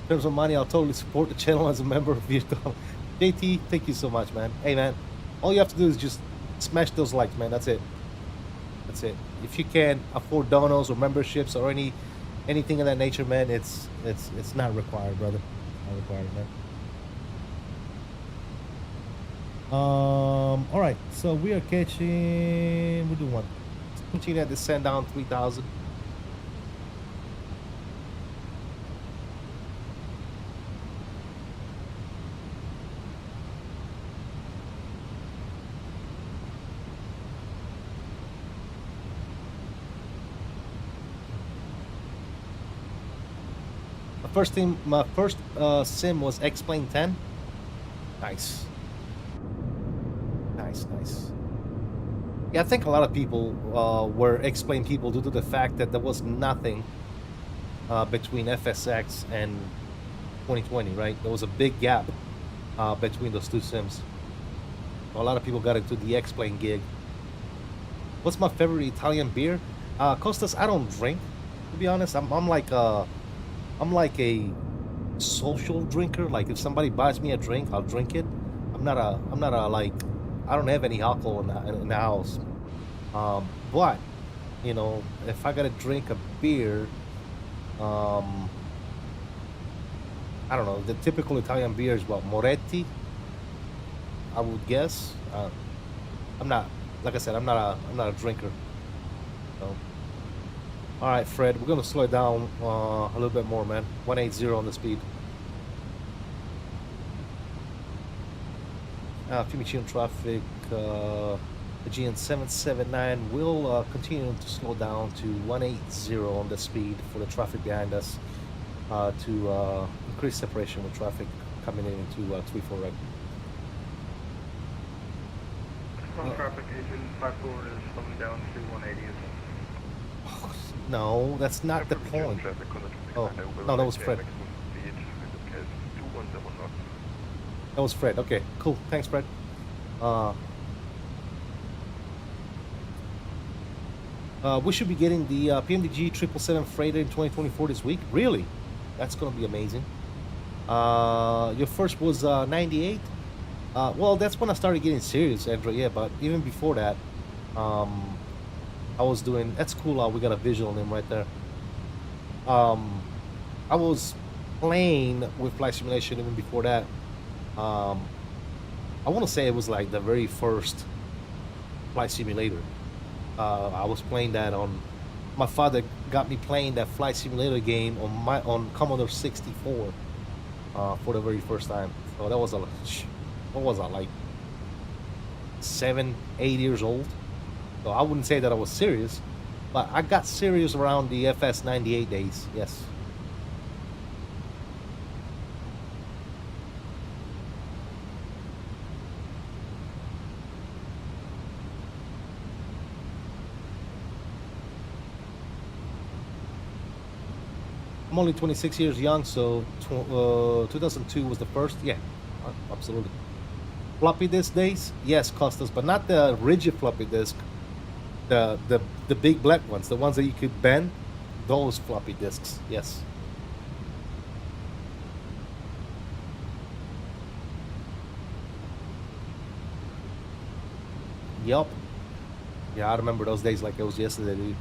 S1: terms of money, I'll totally support the channel as a member of Virtual. JT, thank you so much, man. Hey, man, all you have to do is just smash those likes, man. That's it. That's it. If you can afford donos or memberships or any anything of that nature, man, it's not required, brother. Not required, man. All right, so we are catching. We do one. Continue to descend down 3,000. My first sim was X-Plane 10. Nice. Nice. Yeah, I think a lot of people were X-Plane people due to the fact that there was nothing between FSX and 2020, right? There was a big gap between those two sims. A lot of people got into the X-Plane gig. What's my favorite Italian beer? Costas, I don't drink, to be honest. I'm like a social drinker. Like if somebody buys me a drink, I'll drink it. I'm not a like, I don't have any alcohol in the house. But you know, if I gotta drink a beer, I don't know. The typical Italian beer is what, Moretti, I would guess. I'm not, like I said, I'm not a drinker. So. All right, Fred, we're gonna slow it down a little bit more, man. 180 on the speed. Fiumicino traffic, Aegean 779 will continue to slow down to 180 on the speed for the traffic behind us to increase separation with traffic coming in into 34 red.
S3: From traffic, Aegean 54 is slowing down to 180 as well.
S1: No, that's not the point. Oh, no, that was Fred. That was Fred. Okay, cool. Thanks, Fred. We should be getting the PMDG 777 freighter in 2024 this week. Really? That's going to be amazing. Your first was 98. Well, that's when I started getting serious, Andrew. Yeah, but even before that, I was doing. That's cool. We got a visual on him right there. I was playing with flight simulation even before that. I want to say it was like the very first flight simulator. I was playing that on. My father got me playing that flight simulator game on Commodore 64 for the very first time. So that was what was I, like 7, 8 years old? So I wouldn't say that I was serious, but I got serious around the FS98 days. Yes. I'm only 26 years young, so 2002 was the first. Yeah, absolutely. Floppy disk days, yes, Costas, but not the rigid floppy disk. The big black ones, the ones that you could bend. Those floppy disks, yes. Yup. Yeah, I remember those days like it was yesterday, dude.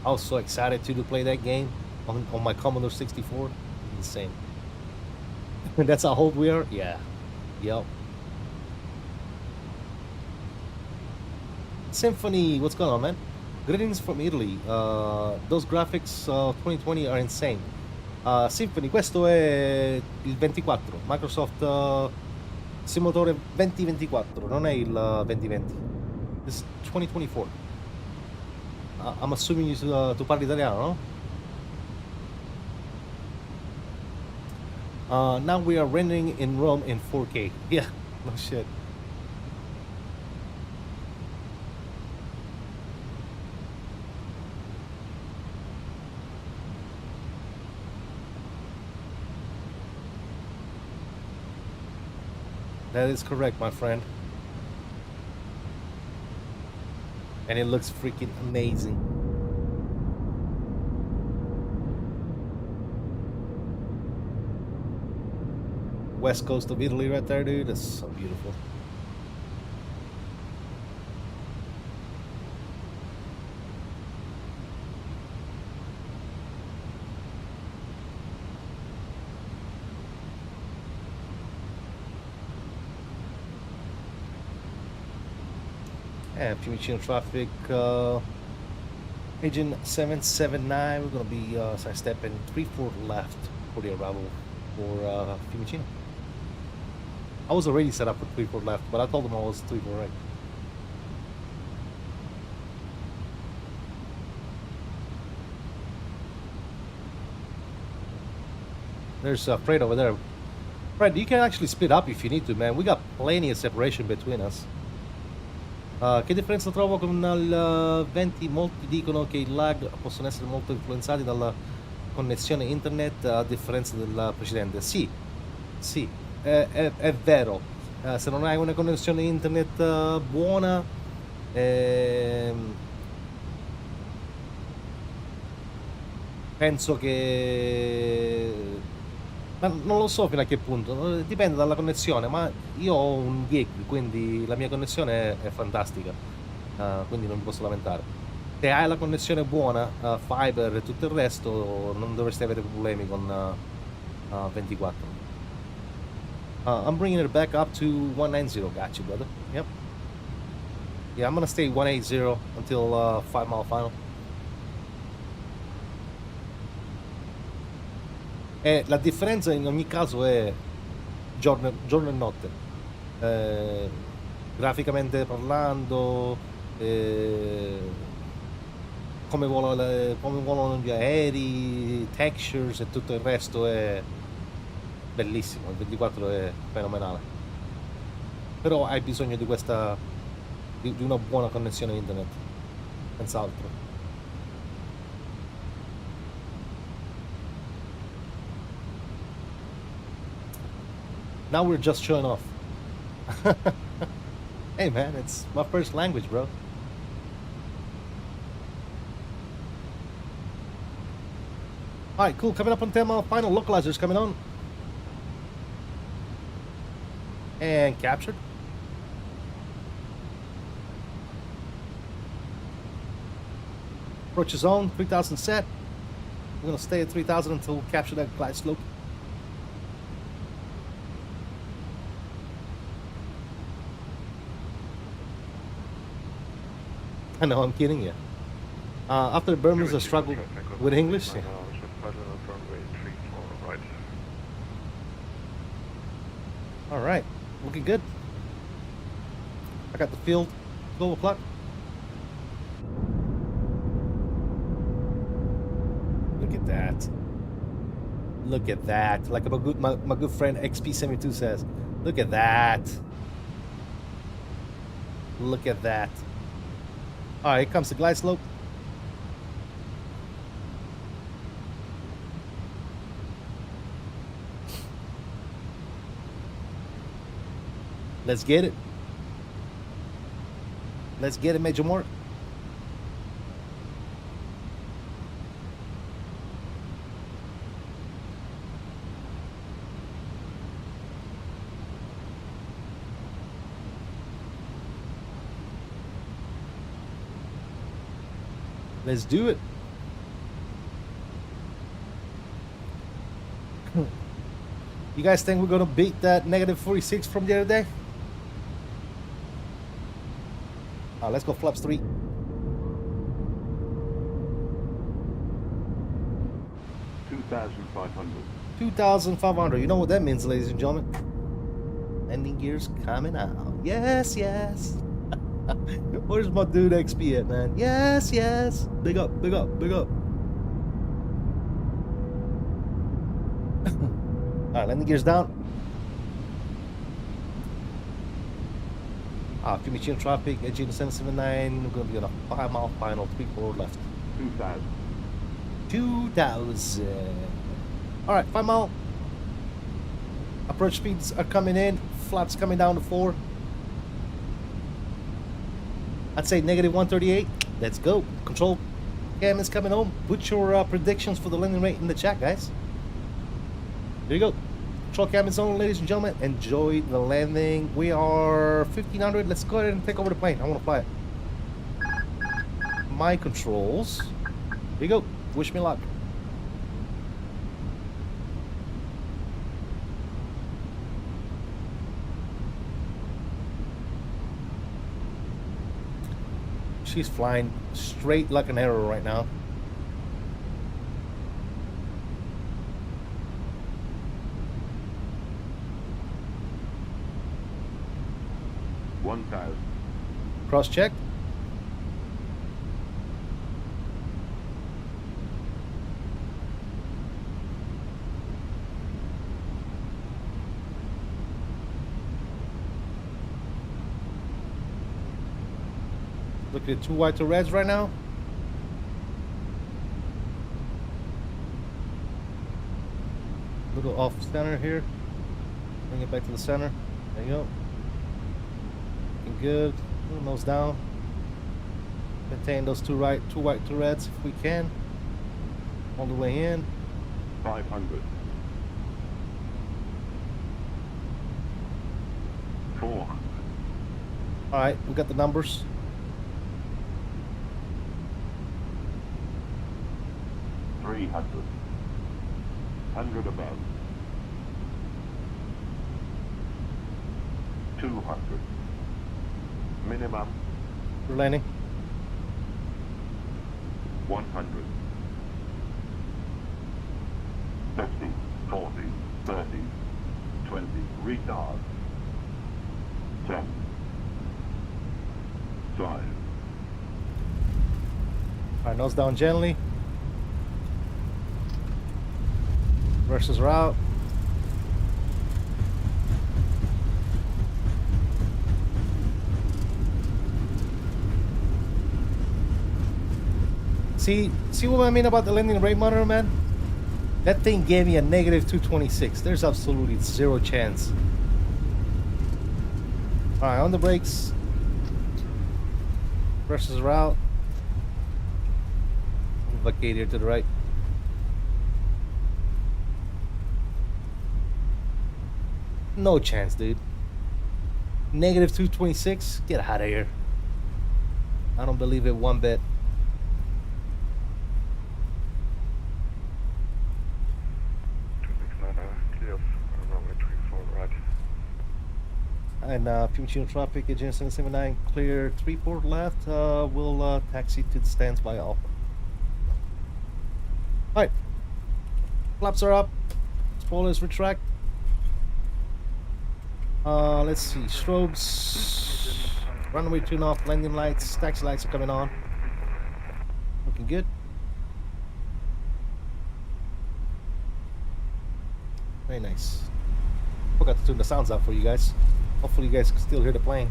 S1: I was so excited to play that game on my Commodore 64. Insane. That's how old we are? Yeah. Yep. Symphony, what's going on, man? Greetings from Italy. Those graphics 2020 are insane. Symphony, questo è il 24. Microsoft Simulatore 2024, non è il 2020. This is 2024. I'm assuming tu parli italiano, no? Now we are rendering in Rome in 4K. Yeah, no shit. That is correct, my friend. And it looks freaking amazing. West coast of Italy right there, dude. That's so beautiful. And Fiumicino traffic, Aegean 779, we're going to be sidestepping 3-4 left for the arrival for Fiumicino. I was already set up with 3-4 left, but I told them I was 3-4 right. There's Fred over there. Fred, you can actually split up if you need to, man. We got plenty of separation between us. Che differenza trovo con il 20? Molti dicono che i lag possono essere molto influenzati dalla connessione internet a differenza del precedente. Sì, sì, è vero. Se non hai una connessione internet buona, penso che... Ma non lo so fino a che punto, dipende dalla connessione, ma io ho un gig, quindi la mia connessione è fantastica, quindi non mi posso lamentare. Se hai la connessione buona, fiber e tutto il resto, non dovresti avere problemi con 24. I'm bringing it back up to 190, got you, brother. Yep. Yeah, I'm gonna stay 180 until 5 mile final. E la differenza in ogni caso è giorno e notte, graficamente parlando, come volano gli aerei, textures e tutto il resto è bellissimo. Il 24 è fenomenale, però hai bisogno di questa di una buona connessione internet, senz'altro. Now we're just showing off. Hey man, it's my first language, bro. Alright, cool. Coming up on 10 mile final, localizers coming on. And captured. Approach zone, 3000 set. We're gonna stay at 3000 until we capture that glide slope. I know, I'm kidding you. After the Burmans have struggled with English. Yeah. All right, looking good. I got the field global plot. Look at that. Look at that. Like my good friend XP72 says. Look at that. Look at that. All right, here comes the glide slope. Let's get it. Let's get it, Major Mark. Let's do it. You guys think we're gonna beat that -46 from the other day? Let's go flaps 3.
S6: 2,500.
S1: 2,500. You know what that means, ladies and gentlemen? Landing gears coming out. Yes, yes. Where's my dude XP at, man? Yes, yes. Big up, big up, big up. Alright, landing gears down. Fiumicino traffic, Aegean 779. We're going to be on a 5 mile final, 3-4 left.
S6: 2,000.
S1: 2,000. Alright, 5 mile. Approach speeds are coming in. Flaps coming down to 4. I'd say -138. Let's go. Control cam is coming home. Put your predictions for the landing rate in the chat, guys. There you go. Control cam is on, ladies and gentlemen. Enjoy the landing. We are 1,500. Let's go ahead and take over the plane. I want to fly it. My controls. There you go. Wish me luck. She's flying straight like an arrow right now. Cross check. Look at 2 white to reds right now. Little off center here. Bring it back to the center. There you go. Looking good. Little nose down. Maintain those 2 white to reds if we can. All the way in.
S6: 500. 400.
S1: All right, we got the numbers.
S6: 300. 100 above. 200. Minimum.
S1: We're landing.
S6: 100. 50, 40, 30, 20. Retard. 10. 5.
S1: All right, nose down gently. Versus route. See what I mean about the landing rate monitor, man? That thing gave me a negative 226. There's absolutely zero chance. All right, on the brakes. Versus route. Vacate here to the right. No chance, dude. Negative 226. Get out of here. I don't believe it one bit.
S3: 269 clear runway 34 right.
S1: And Pimchino traffic, Aegean 779, clear 3 port left. We'll taxi to the standby Alpha. Alright. Flaps are up. Spoilers retract. Let's see. Strobes. Runway tune off. Landing lights. Taxi lights are coming on. Looking good. Very nice. Forgot to tune the sounds out for you guys. Hopefully you guys can still hear the plane.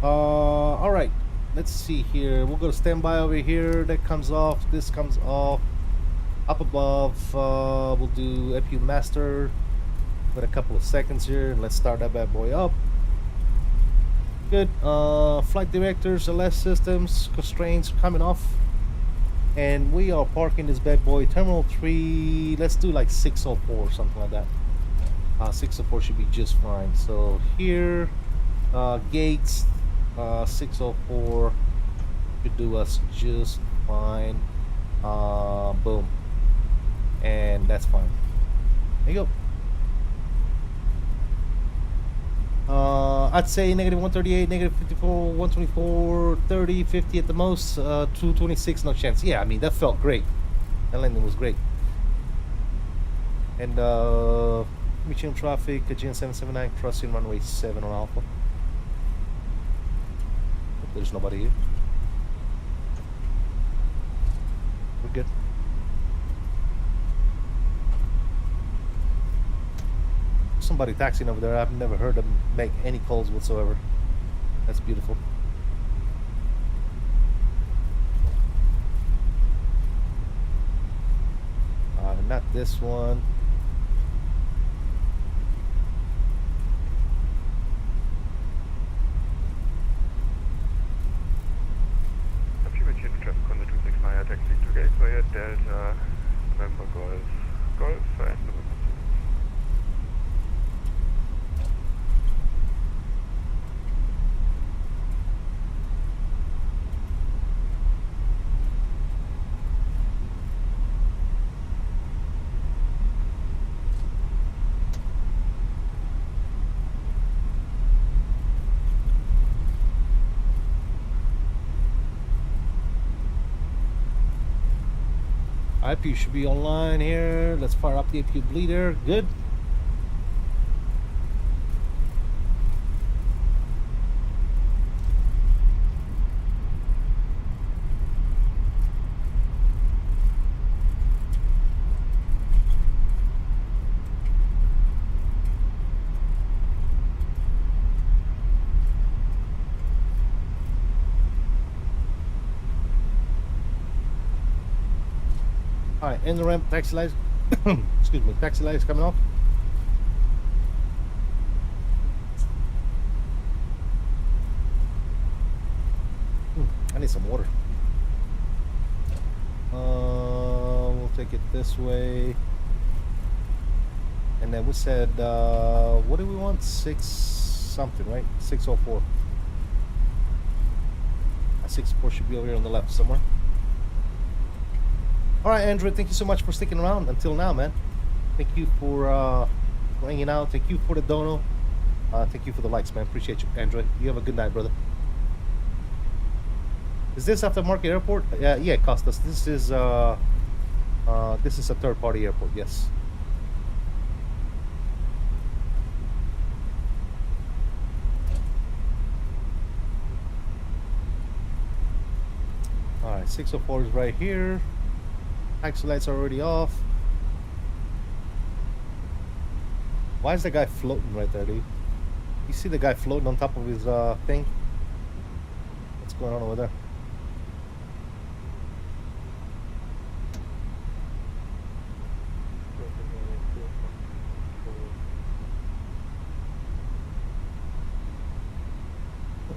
S1: Alright. Let's see here. We'll go to standby over here. That comes off. This comes off. Up above, we'll do APU master. With a couple of seconds here. Let's start that bad boy up. Good. Flight directors, LS systems, constraints coming off. And we are parking this bad boy. Terminal 3, let's do like 604 or something like that. 604 should be just fine. So here, gates, 604 should do us just fine. Boom. And that's fine. There you go. I'd say negative 138, negative 54, 124, 30, 50 at the most, 226, no chance. Yeah, I mean, that felt great. That landing was great. And, Michigan traffic, Aegean 779, crossing runway 7 on Alpha. There's nobody here. We're good. Somebody taxiing over there. I've never heard them make any calls whatsoever. That's beautiful. Not this one.
S3: A few Aegean traffic on the 269 taxi to Gateway at Delta, November Golf, and November.
S1: IPU should be online here. Let's fire up the IPU bleeder. Good. All right, in the ramp, taxi lights. Excuse me, taxi lights coming off. I need some water. We'll take it this way. And then we said, what do we want? 6 something, right? 604. 604 should be over here on the left somewhere. All right, Andrew, thank you so much for sticking around until now, man. Thank you for hanging out. Thank you for the dono. Thank you for the likes, man. Appreciate you, Andrew. You have a good night, brother. Is this aftermarket airport? Yeah, Costas. This is a third-party airport. Yes. All right, 604 is right here. Taxi lights are already off. Why is the guy floating right there, dude? You see the guy floating on top of his thing? What's going on over there?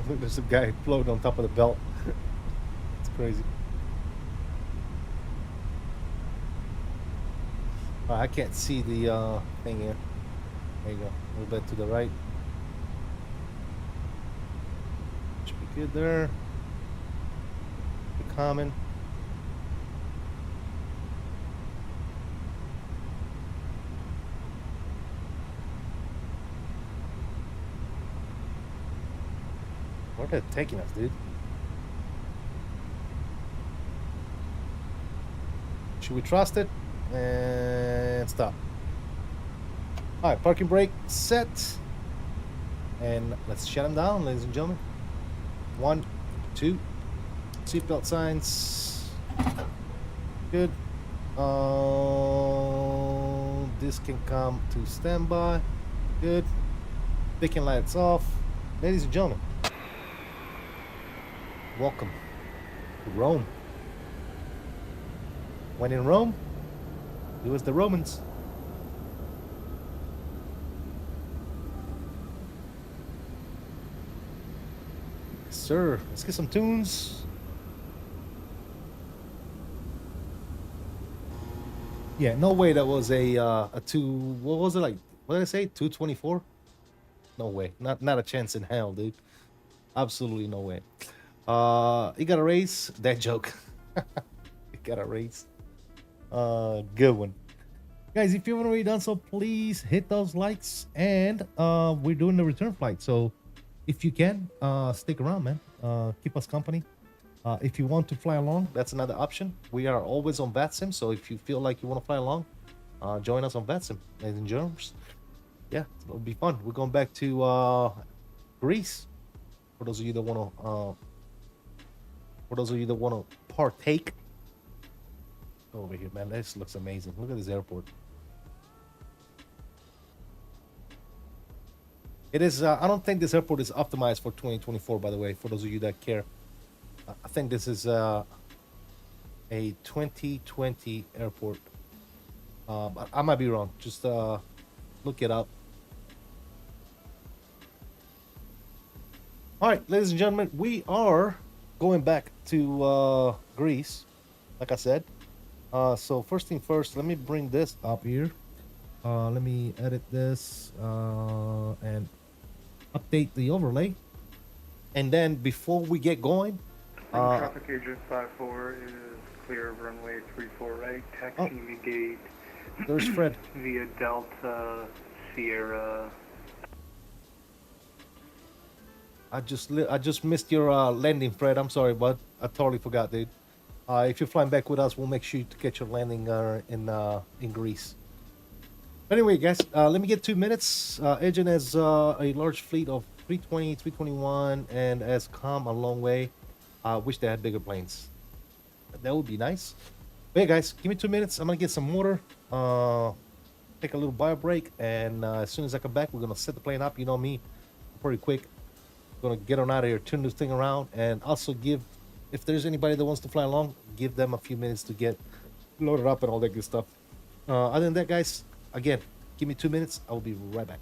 S1: Look, there's a guy floating on top of the belt. It's crazy. I can't see the thing here. There you go. A little bit to the right. Should be good there. The common. Where are they taking us, dude? Should we trust it? And stop. All right, parking brake set. And let's shut them down, ladies and gentlemen. 1, 2. Seatbelt signs. Good. This can come to standby. Good. Beacon lights off. Ladies and gentlemen, welcome to Rome. When in Rome, do as the Romans. Yes, sir. Let's get some tunes. Yeah, no way that was a two. What was it like? What did I say? 224? No way. Not a chance in hell, dude. Absolutely no way. You got a raise? That joke. You got a raise. Good one, guys. If you haven't already done so, please hit those likes. And we're doing the return flight, so if you can, stick around, man. Keep us company. If you want to fly along, that's another option. We are always on VATSIM, so if you feel like you want to fly along, join us on VATSIM, ladies and gentlemen. Yeah, it'll be fun. We're going back to Greece. For those of you that want to, partake. Over here, man. This looks amazing. Look at this airport. It is. I don't think this airport is optimized for 2024. By the way, for those of you that care, I think this is a 2020 airport. I might be wrong. Just look it up. All right, ladies and gentlemen, we are going back to Greece, like I said. So first thing first, let me bring this up here. Let me edit this and update the overlay. And then before we get going,
S4: traffic agent 54 is clear of runway 34 right, taxi gate.
S1: There's Fred.
S4: Via Delta Sierra.
S1: I just missed your landing, Fred. I'm sorry, bud. I totally forgot, dude. If you're flying back with us, we'll make sure to get your landing in Greece. Anyway, guys, let me get 2 minutes. Aegean has a large fleet of 320, 321, and has come a long way. I wish they had bigger planes. That would be nice. But yeah, guys, give me 2 minutes. I'm gonna get some water, take a little bio break, and as soon as I come back, we're gonna set the plane up. You know me, pretty quick. Gonna get on out of here, turn this thing around, and also give, if there's anybody that wants to fly along, give them a few minutes to get loaded up and all that good stuff. Other than that, guys, again, give me 2 minutes. I will be right back.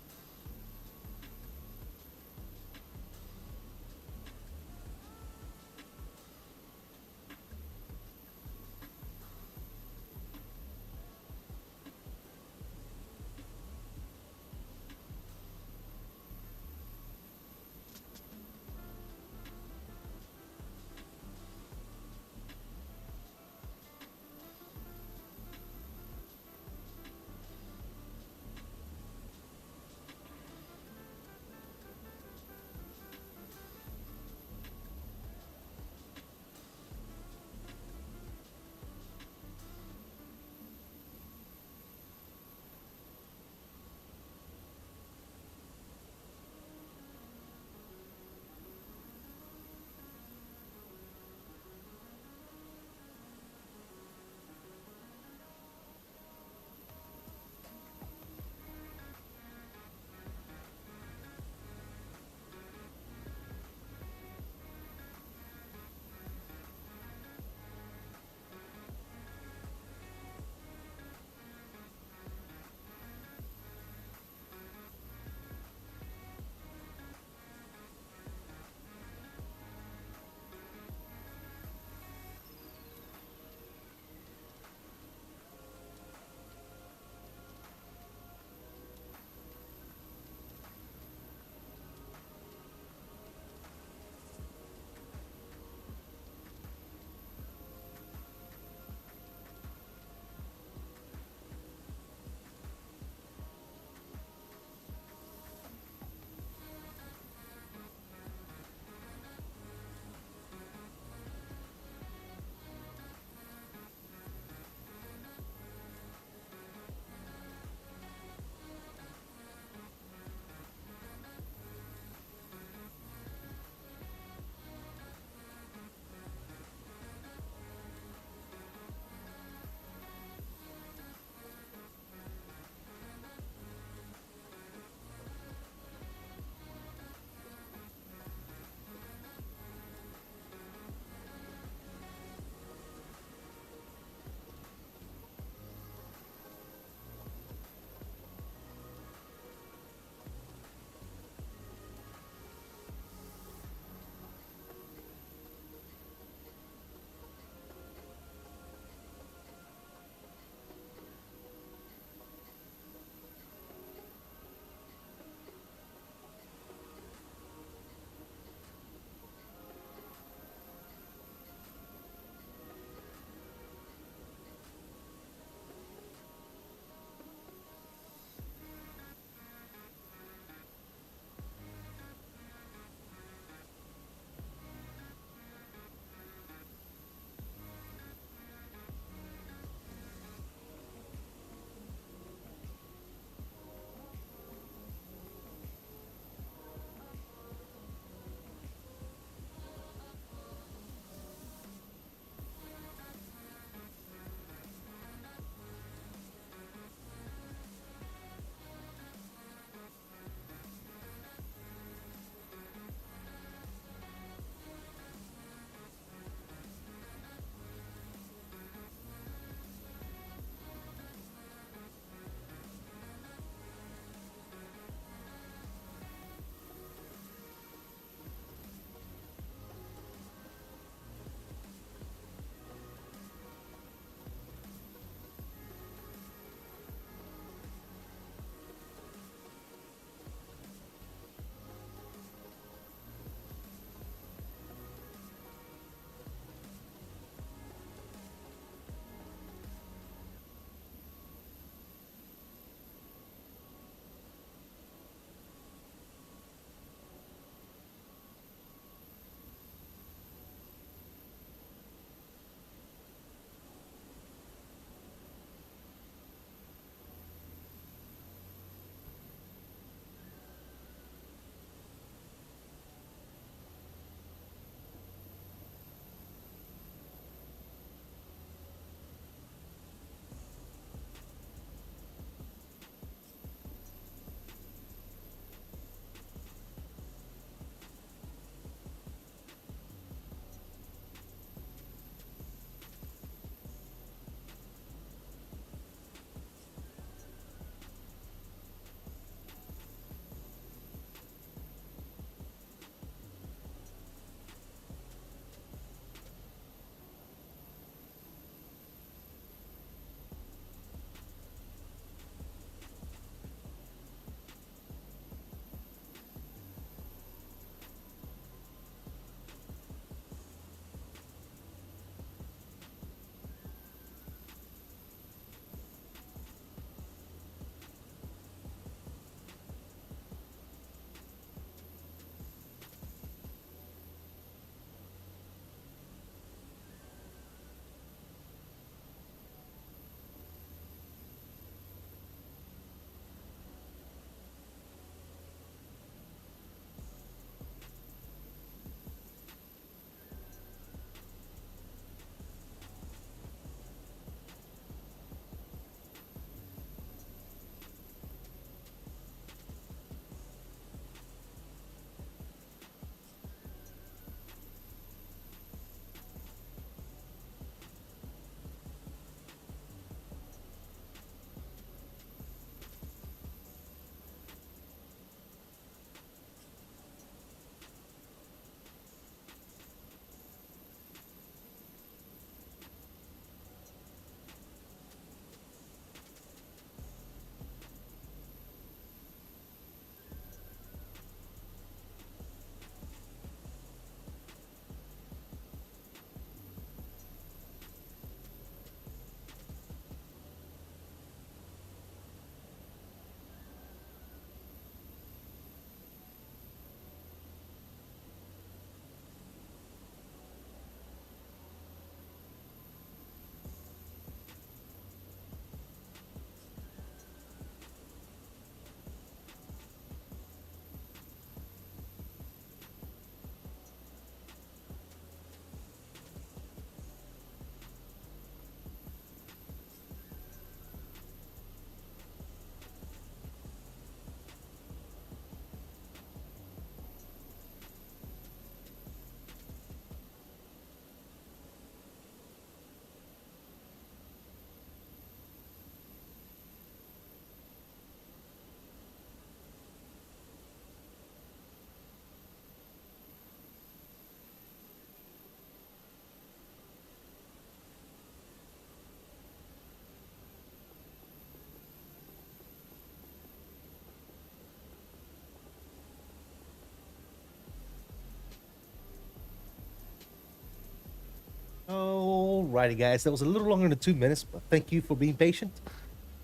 S1: Alrighty, guys, that was a little longer than 2 minutes, but thank you for being patient.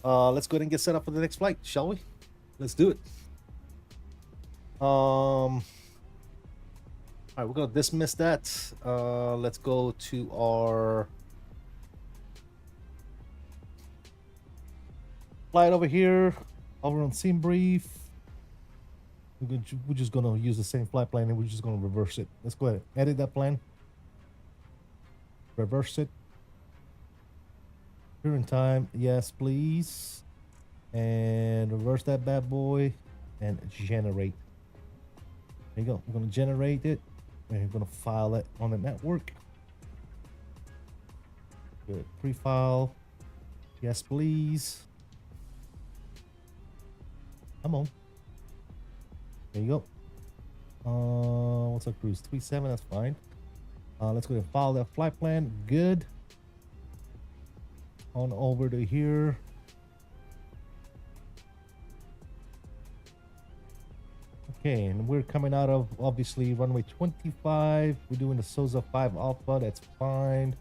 S1: Let's go ahead and get set up for the next flight, shall we? Let's do it. All right, we're gonna dismiss that. Let's go to our flight over here, over on Sim Brief. We're just gonna use the same flight plan and we're just gonna reverse it. Let's go ahead and edit that plan. Reverse it. Current time, yes, please. And reverse that bad boy and generate. There you go. We're gonna generate it and we're gonna file it on the network. Good. Pre-file. Yes, please. Come on. There you go. What's our cruise? 37, that's fine. Let's go ahead and file that flight plan. Good. On over to here. Okay, and we're coming out of obviously runway 25. We're doing the SOSA 5 Alpha, that's fine.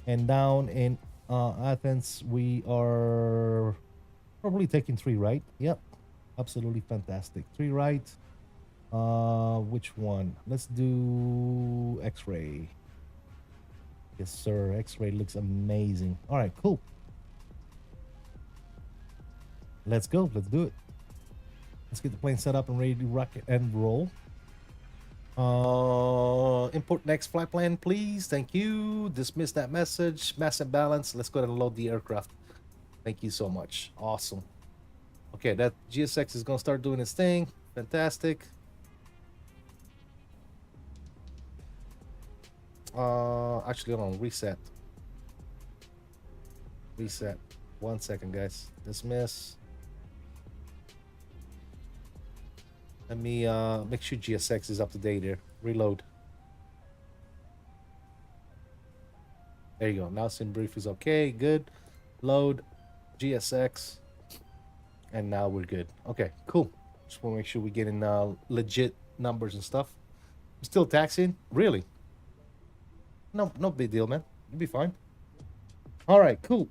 S1: And down in Athens, we are probably taking 3 right. Yep, absolutely fantastic. 3 right. Which one? Let's do X-ray. Yes, sir. X-ray looks amazing. All right, cool. Let's go. Let's do it. Let's get the plane set up and ready to rock and roll. Import next flight plan, please. Thank you. Dismiss that message. Mass imbalance. Let's go ahead and load the aircraft. Thank you so much. Awesome. Okay, that GSX is gonna start doing its thing. Fantastic. Actually, hold on. Reset. 1 second, guys. Dismiss. Let me make sure GSX is up to date here. Reload. There you go. Now Sim Brief is okay. Good. Load. GSX. And now we're good. Okay, cool. Just want to make sure we get in legit numbers and stuff. I'm still taxiing? Really? No big deal, man. You'll be fine. All right, cool.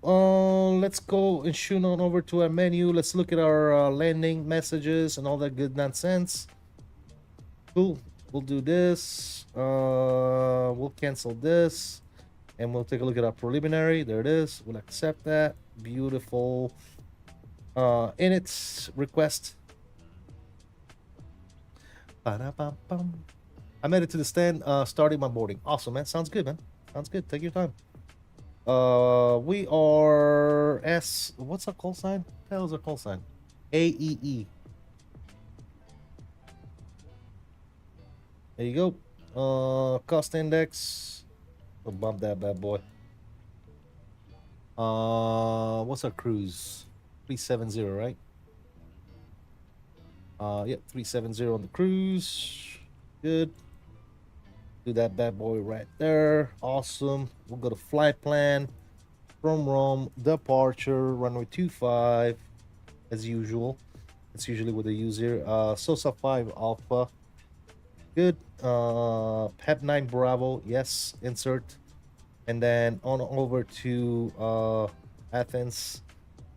S1: Let's go and shoot on over to our menu. Let's look at our landing messages and all that good nonsense. Cool. We'll do this. We'll cancel this. And we'll take a look at our preliminary. There it is. We'll accept that. Beautiful. Init request. Ba-da-bum-bum. I made it to the stand, starting my boarding. Awesome, man. Sounds good, man. Sounds good. Take your time. We are S. What's our call sign? What the hell is our call sign? AEE. There you go. Cost index. We'll bump that bad boy. What's our cruise? 370, right? Yep, 370 on the cruise. Good. Do that bad boy right there. Awesome. We'll go to flight plan from Rome, departure, runway 25, as usual. That's usually what they use here. SOSA 5 Alpha. Good. PEP 9 Bravo. Yes, insert. And then on over to Athens.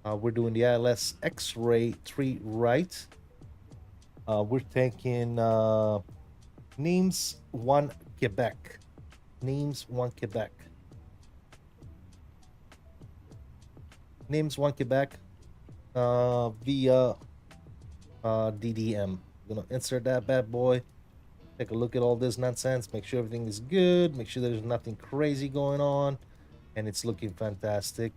S1: We're doing the ILS X-ray 3 right. We're taking Nimes 1 Quebec. Nimes 1 Quebec. Nimes 1 Quebec via DDM. I'm gonna insert that bad boy. Take a look at all this nonsense. Make sure everything is good. Make sure there's nothing crazy going on. And it's looking fantastic.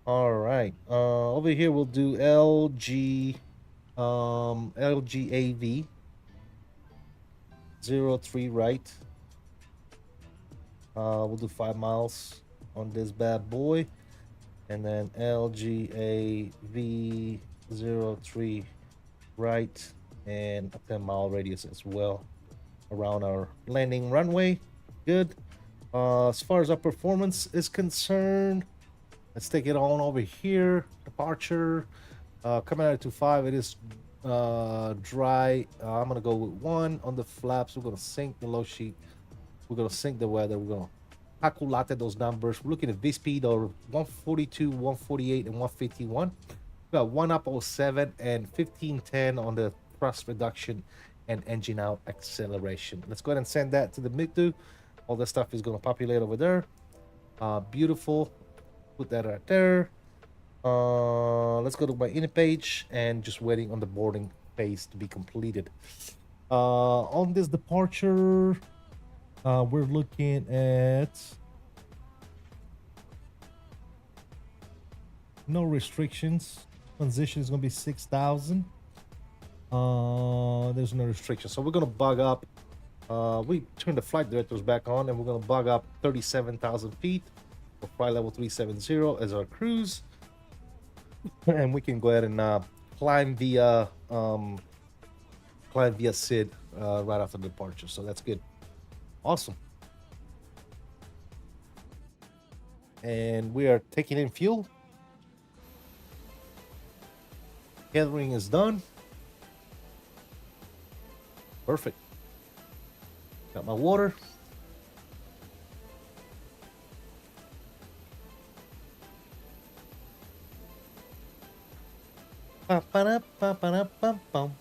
S1: All right. Over here we'll do LGAV 03 right. We'll do 5 miles on this bad boy, and then LGAV 03 right, and a 10-mile radius as well around our landing runway. Good. As far as our performance is concerned, let's take it on over here. Departure. Coming out to 5, it is dry. I'm gonna go with 1 on the flaps. We're gonna sync the low sheet. We're gonna sync the weather. We're gonna calculated those numbers. We're looking at V-speed of 142, 148, and 151. We got 107 and 1510 on the thrust reduction and engine out acceleration. Let's go ahead and send that to the MIGDU. All that stuff is going to populate over there. Beautiful. Put that right there. Let's go to my inner page and just waiting on the boarding phase to be completed. On this departure, we're looking at no restrictions. Transition is going to be 6,000. There's no restriction, so we're going to bug up. We turn the flight directors back on, and we're going to bug up 37,000 feet for flight level 370 as our cruise, and we can go ahead and climb via SID right after the departure. So that's good. Awesome. And we are taking in fuel. Gathering is done. Perfect. Got my water. Ba-ba-da-ba-ba-da-bum-bum.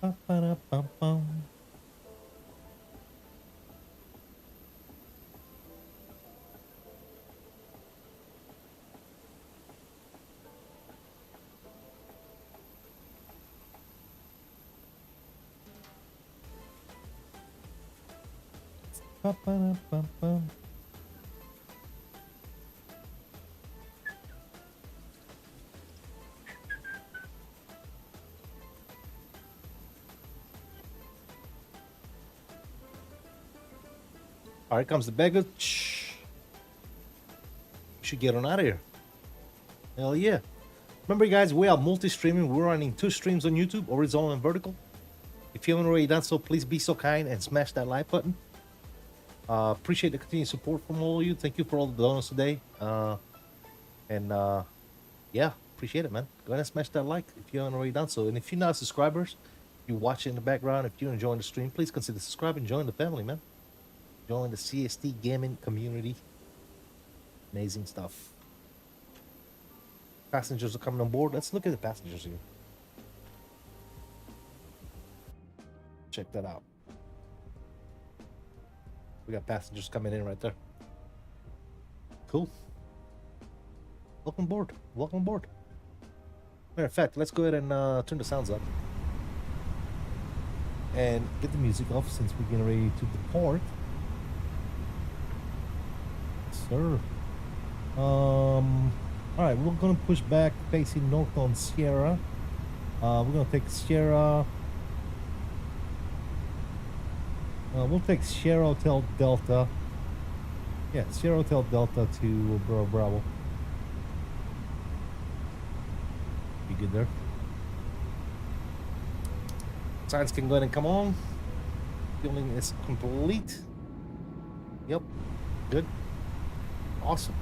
S1: Ba-ba-da-bum-bum. Ba-ba-da-bum-bum. All right, comes the baggage. We should get on out of here. Hell yeah. Remember, guys, we are multi-streaming. We're running 2 streams on YouTube, horizontal and vertical. If you haven't already done so, please be so kind and smash that like button. Appreciate the continued support from all of you. Thank you for all the donuts today. Yeah, appreciate it, man. Go ahead and smash that like if you haven't already done so. And if you're not subscribers, you watch it in the background, if you're enjoying the stream, please consider subscribing, join the family, man. Join the CST gaming community. Amazing stuff. Passengers are coming on board. Let's look at the passengers here. Check that out. We got passengers coming in right there. Cool. Welcome aboard. Welcome aboard. Matter of fact, let's go ahead and turn the sounds up. And get the music off since we're getting ready to depart. Sir. Alright, we're gonna push back facing north on Sierra. We're gonna take Sierra. We'll take Sierra Hotel Delta. Yeah, Sierra Hotel Delta to Bravo. Be good there. Signs can go ahead and come on. Fueling is complete. Yep. Good. Awesome.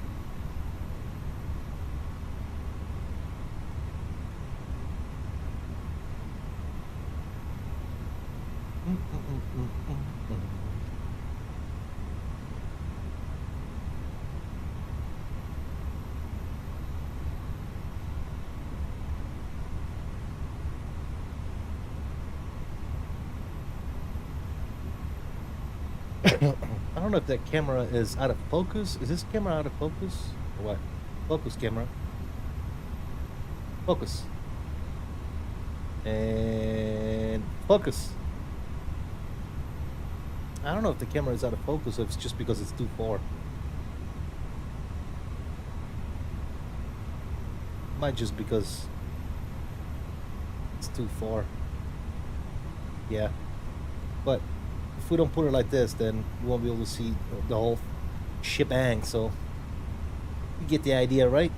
S1: I don't know if that camera is out of focus. Is this camera out of focus? Or what? Focus camera. Focus. And focus. I don't know if the camera is out of focus or if it's just because it's too far. Might just because it's too far. Yeah. But if we don't put it like this, then you won't be able to see the whole shebang. So you get the idea, right?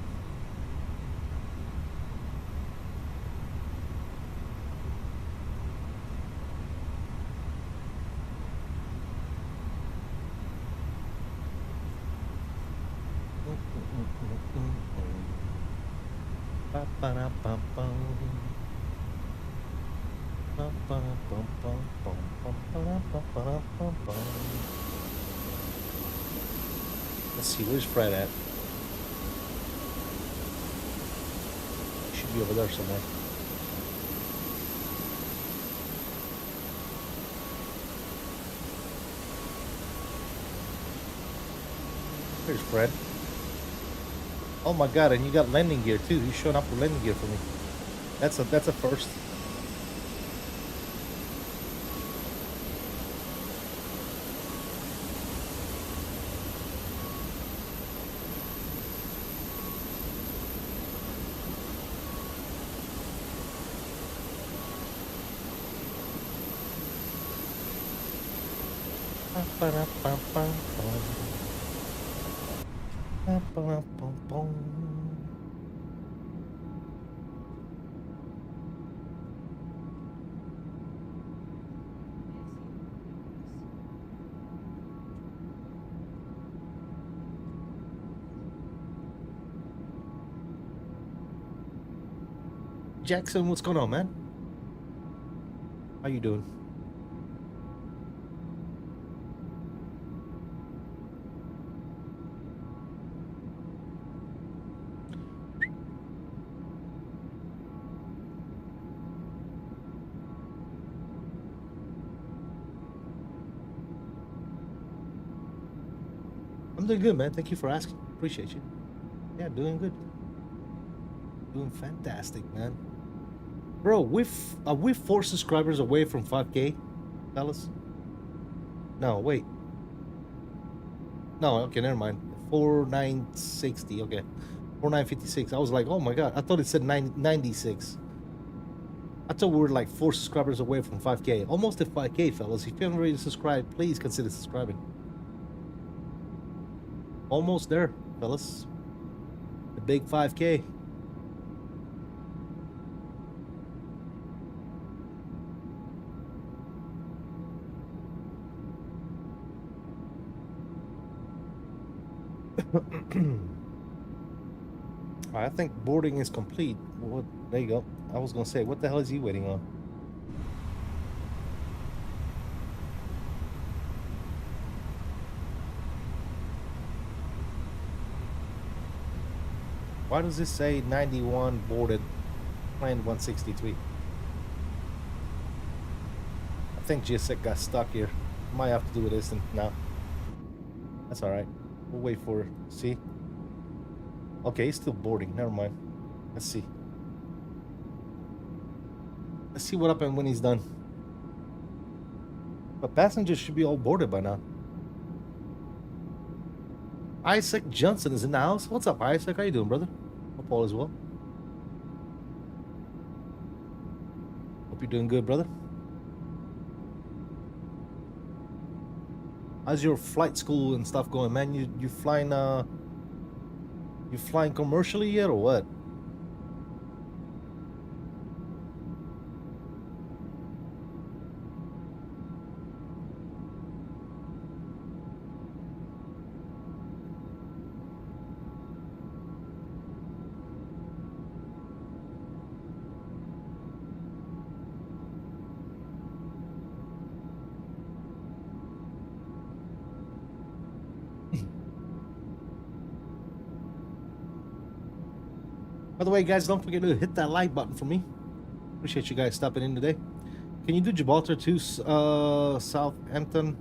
S1: Let's see, where's Fred at? Should be over there somewhere. There's Fred. Oh my god, and you got landing gear too. You showing up with landing gear for me. That's a first. Jackson, what's going on, man? How you doing? I'm doing good, man. Thank you for asking. Appreciate you. Yeah, doing good. Doing fantastic, man. Bro, we're 4 subscribers away from 5K, fellas. No, wait. No, okay, never mind. 4960, okay. 4956. I was like, oh my god, I thought it said 96. I thought we were like 4 subscribers away from 5K. Almost at 5K, fellas. If you haven't already subscribed, please consider subscribing. Almost there, fellas. The big 5K. I think boarding is complete. What? There you go. I was gonna say, what the hell is he waiting on? Why does this say 91 boarded, plane 163? I think GSEC got stuck here. Might have to do with this and now. That's alright. We'll wait for it. See? Okay, he's still boarding. Never mind. Let's see. Let's see what happened when he's done. But passengers should be all boarded by now. Isaac Johnson is in the house. What's up, Isaac? How you doing, brother? Hope all is well. Hope you're doing good, brother. How's your flight school and stuff going, man? You flying commercially yet or what? By the way, guys, don't forget to hit that like button for me. Appreciate you guys stopping in today. Can you do Gibraltar to Southampton?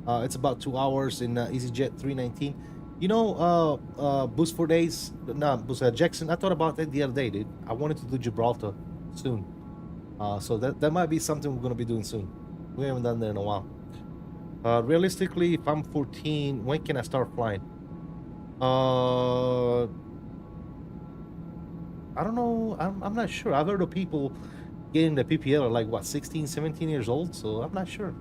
S1: It's about 2 hours in EasyJet 319. You know, Boost 4 days. No, Boost Jackson. I thought about that the other day, dude. I wanted to do Gibraltar soon. So that might be something we're gonna be doing soon. We haven't done that in a while. Realistically, if I'm 14, when can I start flying? I don't know. I'm not sure. I've heard of people getting the PPL are like, what, 16, 17 years old? So I'm not sure.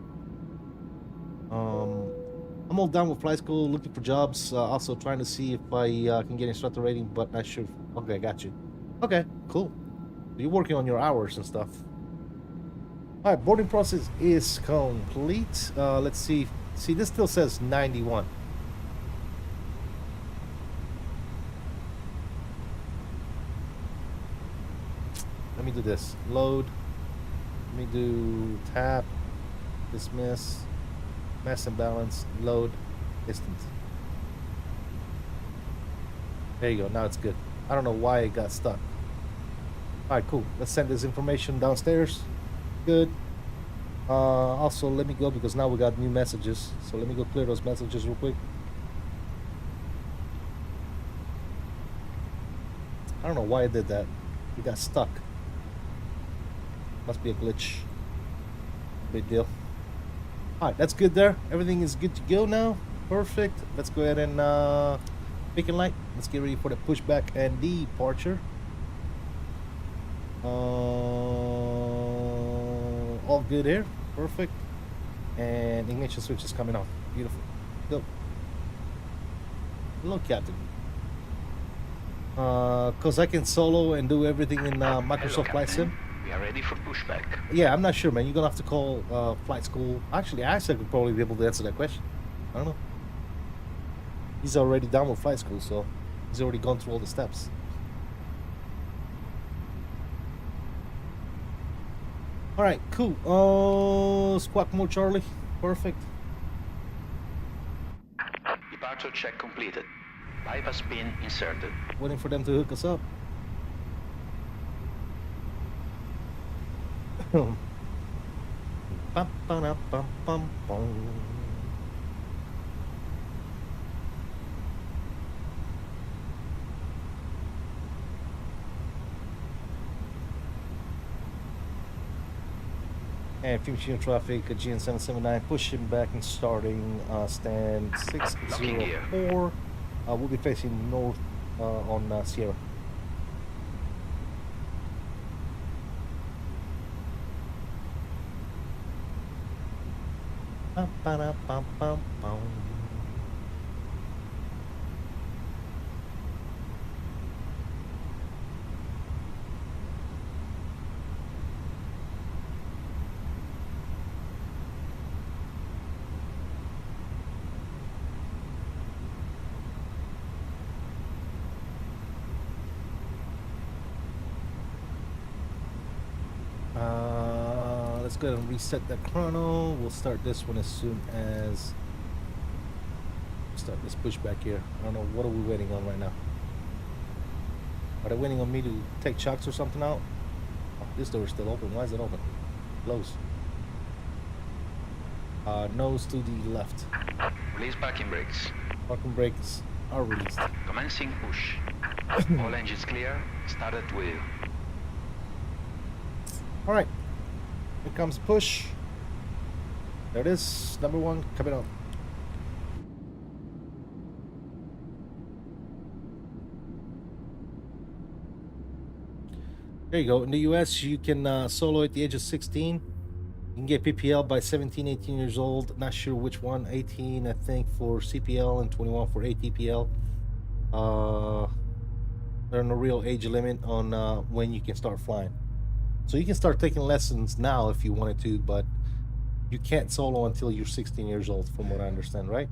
S1: I'm all done with flight school, looking for jobs. Also trying to see if I can get instructor rating, but not sure. Okay, I got you. Okay, cool. You're working on your hours and stuff. All right, boarding process is complete. Let's see. See, this still says 91. let me do this. Load. Let me do tap, dismiss, mass imbalance, load, distance. There you go. Now it's good. I don't know why it got stuck. All right, cool. Let's send this information downstairs. Good. Also, let me go because now we got new messages. So let me go clear those messages real quick. I don't know why it did that. It got stuck. Must be a glitch. Big deal. Alright, that's good there. Everything is good to go now. Perfect. Let's go ahead and pick and light. Let's get ready for the pushback and departure. All good here. Perfect. And ignition switch is coming off. Beautiful. Go. Hello, Captain. Cause I can solo and do everything in Microsoft Flight Sim.
S2: We are ready for pushback.
S1: Yeah, I'm not sure, man. You're gonna have to call flight school. Actually, I could probably be able to answer that question. I don't know. He's already done with flight school, so he's already gone through all the steps. All right, cool. Squawk mode, Charlie. Perfect.
S2: Departure check completed. Bypass pin inserted.
S1: Waiting for them to hook us up. Bum, ba, bum, bum, bum. And future traffic, Aegean 779, pushing back and starting stand 604. We'll be facing north on Sierra. Bum, ba, bum, bum, bum. Let's go ahead and reset that chrono. We'll start this one as soon as start this pushback here. I don't know, what are we waiting on right now? Are they waiting on me to take chucks or something out? Oh, this door is still open. Why is it open? Close. Nose to the left.
S2: Release parking brakes.
S1: Parking brakes are released.
S2: Commencing push. All engines clear. Start at wheel.
S1: All right. Here comes push. There it is. Number one coming up. There you go. In the US, you can solo at the age of 16. You can get PPL by 17, 18 years old. Not sure which one. 18, I think, for CPL and 21 for ATPL. There's no real age limit on when you can start flying. So you can start taking lessons now if you wanted to, but you can't solo until you're 16 years old, from what I understand, right?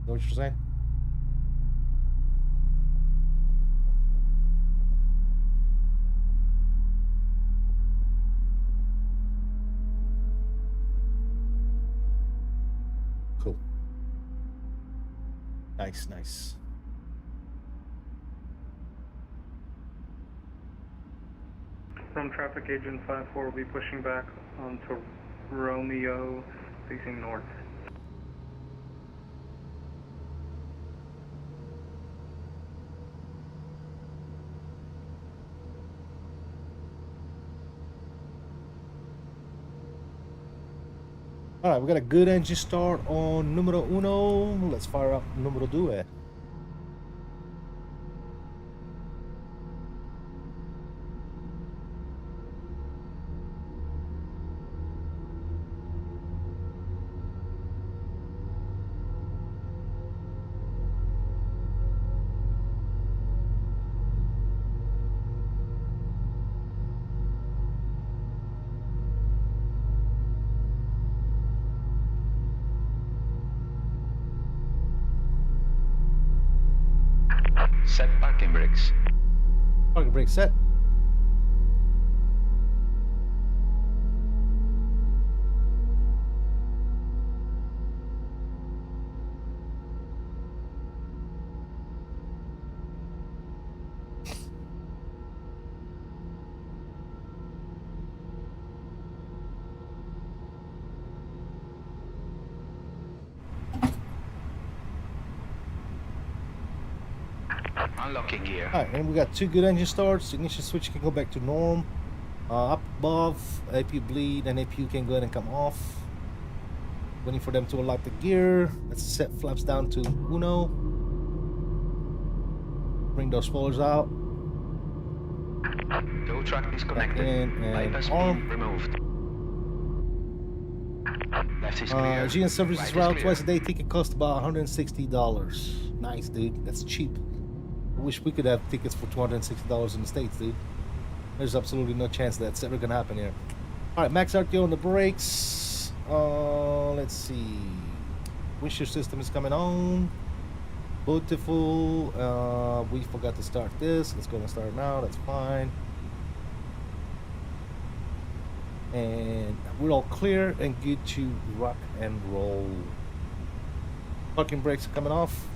S1: Know what you're saying? Cool. Nice, nice.
S4: From traffic, Agent 54 will be pushing back onto Romeo, facing north.
S1: All right, we got a good engine start on numero uno. Let's fire up numero due.
S2: Set parking brakes.
S1: Parking brake set.
S2: Unlocking gear.
S1: Alright, and we got 2 good engine starts. Ignition switch can go back to norm. Up above, APU bleed and APU can go ahead and come off. Waiting for them to unlock the gear. Let's set flaps down to Uno. Bring those spoilers out.
S2: Tow truck disconnected.
S1: In and
S2: Bypass
S1: arm.
S2: beam removed. Left is clear.
S1: Aegean services
S2: Right is
S1: route
S2: clear.
S1: twice a day. Ticket cost about $160. Nice, dude. That's cheap. I wish we could have tickets for $260 in the States, dude. There's absolutely no chance that's ever gonna happen here. Alright, max RTO on the brakes. Let's see. Windshield system is coming on. Beautiful. We forgot to start this. Let's go and start it now. That's fine. And we're all clear and good to rock and roll. Parking brakes are coming off.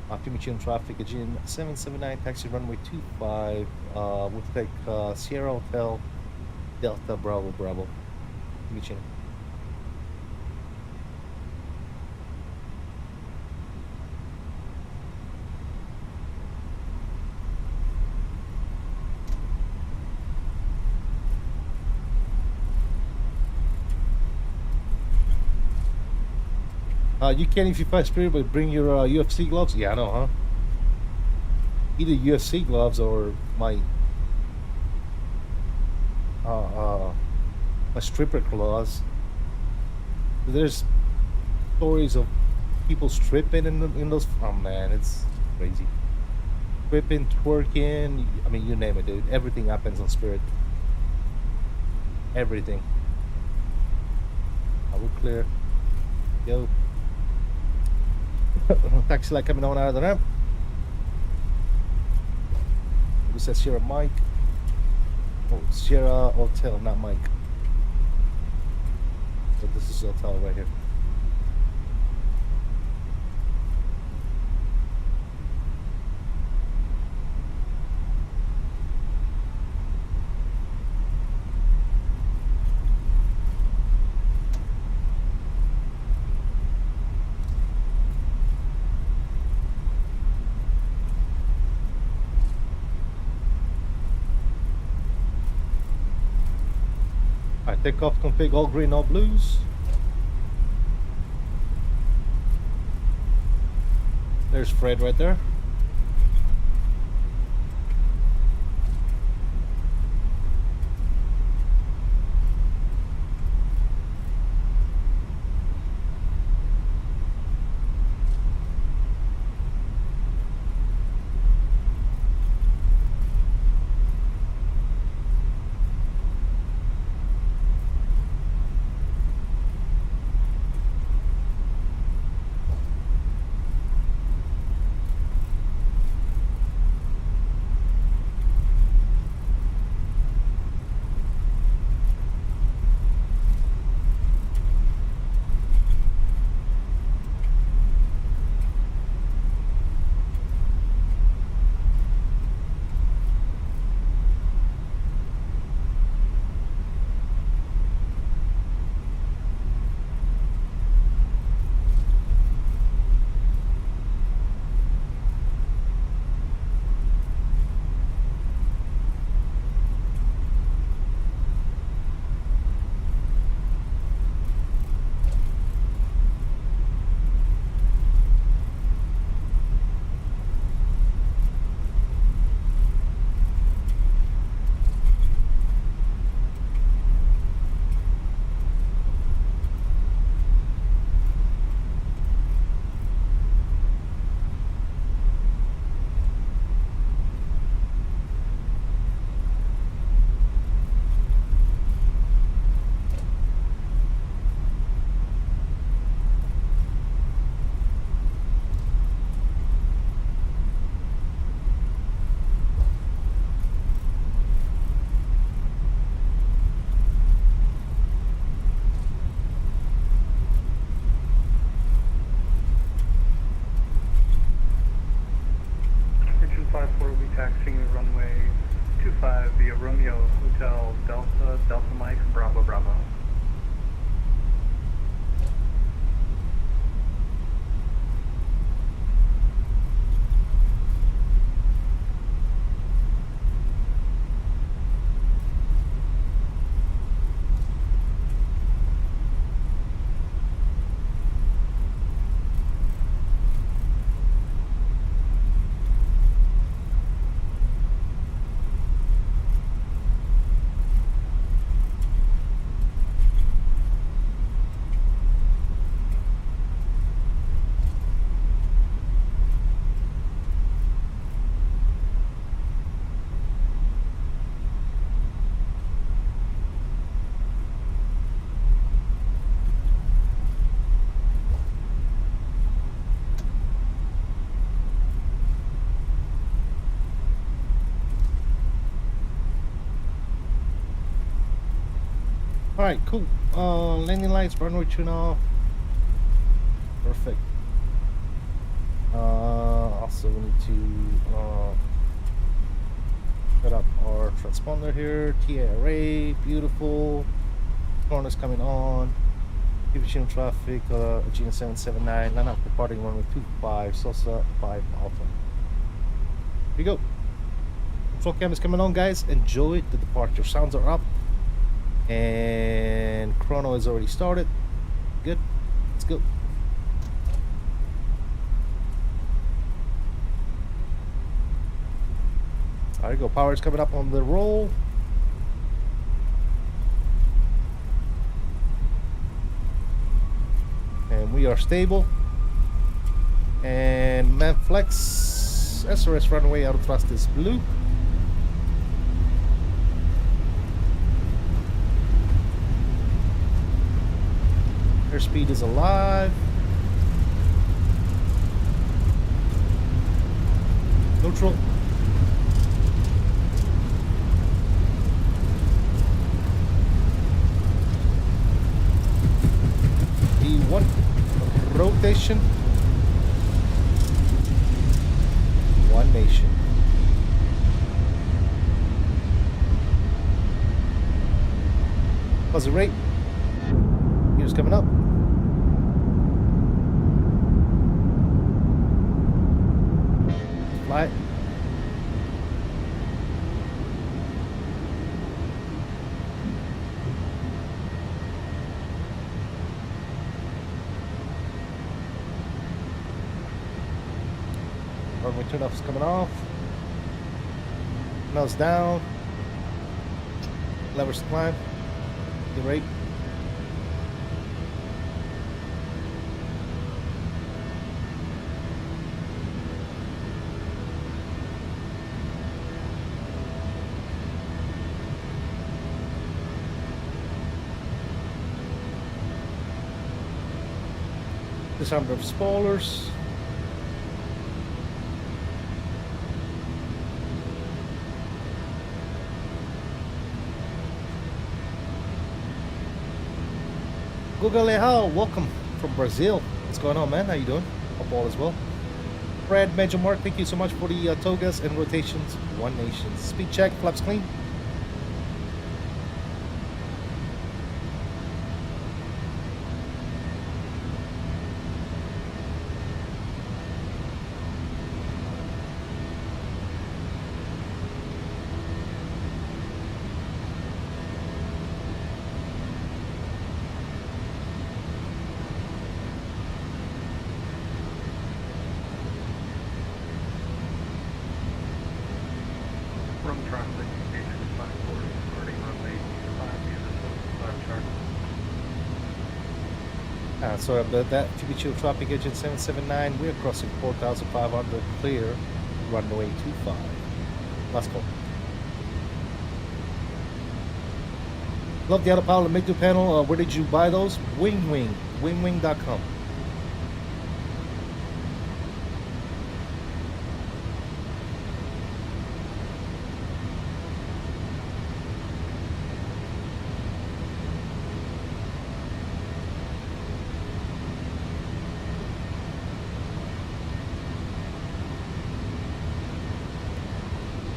S1: Optimium traffic, Aegean 779, taxi runway 25. We'll take Sierra Hotel, Delta Bravo Bravo. Optimium. You can if you fight Spirit, but bring your UFC gloves. Yeah, I know, huh? Either UFC gloves or my stripper claws. There's stories of people stripping in those. Oh man, it's crazy. Stripping, twerking. I mean, you name it, dude. Everything happens on Spirit. Everything. We're clear. Yo. Taxi light coming on out of the ramp. We said Sierra Mike. Oh, Sierra Hotel, not Mike. So this is Hotel right here. Alright, take off config all green, all blues. There's Fred right there.
S4: taxiing runway 25 via Romeo Hotel Delta, Delta Mike, Bravo Bravo.
S1: All right, cool. Landing lights, runway tune off. Perfect. Also, we need to set up our transponder here. TA array, beautiful. Corners coming on. Division traffic, Aegean 779, line up departing runway 25, Salsa 5 Alpha. Here we go. Control cam is coming on, guys. Enjoy the departure. Sounds are up. And chrono is already started. Good. Let's go. There you go. Power is coming up on the roll. And we are stable. And Manflex SRS runway auto thrust is blue. Airspeed is alive. Neutral. D1. Rotation. One nation. What's the rate? Here's coming up. Flight. Runway turn off is coming off. Nose down. Levers to climb. The rate. Disarm of spoilers. Google Lehal, welcome from Brazil. What's going on, man? How you doing? Hope all is well. Fred, Major Mark, thank you so much for the togas and rotations. One nation. Speed check, flaps clean.
S4: From traffic, Aegean 54, starting runway 5, use the 5 chart.
S1: Sorry about that. TOBII traffic Aegean 779. We're crossing 4,500 clear. Runway 25. Let's go. Love the autopilot make-do panel. Where did you buy those? WINWING. WINWING.com.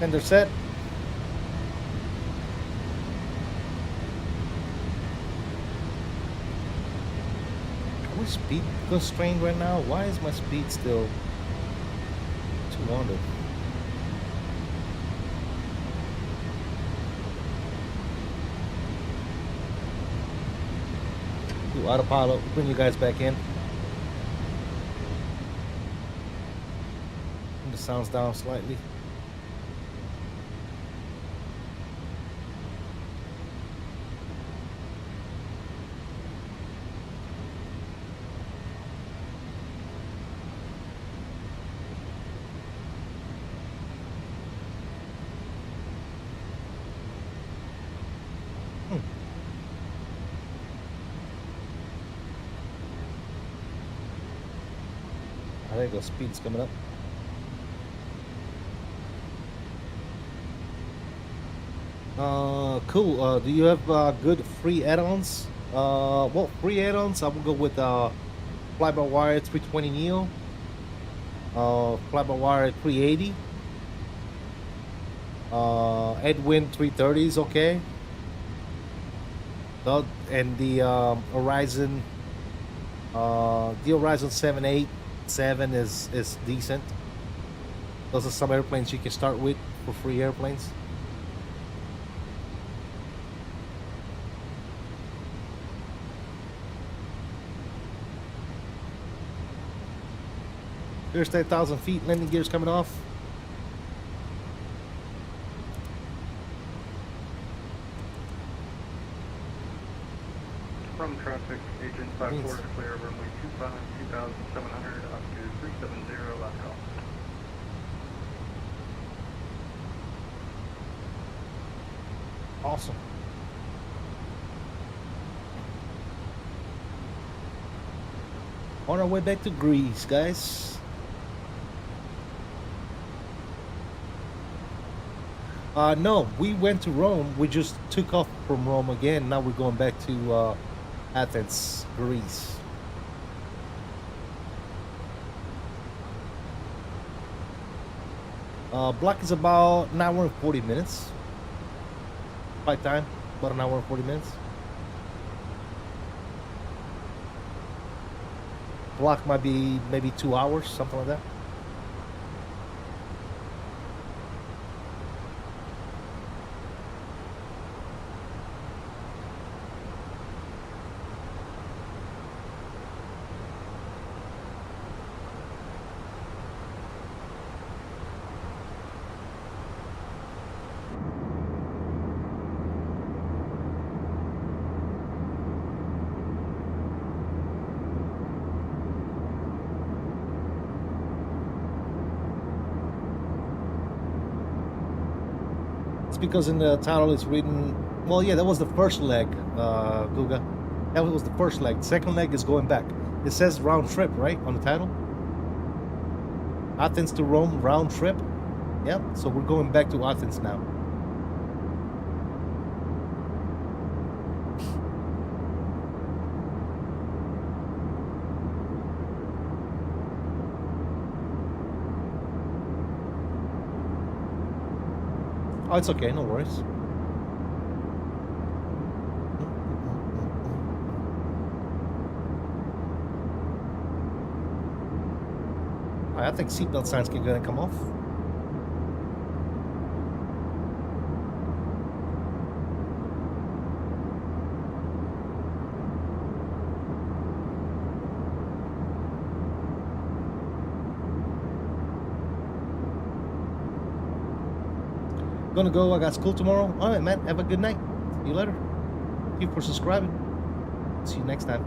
S1: And they're set. Are we speed constrained right now? Why is my speed still 200? Do autopilot, bring you guys back in. Bring the sounds down slightly. There you go, speed's coming up. Cool. Do you have good free add-ons. Well, free add-ons. I will go with fly-by-wire 320 Neo, fly-by-wire 380, Edwin 330 is okay. And the Horizon 787 is decent. Those are some airplanes you can start with for free airplanes. Here's 10,000 feet, landing gears coming off.
S4: From traffic, Agent 54 is clear, runway 25, 2,700 up to 370, last call.
S1: Awesome. On our way back to Greece, guys. No, we went to Rome. We just took off from Rome again. Now we're going back to Athens, Greece. Block is about an hour and 40 minutes. Flight time, about an hour and 40 minutes. Block might be maybe 2 hours, something like that. Because in the title it's written, well, yeah, that was the first leg, Guga. That was the first leg. The second leg is going back. It says round trip, right, on the title? Athens to Rome, round trip. Yep, so we're going back to Athens now. Oh, it's okay, no worries. I think seatbelt signs can go and come off. Gonna go. I got school tomorrow. All right, man. Have a good night. See you later. Thank you for subscribing. See you next time.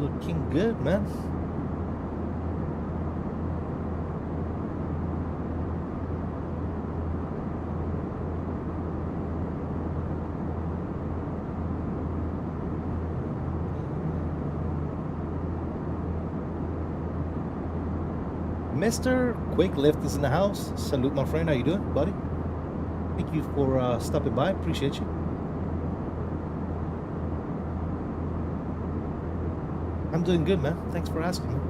S1: Looking good, man. Mr. Quick Lift is in the house. Salute, my friend. How you doing, buddy? Thank you for stopping by. Appreciate you. I'm doing good, man. Thanks for asking me.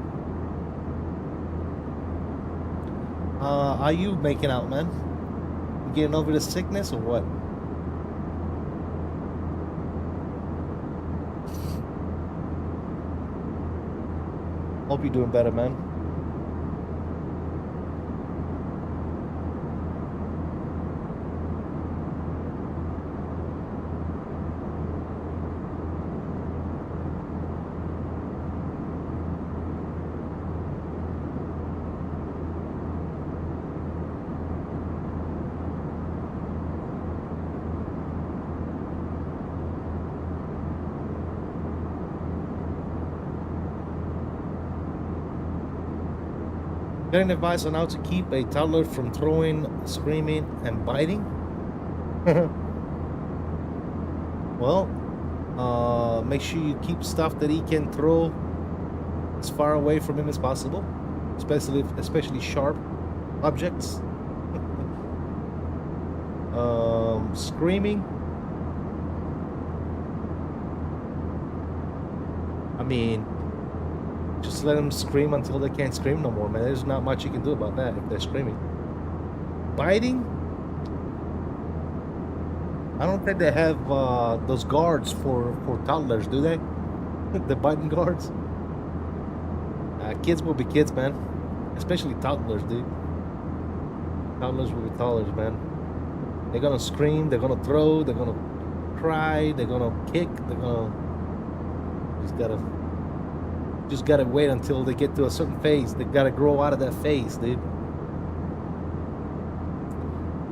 S1: Are you making out, man? You getting over the sickness or what? Hope you're doing better, man. Getting advice on how to keep a toddler from throwing, screaming, and biting? Well, make sure you keep stuff that he can throw as far away from him as possible, especially sharp objects. Screaming. I mean, just let them scream until they can't scream no more, man. There's not much you can do about that if they're screaming. Biting? I don't think they have those guards for toddlers, do they? The biting guards? Kids will be kids, man. Especially toddlers, dude. Toddlers will be toddlers, man. They're gonna scream, they're gonna throw, they're gonna cry, they're gonna kick, they're gonna... Just gotta wait until they get to a certain phase. They gotta grow out of that phase, dude.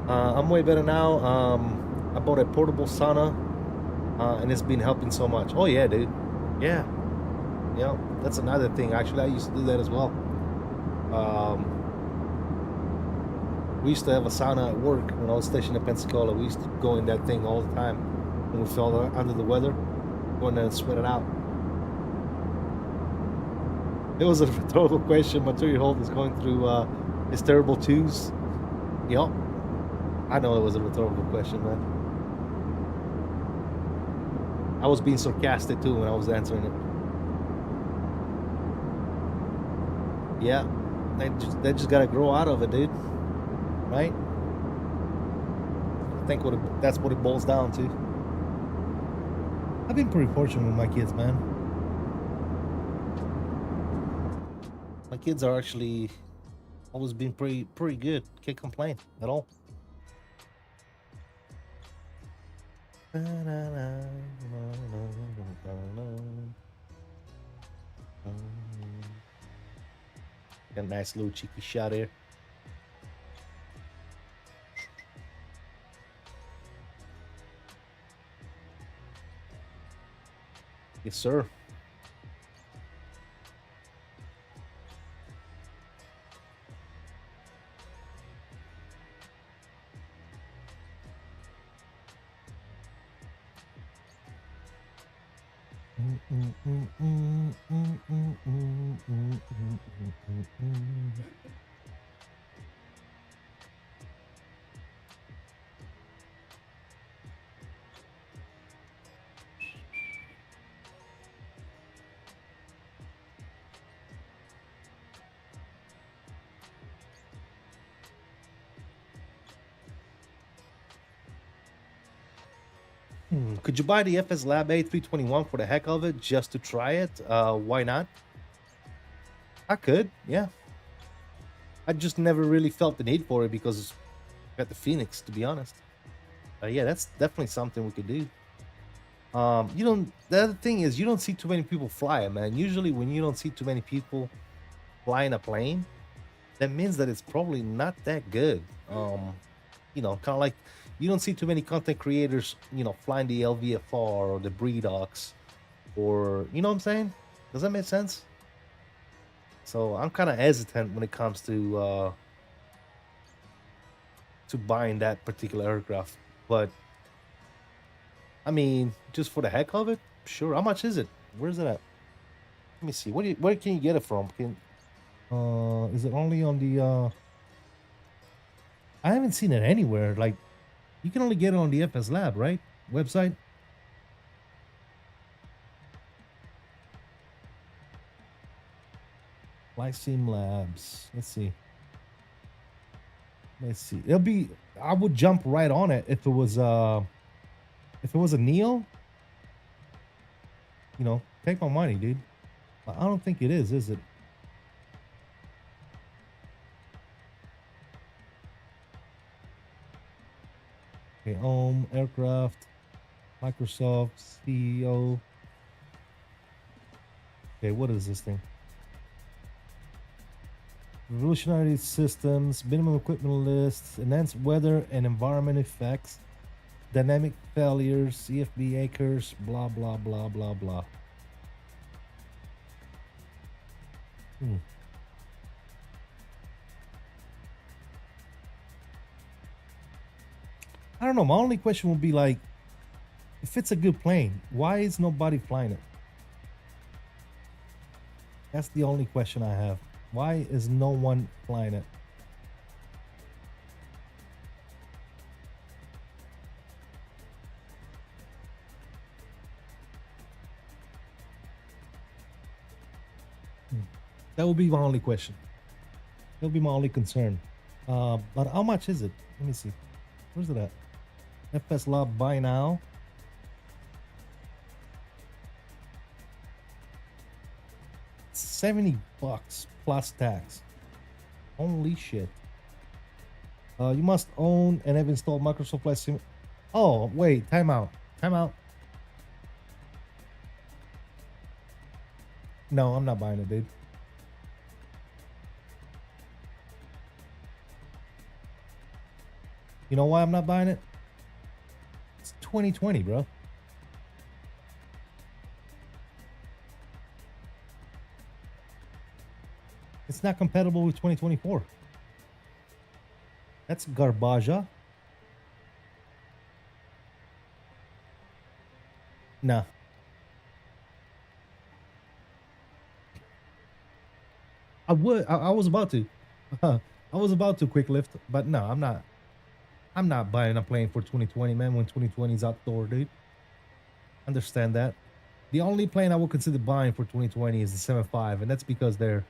S1: I'm way better now. I bought a portable sauna, and it's been helping so much. Oh yeah, dude. Yeah. Yeah, that's another thing. Actually, I used to do that as well. We used to have a sauna at work when I was stationed at Pensacola. We used to go in that thing all the time when we felt under the weather, go in there and sweat it out. It was a rhetorical question. My 2-year-old is going through his terrible twos. Yup. I know it was a rhetorical question, man. I was being sarcastic too when I was answering it. Yeah. They just gotta grow out of it, dude. Right? I think that's what it boils down to. I've been pretty fortunate with my kids, man. My kids are actually always been pretty good. Can't complain at all. Got a nice little cheeky shot here. Yes, sir. Could you buy the FS Lab A321 for the heck of it, just to try it? Why not? I could, yeah. I just never really felt the need for it because I got the Fenix, to be honest. Yeah, that's definitely something we could do. The other thing is, you don't see too many people fly it, man. Usually when you don't see too many people flying a plane, that means that it's probably not that good. Kind of like, you don't see too many content creators, flying the LVFR or the Breedox, or, you know what I'm saying? Does that make sense? So I'm kind of hesitant when it comes to buying that particular aircraft. But I mean, just for the heck of it, sure. How much is it? Where's it at? Let me see. Where can you get it from? Is it only on the? I haven't seen it anywhere. Like, you can only get it on the FS Lab, right? Website. FlightSim Labs. Let's see. Let's see. It'll be. I would jump right on it if it was a Neo. You know, take my money, dude. But I don't think it is it? Okay, Aircraft, Microsoft, CEO. Okay, what is this thing? Revolutionary systems, minimum equipment lists, enhanced weather and environment effects, dynamic failures, CFB acres, blah, blah, blah, blah, blah. I don't know. My only question would be like, if it's a good plane, why is nobody flying it? That's the only question I have. Why is no one flying it? That would be my only question. That would be my only concern. But how much is it? Let me see. Where's it at? FS Lab buy now. $70 plus tax. Holy shit. You must own and have installed Microsoft Flight Sim. Oh, wait, time out. Time out. No, I'm not buying it, dude. You know why I'm not buying it? It's 2020, bro. It's not compatible with 2024. That's garbage. Nah. I was about to. I was about to quick lift, but no, I'm not. I'm not buying a plane for 2020, man, when 2020 is out the door, dude. Understand that. The only plane I would consider buying for 2020 is the 75, and that's because they're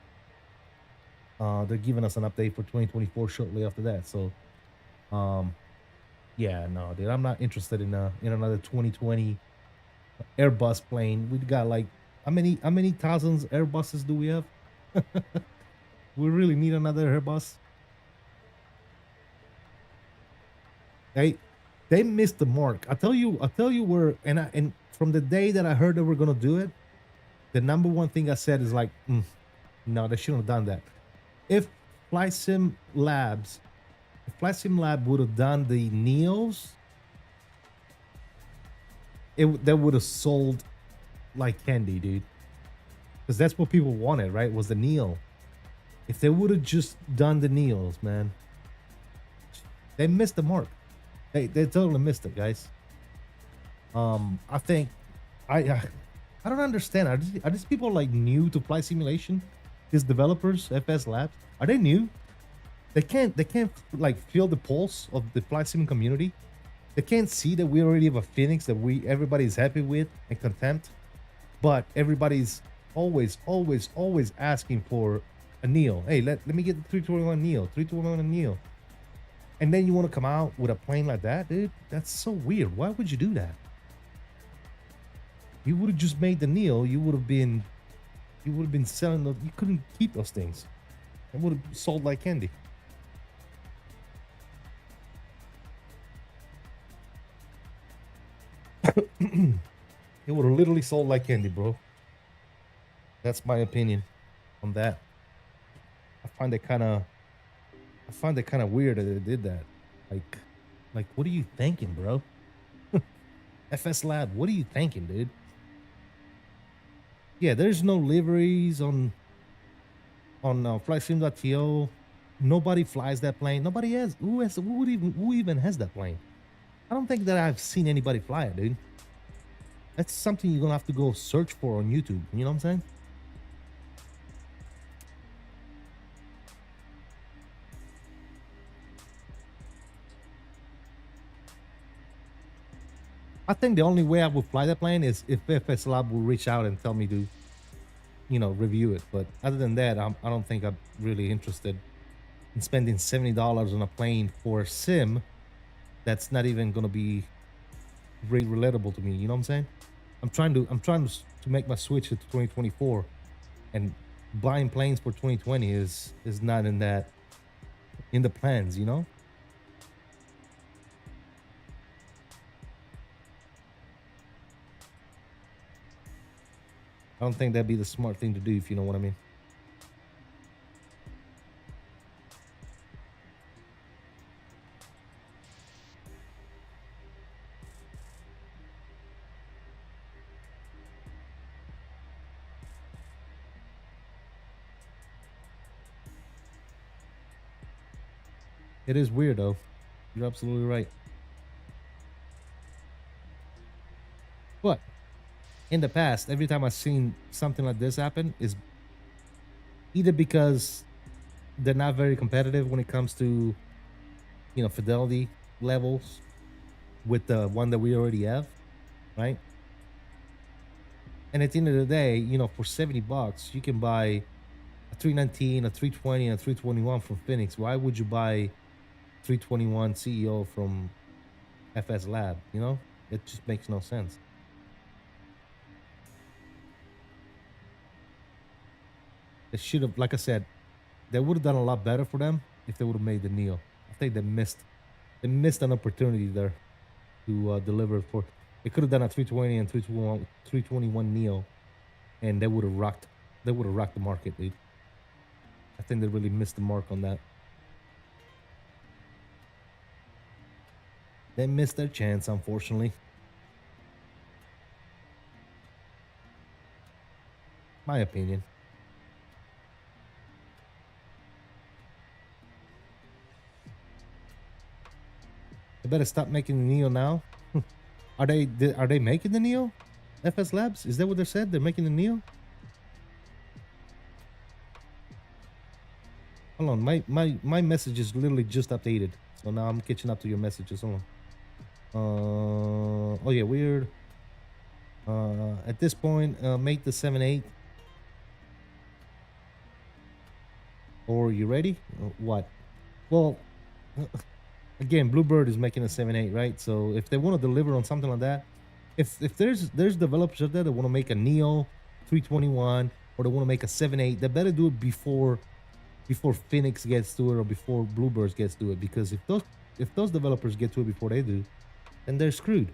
S1: giving us an update for 2024 shortly after that. So, yeah, no, dude, I'm not interested in another 2020 Airbus plane. We got like how many thousands Airbuses do we have? We really need another Airbus. They missed the mark. I'll tell you where, and from the day that I heard that we're gonna do it, the number one thing I said is like, no, they shouldn't have done that. If FlightSim Lab would have done the Neos, that would have sold like candy, dude. Because that's what people wanted, right? Was the Neo. If they would have just done the Neos, man, they missed the mark. They totally missed it, guys. I think I don't understand. Are these people like new to flight simulation? These developers, FS Labs, are they new? They can't like feel the pulse of the flight sim community. They can't see that we already have a Fenix that everybody's happy with and content, but everybody's always asking for a Neo. Hey, let me get the 321 Neo, 321 Neo. And then you want to come out with a plane like that, dude? That's so weird. Why would you do that? You would have just made the Neo. You would have been selling those. You couldn't keep those things. It would have sold like candy. It would have literally sold like candy, bro. That's my opinion on that. I find it kind of weird that they did that. Like, what are you thinking, bro? FS Lab, what are you thinking, dude? Yeah, there's no liveries on FlightSim.to. Nobody flies that plane. Nobody has. Who even has that plane? I don't think that I've seen anybody fly it, dude. That's something you're gonna have to go search for on YouTube. You know what I'm saying? I think the only way I would fly that plane is if FS Lab will reach out and tell me to you know, review it. But other than that, I don't think I'm really interested in spending $70 on a plane for a sim that's not even gonna be really relatable to me. You know what I'm saying? I'm trying to make my switch to 2024, and buying planes for 2020 is not in the plans. You know? I don't think that'd be the smart thing to do, if you know what I mean. It is weird though. You're absolutely right. But in the past, every time I've seen something like this happen, is either because they're not very competitive when it comes to, you know, fidelity levels with the one that we already have, right? And at the end of the day, you know, for $70, you can buy a 319, a 320, and a 321 from Fenix. Why would you buy 321 CEO from FS Lab? You know, it just makes no sense. They should have, like I said, they would have done a lot better for them if they would have made the Neo. I think they missed an opportunity there to deliver for. They could have done a 320 and 321 Neo, and they would have rocked. They would have rocked the market, dude. I think they really missed the mark on that. They missed their chance, unfortunately. My opinion. They better stop making the Neo now. Are they making the Neo? FS Labs? Is that what they said? They're making the Neo? Hold on, my message is literally just updated. So now I'm catching up to your messages. Hold on. Oh yeah, weird. At this point, make the 7.8. Or you ready? What? Well, again, Bluebird is making a 7.8, right? So if they want to deliver on something like that, if there's developers out there that want to make a Neo 321 or they want to make a 7.8, they better do it before Fenix gets to it or before Bluebird gets to it. Because if those developers get to it before they do, then they're screwed.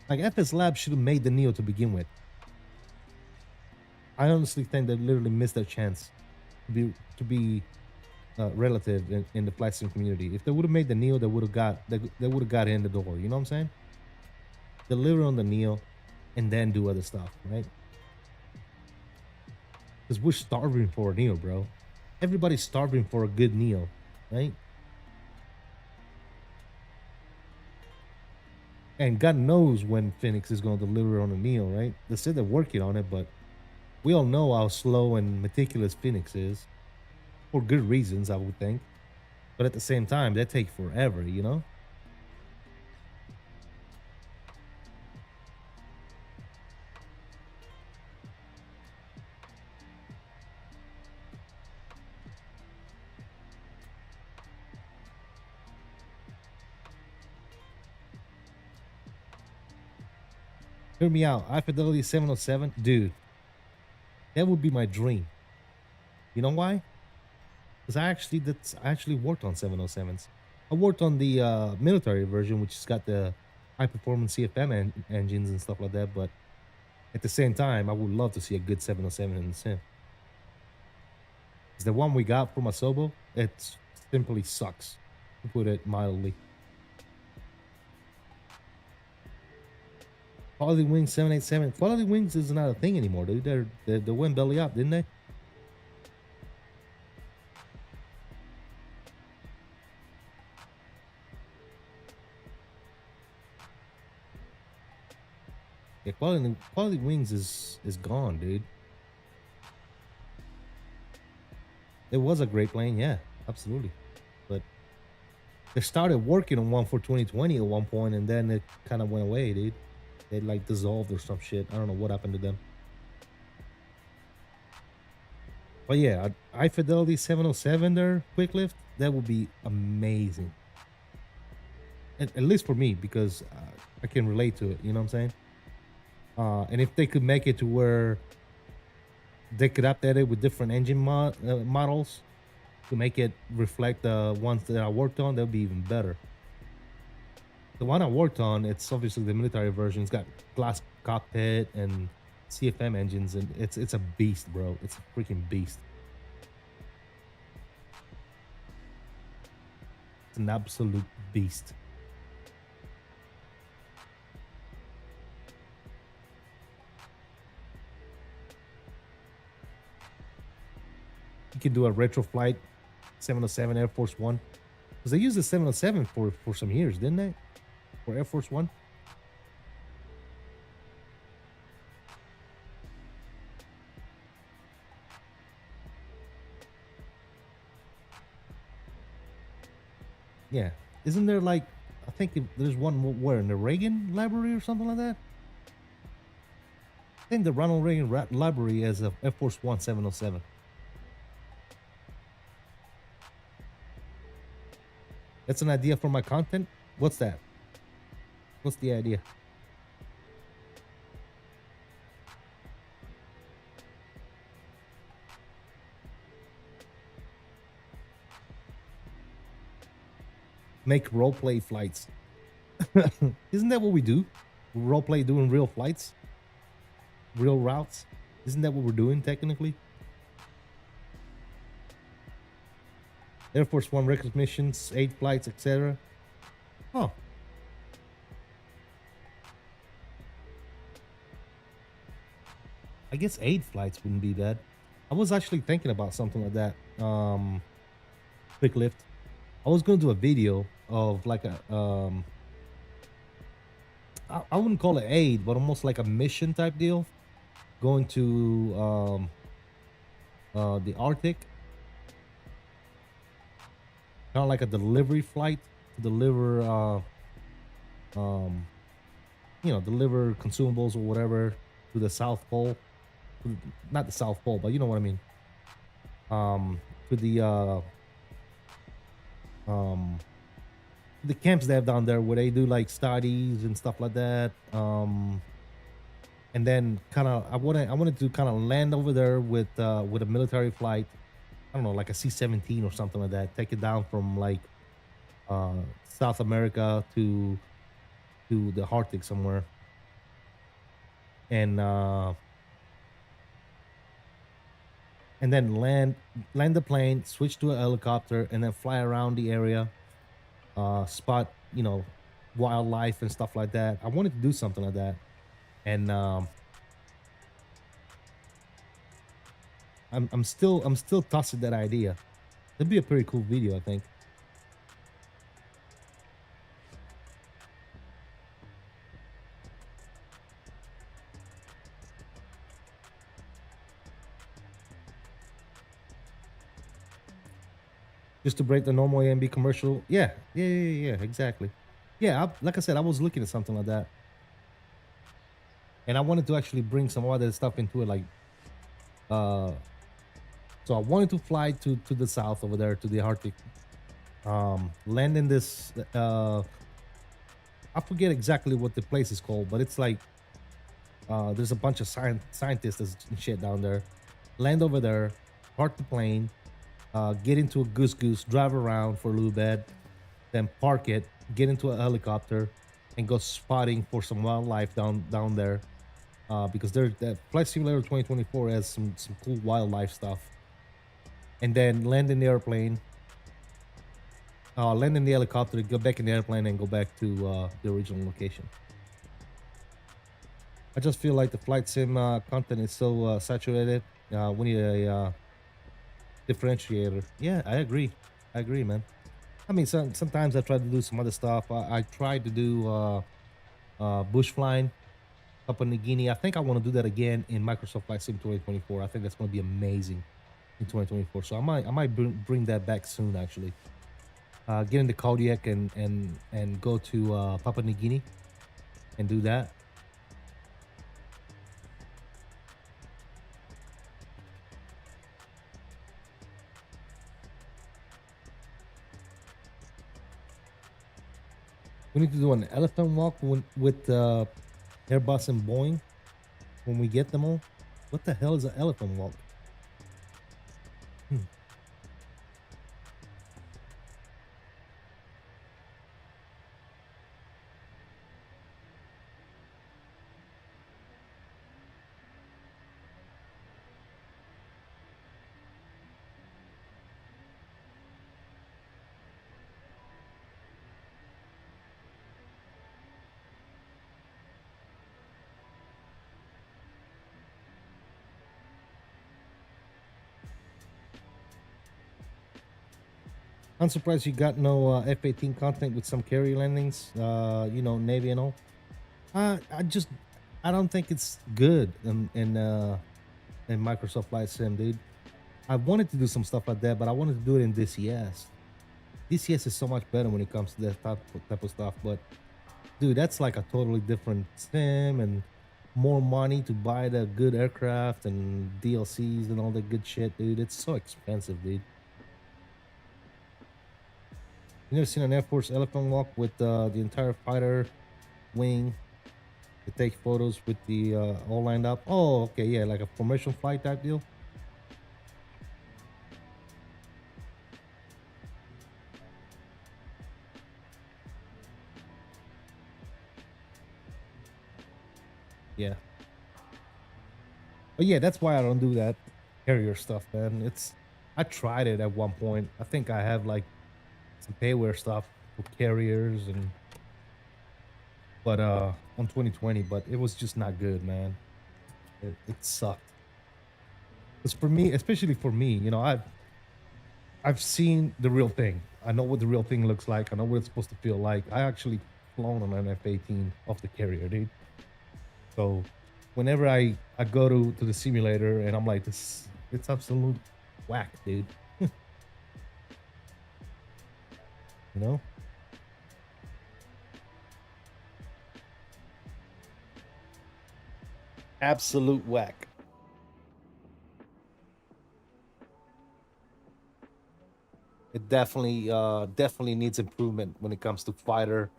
S1: Like FS Labs should have made the Neo to begin with. I honestly think they literally missed their chance to be relative in the flight sim community. If they would have made the Neo, they would have got in the door. You know what I'm saying? Deliver on the Neo, and then do other stuff, right? Because we're starving for a Neo, bro. Everybody's starving for a good Neo, right? And God knows when Fenix is going to deliver on a Neo, right? They said they're working on it, but we all know how slow and meticulous Fenix is. For good reasons, I would think. But at the same time, they take forever, you know? Hear me out. High fidelity 707. Dude, that would be my dream. You know why? Because I actually worked on 707s. I worked on the military version, which has got the high performance CFM engines and stuff like that. But at the same time, I would love to see a good 707 in the sim. Because the one we got from Asobo, it simply sucks, to put it mildly. Quality Wings 787. Quality Wings is not a thing anymore, dude. They went belly up, didn't they? Yeah, Quality Wings is gone, dude. It was a great plane, yeah, absolutely. But They started working on one for 2020 at one point, and then it kind of went away, dude. They like dissolved or some shit. I don't know what happened to them. But yeah, high fidelity 707 there, quick lift, that would be amazing. At least for me, because I can relate to it, you know what I'm saying? And if they could make it to where they could update it with different engine models to make it reflect the ones that I worked on, that would be even better. The one I worked on, it's obviously the military version. It's got glass cockpit and CFM engines, and it's a beast, bro. It's a freaking beast. It's an absolute beast. You can do a retro flight 707 Air Force One, because they used the 707 for some years, didn't they? For Air Force One. Yeah, isn't there like, I think there's one where in the Reagan library or something like that. I think the Ronald Reagan library has a Air Force One 707. That's an idea for my content. What's that? What's the idea? Make roleplay flights. Isn't that what we do? Roleplay doing real flights? Real routes? Isn't that what we're doing technically? Air Force One record missions, 8 flights, etc. Oh. I guess 8 flights wouldn't be bad. I was actually thinking about something like that. Quick lift. I was going to do a video of like a I wouldn't call it aid, but almost like a mission type deal, going to the Arctic, kind of like a delivery flight to deliver deliver consumables or whatever to the South Pole, not the South Pole, but you know what I mean, to the camps they have down there where they do like studies and stuff like that, and then kind of I wanted to kind of land over there with a military flight. I don't know, like a C-17 or something like that, take it down from like South America to the Arctic somewhere, and then land the plane, switch to a helicopter, and then fly around the area, spot, wildlife and stuff like that. I wanted to do something like that, and I'm still tossing that idea. That'd be a pretty cool video, I think. Just to break the normal AMB commercial. Yeah, exactly. Yeah, like I said, I was looking at something like that. And I wanted to actually bring some other stuff into it, like, so I wanted to fly to the south over there, to the Arctic. Land in this, I forget exactly what the place is called, but it's like, there's a bunch of scientists and shit down there. Land over there, park the plane, get into a goose, drive around for a little bit, then park it, get into a helicopter, and go spotting for some wildlife down there, because the Flight Simulator 2024 has some cool wildlife stuff. And then land in the airplane, land in the helicopter, go back in the airplane, and go back to the original location. I just feel like the flight sim content is so saturated. We need a differentiator. Yeah, I agree, man. I mean, sometimes I try to do some other stuff. I tried to do bush flying up in New Guinea. I think I want to do that again in Microsoft Flight Sim 2024. I think that's going to be amazing in 2024. So I might bring that back soon, actually. get into Kodiak and go to Papua New Guinea and do that. We need to do an elephant walk with Airbus and Boeing when we get them all. What the hell is an elephant walk? I'm surprised you got no F-18 content with some carrier landings, you know, Navy and all. I don't think it's good in Microsoft Flight Sim, dude. I wanted to do some stuff like that, but I wanted to do it in DCS. DCS is so much better when it comes to that type of stuff, but dude, that's like a totally different sim and more money to buy the good aircraft and DLCs and all that good shit, dude. It's so expensive, dude. You never seen an Air Force elephant walk with the entire fighter wing to take photos with the all lined up? Oh, okay, yeah, like a formation flight type deal. Yeah. But yeah, that's why I don't do that carrier stuff, man. I tried it at one point. I think I have like some payware stuff for carriers but on 2020, but it was just not good, man. It sucked. Because for me, especially for me, you know, I've seen the real thing. I know what the real thing looks like. I know what it's supposed to feel like. I actually flown on an F-18 off the carrier, dude. So whenever I go to the simulator and I'm like, it's absolute whack, dude. You know? Absolute whack. It definitely needs improvement when it comes to fighter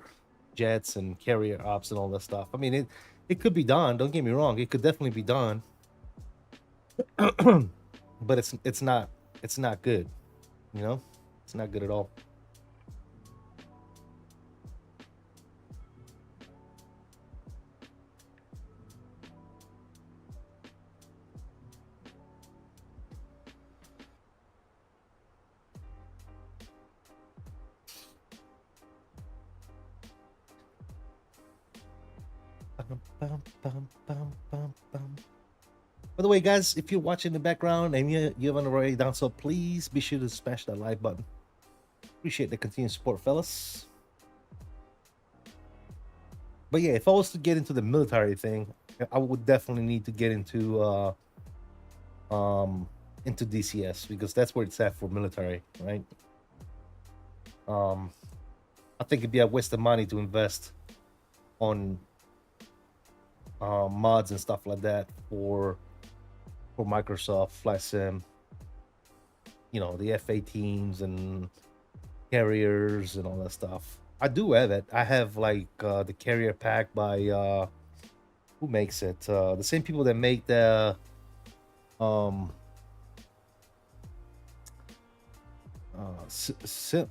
S1: jets and carrier ops and all that stuff. I mean, it could be done. Don't get me wrong. It could definitely be done, but it's not good. You know, it's not good at all. By the way, guys, if you're watching in the background and you haven't already done so, please be sure to smash that like button. Appreciate the continued support, fellas. But yeah, if I was to get into the military thing, I would definitely need to get into DCS because that's where it's at for military, right? I think it'd be a waste of money to invest on mods and stuff like that for Microsoft Flight Sim. You know, the F-18s and carriers and all that stuff. I do have it. I have like the carrier pack by who makes it? The same people that make the SimTech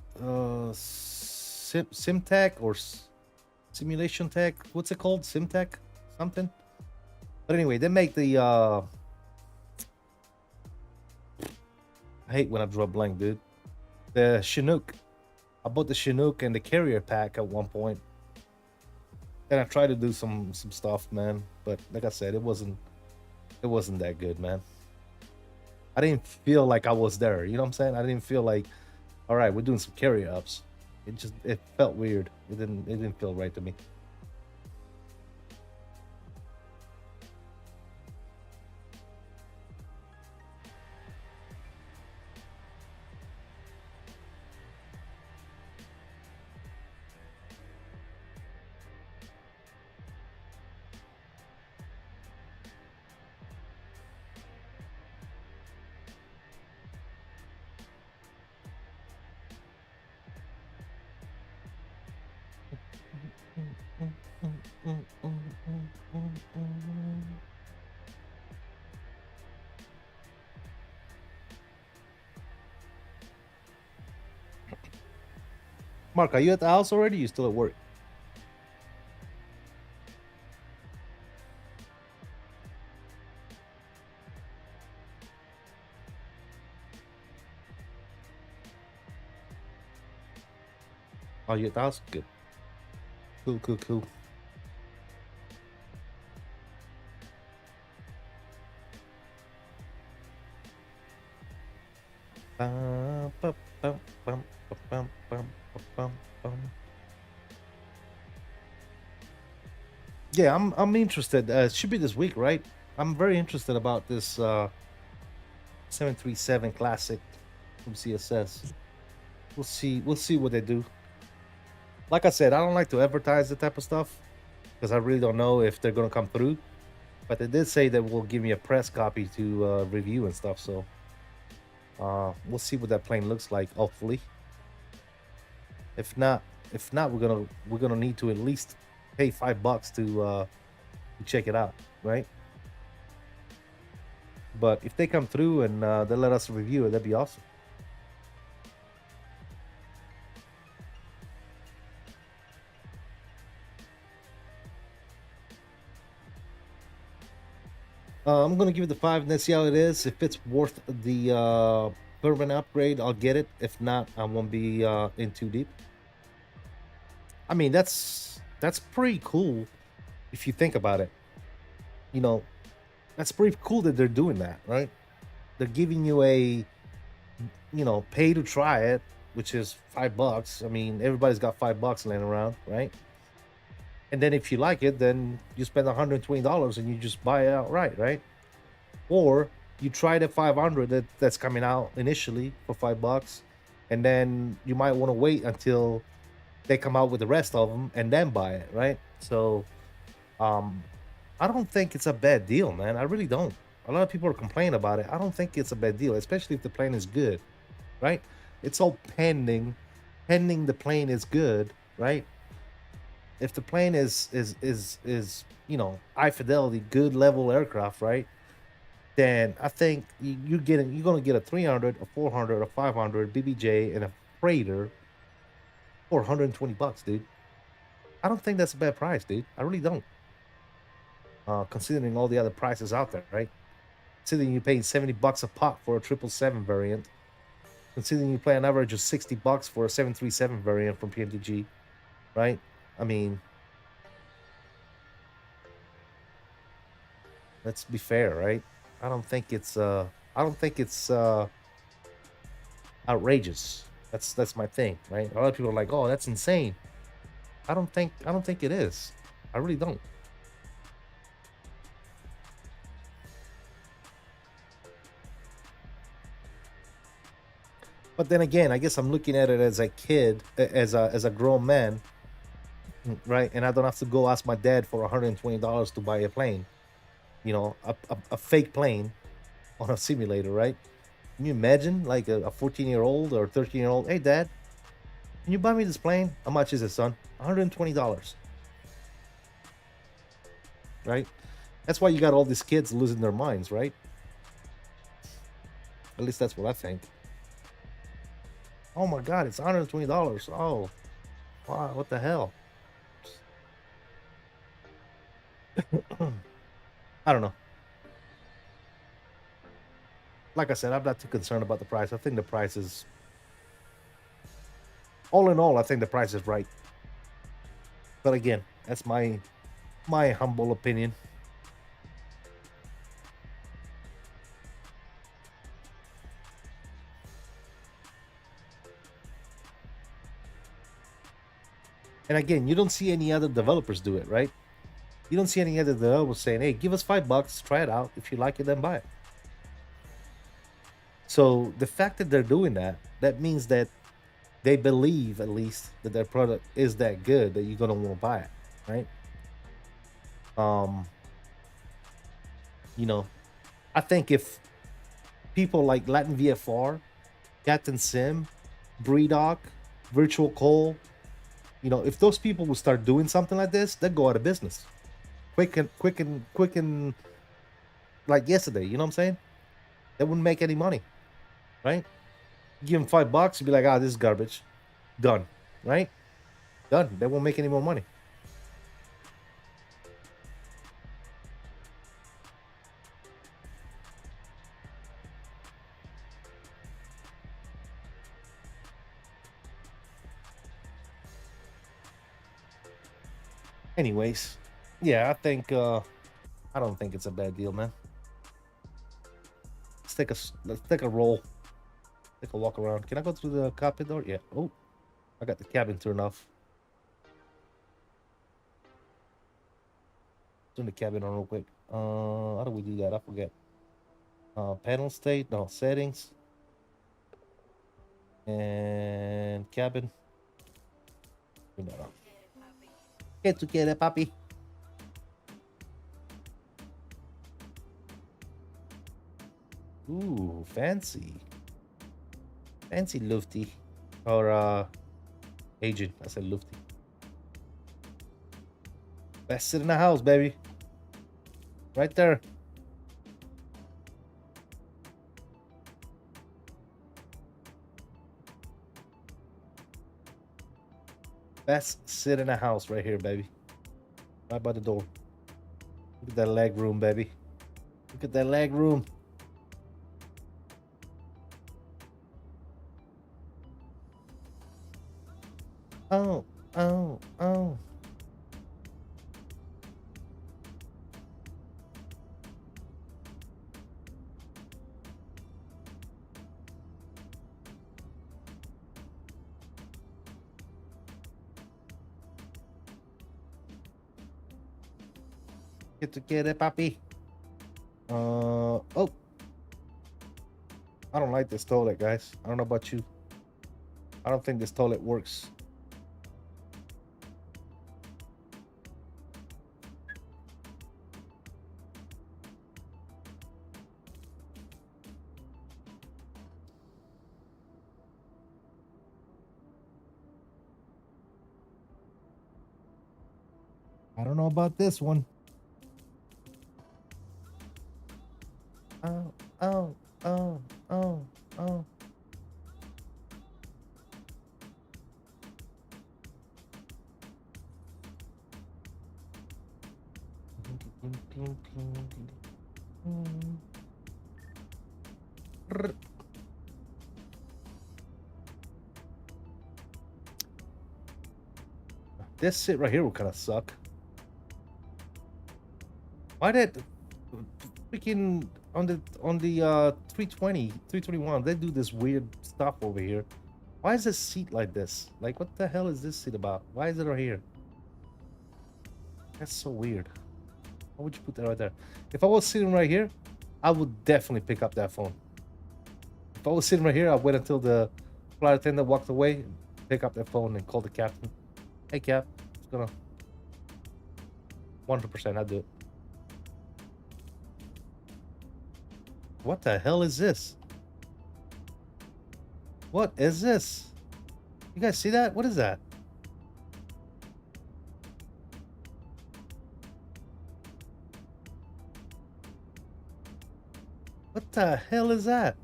S1: or Simulation Tech. What's it called? SimTech something. But anyway, they make the I hate when I draw a blank, dude. The Chinook. I bought the Chinook and the carrier pack at one point. And I tried to do some stuff, man. But like I said, it wasn't that good, man. I didn't feel like I was there. You know what I'm saying? I didn't feel like, all right, we're doing some carrier ups. It felt weird. It didn't feel right to me. Mark, are you at the house already? You still at work? Oh, you at the house? Good. Cool, cool, cool. Bum, bum, bum, bum, bum, bum, bum, bum. Yeah, I'm interested. It should be this week, right? I'm very interested about this 737 Classic from CSS. We'll see what they do. Like I said, I don't like to advertise the type of stuff because I really don't know if they're gonna come through. But they did say that will give me a press copy to review and stuff. So we'll see what that plane looks like. Hopefully, if not, we're gonna need to at least pay $5 to check it out, right? But if they come through and they let us review it, that'd be awesome. I'm gonna give it the 5 and then see how it is. If it's worth the permanent upgrade, I'll get it. If not, I won't be in too deep. I mean, that's pretty cool if you think about it. You know, that's pretty cool that they're doing that, right? They're giving you a, you know, pay to try it, which is $5. I mean, everybody's got $5 laying around, right? And then if you like it, then you spend $120 and you just buy it outright, right? Or you try the 500 that's coming out initially for $5, and then you might want to wait until they come out with the rest of them and then buy it, right? So I don't think it's a bad deal, man. I really don't. A lot of people are complaining about it. I don't think it's a bad deal, especially if the plane is good, right? It's all pending the plane is good, right? If the plane is you know, high fidelity, good level aircraft, right? Then I think you're gonna get a 300, a 400, a 500 BBJ and a freighter for $120, dude. I don't think that's a bad price, dude. I really don't. Considering all the other prices out there, right? Considering you're paying $70 a pop for a 777 variant, considering you pay an average of $60 for a 737 variant from PMDG, right? I mean, let's be fair, right? I don't think it's outrageous. That's my thing, right? A lot of people are like, "Oh, that's insane." I don't think it is. I really don't. But then again, I guess I'm looking at it as a kid, as a grown man, right? And I don't have to go ask my dad for $120 to buy a plane, you know, a fake plane on a simulator, right? Can you imagine, like a 14-year-old or 13-year-old? Hey, Dad, can you buy me this plane? How much is it, son? $120, right? That's why you got all these kids losing their minds, right? At least that's what I think. Oh my God, it's $120. Oh, wow, what the hell? I don't know. Like I said, I'm not too concerned about the price. I think the price is, all in all, I think the price is right. But again, that's my humble opinion. And again, you don't see any other developers do it, right? You don't see any other developers saying, "Hey, give us $5, try it out. If you like it, then buy it." So the fact that they're doing that, that means that they believe at least that their product is that good that you're gonna want to buy it, right? You know, I think if people like Latin VFR, Captain Sim, Breedoc, Virtual Cole, you know, if those people would start doing something like this, they'd go out of business. Quick and like yesterday, you know what I'm saying? They wouldn't make any money, right? Give them $5, you'd be like, "Ah, this is garbage." Done. right? Done. They won't make any more money. Anyways, yeah, I think I don't think it's a bad deal, man. Let's take a roll. Take a walk around. Can I go through the cockpit door? Yeah. Oh, I got the cabin turned off. Turn the cabin on real quick. How do we do that? I forget. Panel state, no, settings. And cabin. Turn that on. Get together, papi. Ooh, fancy. Fancy lufty. Or Aegean. I said lufty. Best sit in the house, baby. Right there. Best sit in the house right here, baby. Right by the door. Look at that leg room, baby. Look at that leg room. Oh, oh, oh. Get together, papi. Oh. I don't like this toilet, guys. I don't know about you. I don't think this toilet works. I don't know about this one. Oh, oh, oh, oh, oh. This shit right here will kind of suck. Why did freaking on the 320, 321, they do this weird stuff over here? Why is this seat like this? Like, what the hell is this seat about? Why is it right here? That's so weird. Why would you put that right there? If I was sitting right here, I would definitely pick up that phone. If I was sitting right here, I'd wait until the flight attendant walked away, pick up that phone and call the captain. Hey, Cap, it's gonna 100% I'd do it. What the hell is this? What is this? You guys see that? What is that? What the hell is that?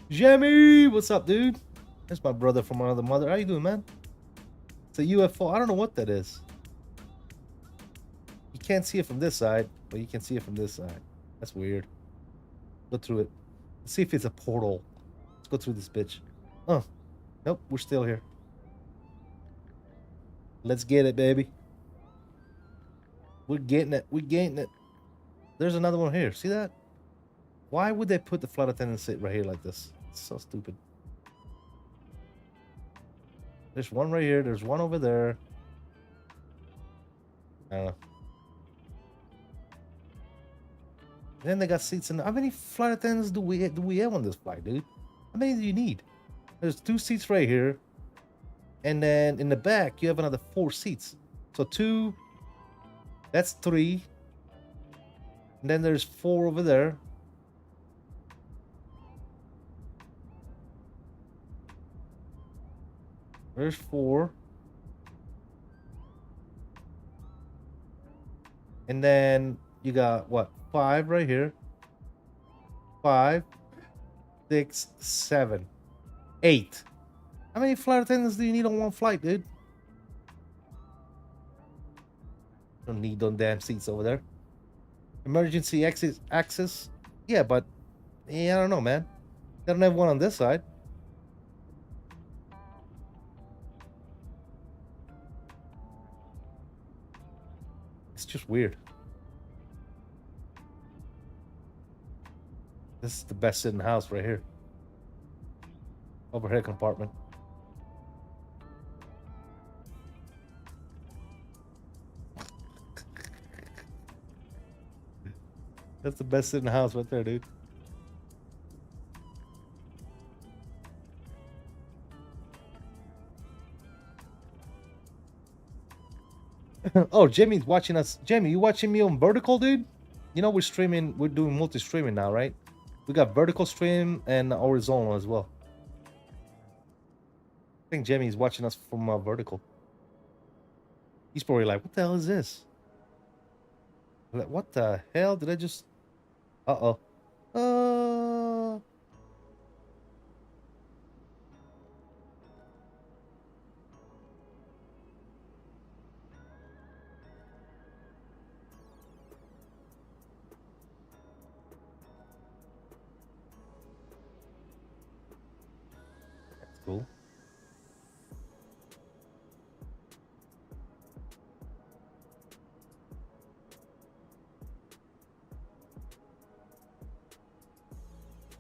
S1: Jemmy! What's up, dude? That's my brother from another mother. How you doing, man? It's a UFO. I don't know what that is. You can't see it from this side, but you can see it from this side. That's weird. Go through it. Let's see if it's a portal. Let's go through this bitch. Oh, nope, we're still here. Let's get it, baby. We're getting it. We're getting it. There's another one here. See that? Why would they put the flight attendant sit right here like this? It's so stupid. There's one right here. There's one over there. I don't know. Then they got seats in. How many flight attendants do we have on this flight, dude? How many do you need? There's 2 seats right here, and then in the back you have another 4 seats. So 2. That's 3. And then there's 4 over there. There's 4. And then you got what? 5 right here. 5, 6, 7. 8. How many flight attendants do you need on one flight, dude? Don't need those damn seats over there. Emergency exit access. Yeah, but yeah, I don't know, man. They don't have one on this side. It's just weird. This is the best sitting house right here. Overhead compartment. That's the best sitting house right there, dude. Oh, Jimmy's watching us. Jimmy, you watching me on vertical, dude? You know we're streaming. We're doing multi-streaming now, right? We got vertical stream and horizontal as well. I think Jimmy's watching us from vertical. He's probably like, "What the hell is this? Like, what the hell did I just? Uh-oh. That's cool.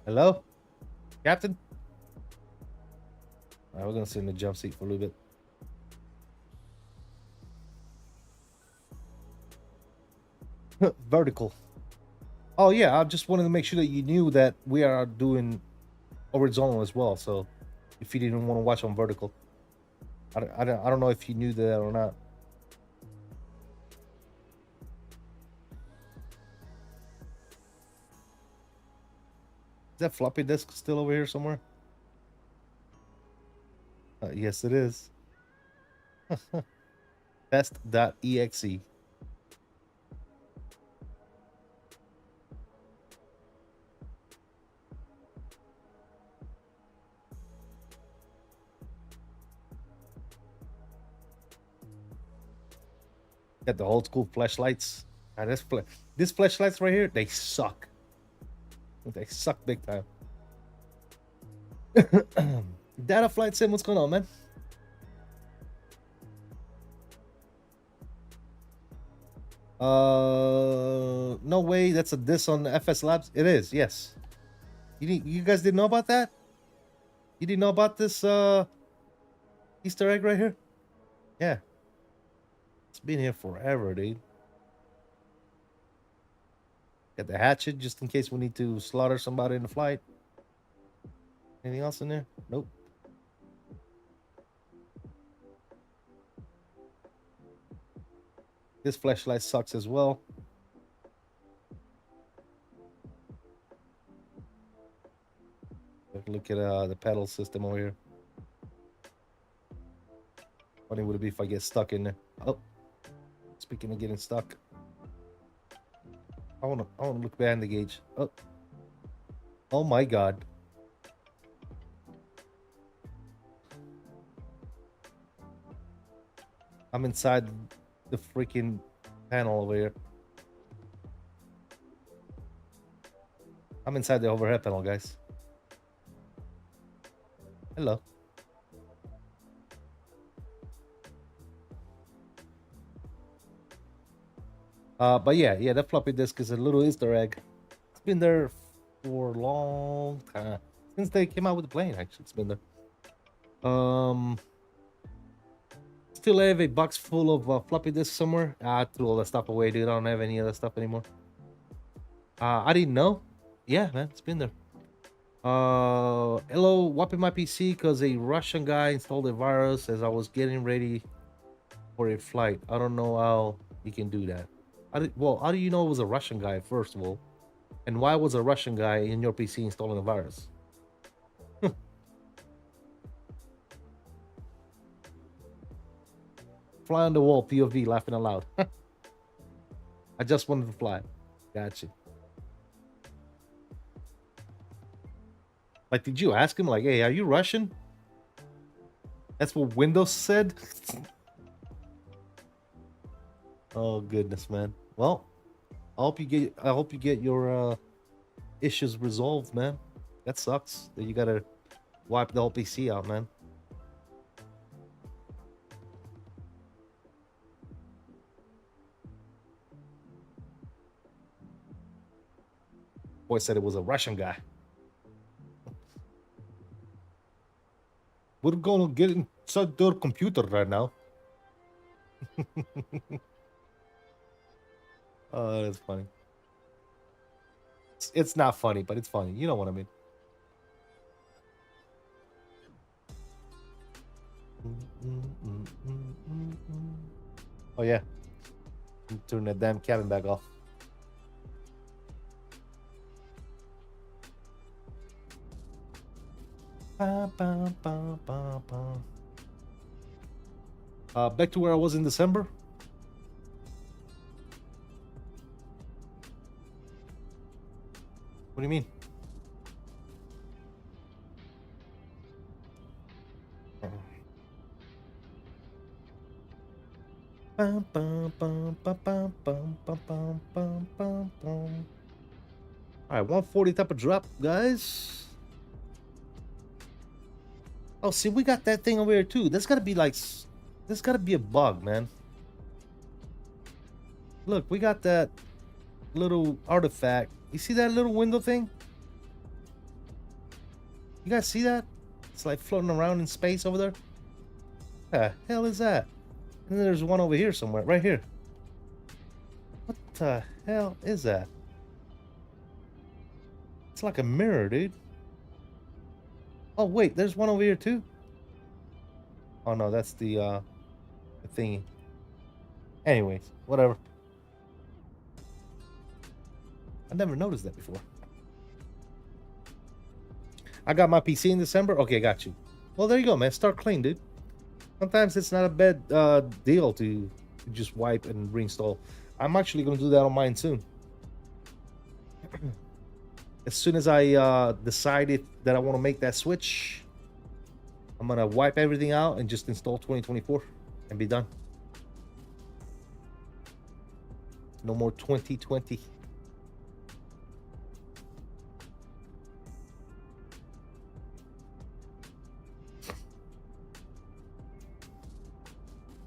S1: Hello, Captain? All right, we're gonna sit in the jump seat for a little bit. Vertical. Oh yeah, I just wanted to make sure that you knew that we are doing horizontal as well. So if you didn't want to watch on vertical, I don't know if you knew that or not. Is that floppy disk still over here somewhere? Yes, it is. Test.exe. Got the old school flashlights. These flashlights right here, they suck. They suck big time. Data Flight Sim, what's going on, man? No way. That's a diss on FS Labs. It is, yes. You guys didn't know about that? You didn't know about this Easter egg right here? Yeah. It's been here forever, dude. Got the hatchet just in case we need to slaughter somebody in the flight. Anything else in there? Nope. This flashlight sucks as well. Look at the pedal system over here. Funny would it be if I get stuck in there? Oh, speaking of getting stuck, I wanna look behind the gauge. Oh my God. I'm inside the freaking panel over here. I'm inside the overhead panel, guys. Hello. But yeah, that floppy disk is a little Easter egg. It's been there for a long time. Since they came out with the plane, actually. It's been there. Still have a box full of floppy disks somewhere. I threw all that stuff away, dude. I don't have any of that stuff anymore. I didn't know. Yeah, man, it's been there. Hello, whopping my PC because a Russian guy installed a virus as I was getting ready for a flight. I don't know how you can do that. Well, how do you know it was a Russian guy, first of all? And why was a Russian guy in your PC installing a virus? Fly on the wall, POV, laughing aloud. I just wanted to fly. Gotcha. Like, did you ask him, like, hey, are you Russian? That's what Windows said? Oh, goodness, man. Well, I hope you get your issues resolved, man. That sucks that you gotta wipe the whole PC out, man. Boy said it was a Russian guy. We're gonna get inside their computer right now. Oh, that's funny. It's not funny, but it's funny. You know what I mean. Oh yeah. Turn that damn cabin back off. Back to where I was in December. What do you mean? All right, 140 type of drop, guys. Oh, see, we got that thing over here too. There's gotta be like, there's gotta be a bug, man. Look, we got that little artifact. You see that little window thing? You guys see that? It's like floating around in space over there. What the hell is that? And then there's one over here somewhere, right here. What the hell is that? It's like a mirror, dude. Oh wait, there's one over here too. Oh no, that's the thingy. Anyways, whatever. I never noticed that before. I got my PC in December. Okay, got you. Well, there you go, man. Start clean, dude. Sometimes it's not a bad deal to just wipe and reinstall. I'm actually going to do that on mine soon. As soon as I decided that I want to make that switch, I'm going to wipe everything out and just install 2024 and be done. No more 2020.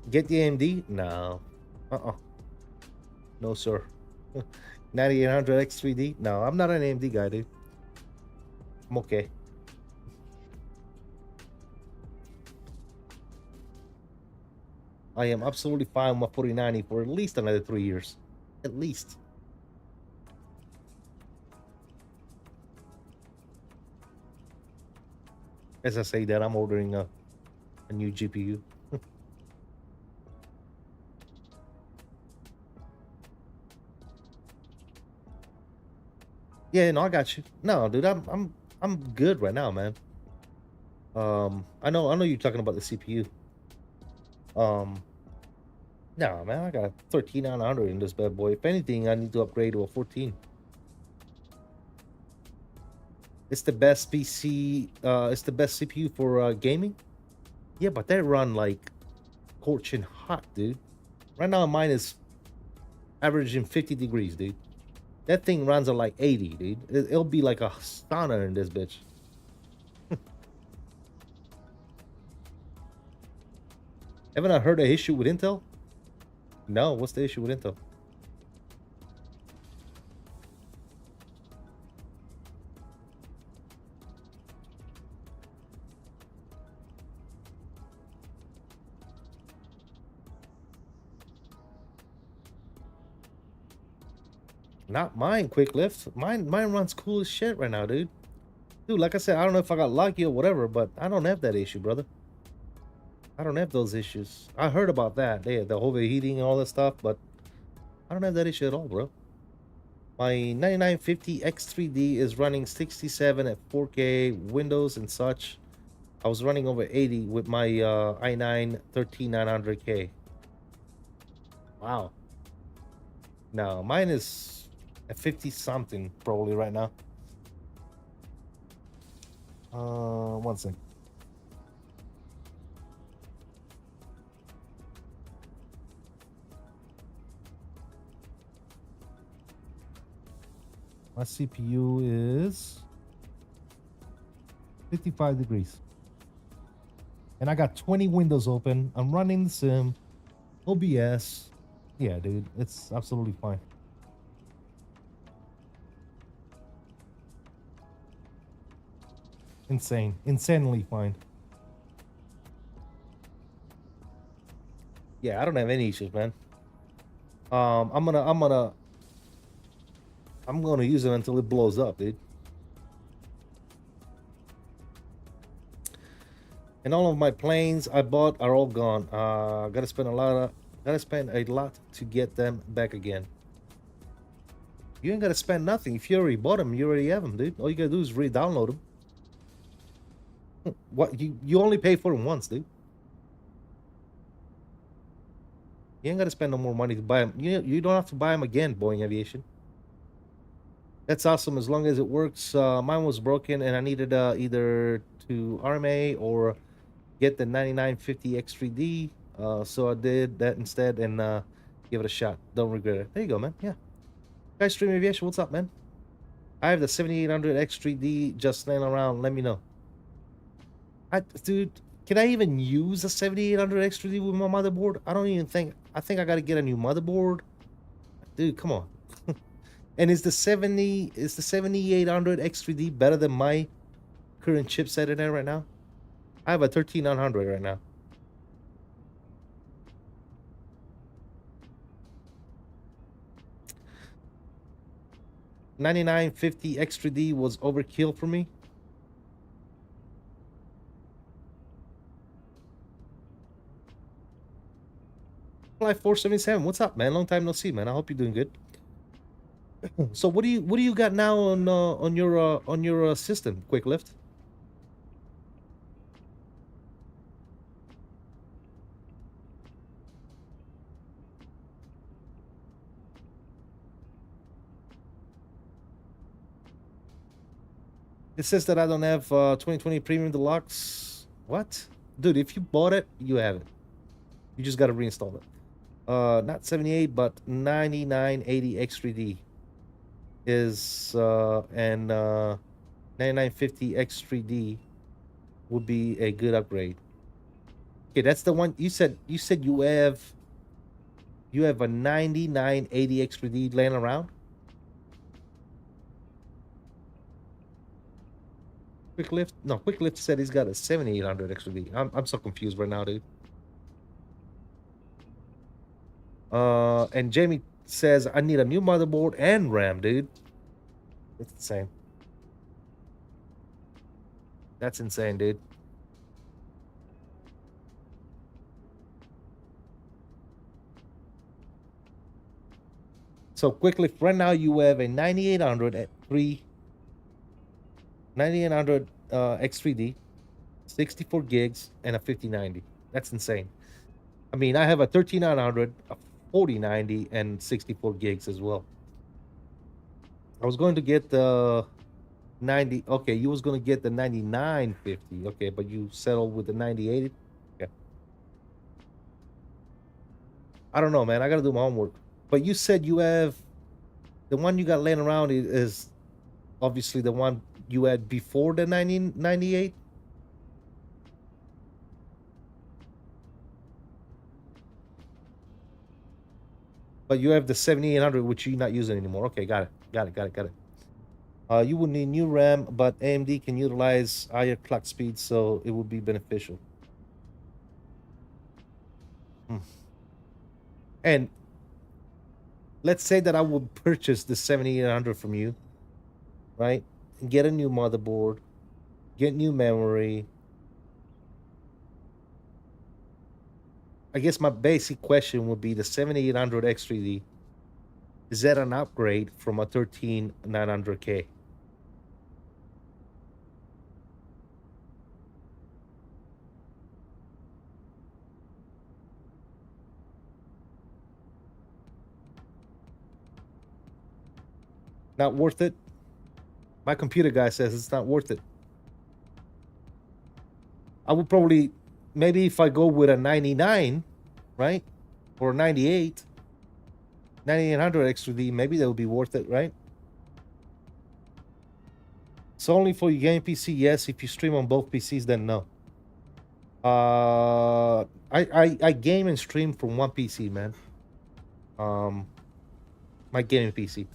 S1: Get the AMD? No. No, sir. 9800 X3D? No, I'm not an AMD guy, dude. I'm okay. I am absolutely fine with my 4090 for at least another 3 years. At least. As I say that, I'm ordering a new GPU. Yeah, no, I got you. No, dude, I'm good right now, man. I know you're talking about the CPU. No, man, I got 13900 in this bad boy. If anything, I need to upgrade to a 14. It's the best PC. It's the best CPU for gaming. Yeah, but they run like scorching hot, dude. Right now, mine is averaging 50 degrees, dude. That thing runs at like 80, dude. It'll be like a sauna in this bitch. Haven't I heard an issue with Intel? No, what's the issue with Intel? Not mine, quick lift. Mine runs cool as shit right now, dude. Dude, like I said, I don't know if I got lucky or whatever, but I don't have that issue, brother. I don't have those issues. I heard about that. Yeah, the overheating and all that stuff, but I don't have that issue at all, bro. My 9950 X3D is running 67 at 4K, Windows and such. I was running over 80 with my i9 13900K. Wow. No, mine is at 50 something probably right now. One second. My CPU is 55 degrees. And I got 20 windows open. I'm running the sim, OBS. Yeah, dude, it's absolutely fine. Insane. Insanely fine. Yeah, I don't have any issues, man. I'm gonna use it until it blows up, dude. And all of my planes I bought are all gone. Gotta spend a lot to get them back again. You ain't gotta spend nothing. If you already bought them, you already have them, dude. All you gotta do is re-download them. What you only pay for them once, dude. You ain't gotta spend no more money to buy them. You don't have to buy them again, Boeing Aviation. That's awesome as long as it works. Mine was broken and I needed either to RMA or get the 9950 X3D. So I did that instead and give it a shot. Don't regret it. There you go, man. Yeah. Guys, Stream Aviation, what's up, man? I have the 7800 X3D just laying around. Let me know. Dude, can I even use a 7800 X3D with my motherboard? I don't even think. I think I got to get a new motherboard. Dude, come on. And is the 7800 X3D better than my current chipset in there right now? I have a 13900 right now. $99.50 X3D was overkill for me. Flight 477, what's up, man? Long time no see, man. I hope you're doing good. So what do you got now on your system, Quick Lift? It says that I don't have 2020 Premium Deluxe. What? Dude, if you bought it, you have it. You just got to reinstall it. Not 78, but 9980 X3D is and 9950 X3D would be a good upgrade. Okay, that's the one you said. You said you have a 9980 X3D laying around. Quick Lift? No, Quick Lift said he's got a 7800 X3D. I'm so confused right now, dude. And Jamie says I need a new motherboard and RAM, dude. It's insane. That's insane, dude. So quickly, right now you have a 9800 at 9800 X3D, 64 gigs, and a 5090. That's insane. I mean, I have a 13900, a 4090, and 64 gigs as well. I was going to get the 90. Okay, you was going to get the 9950. Okay, but you settled with the 9080. Okay. I don't know, man. I got to do my homework. But you said you have the one you got laying around is obviously the one you had before the 1998. But you have the 7800, which you're not using anymore. Okay, got it. You would need new RAM, but AMD can utilize higher clock speeds, so it would be beneficial. And let's say that I would purchase the 7800 from you, right? And get a new motherboard, get new memory. I guess my basic question would be the 7800 X3D. Is that an upgrade from a 13900K? Not worth it? My computer guy says it's not worth it. I would probably, maybe if I go with a 99, right, or 98, 9800 XTD, maybe that would be worth it, right? So only for your game PC, yes. If you stream on both PCs, then no. I game and stream from one PC, man. My gaming PC.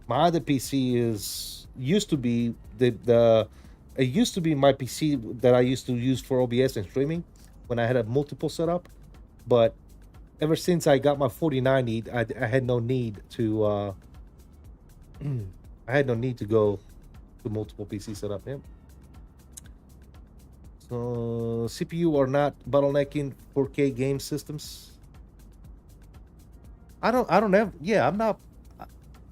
S1: My other PC used to be it used to be my PC that I used to use for OBS and streaming when I had a multiple setup, but ever since I got my 4090, I had no need to I had no need to go to multiple PC setup. Yeah. So CPU are not bottlenecking 4K game systems. I don't have, yeah,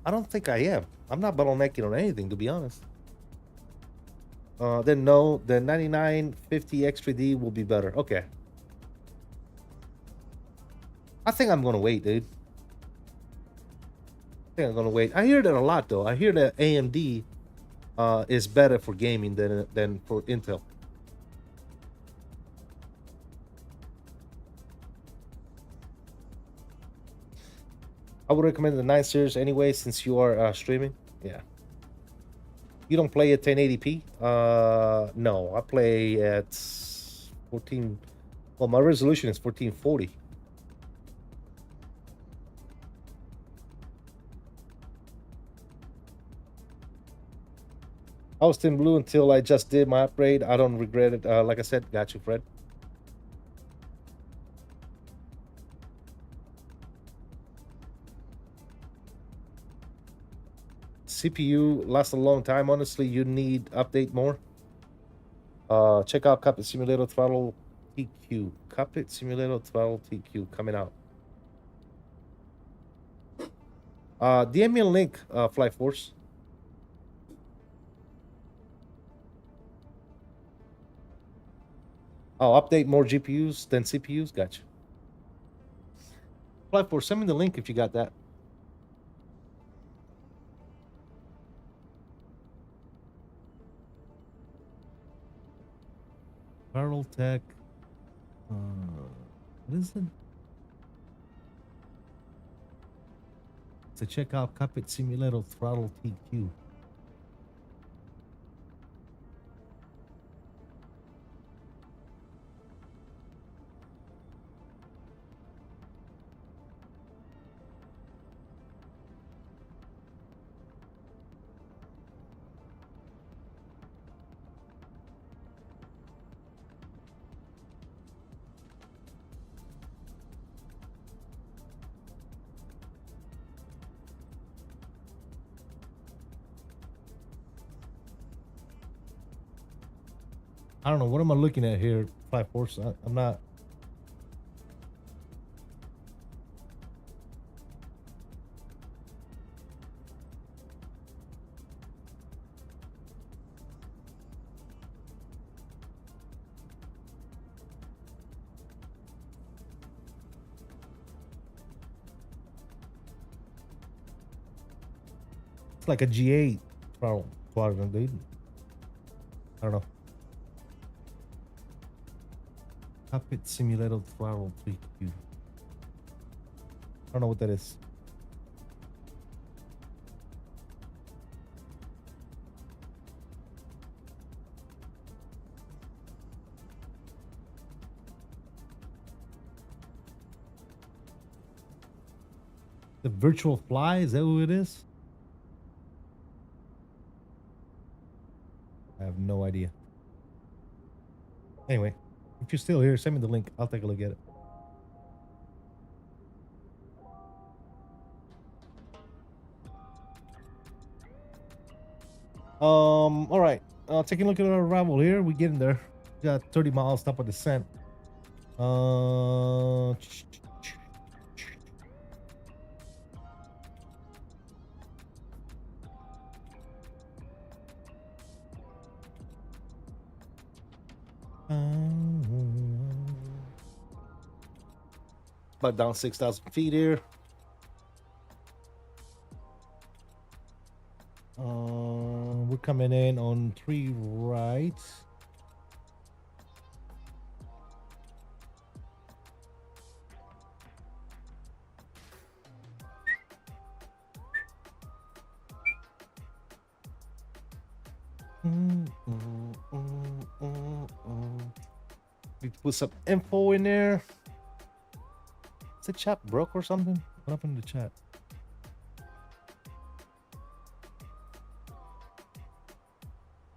S1: I don't think I am. I'm not bottlenecking on anything, to be honest. Then no, the 9950 X3D will be better. Okay. I think I'm gonna wait, dude. I think I'm gonna wait. I hear that a lot, though. I hear that AMD is better for gaming than for Intel. I would recommend the 9 series anyway, since you are streaming. Yeah. You don't play at 1080p? No, I play at 14. Well, my resolution is 1440. I was in blue until I just did my upgrade. I don't regret it. Like I said, got you, Fred. CPU lasts a long time. Honestly, you need update more. Check out Cockpit Simulator Throttle TQ. Cockpit Simulator Throttle TQ coming out. DM me a link, Flight Force. Oh, update more GPUs than CPUs? Gotcha. Flight Force, send me the link if you got that. Barrel Tech. What is it? To check out Cockpit Simulator Throttle TQ. I don't know. What am I looking at here? Flight Force. I'm not. It's like a G8 throttle quadrant, dude. I don't know. Cockpit Simulator Throttle 3Q. I don't know what that is. The virtual fly, is that who it is? I have no idea. Anyway. If you're still here, send me the link. I'll take a look at it. All right. Taking a look at our arrival here. We're getting there. We got 30 miles top of descent. About down 6,000 feet here. We're coming in on 3 right. Need to put some info in there. Is the chat broke or something? What happened to the chat?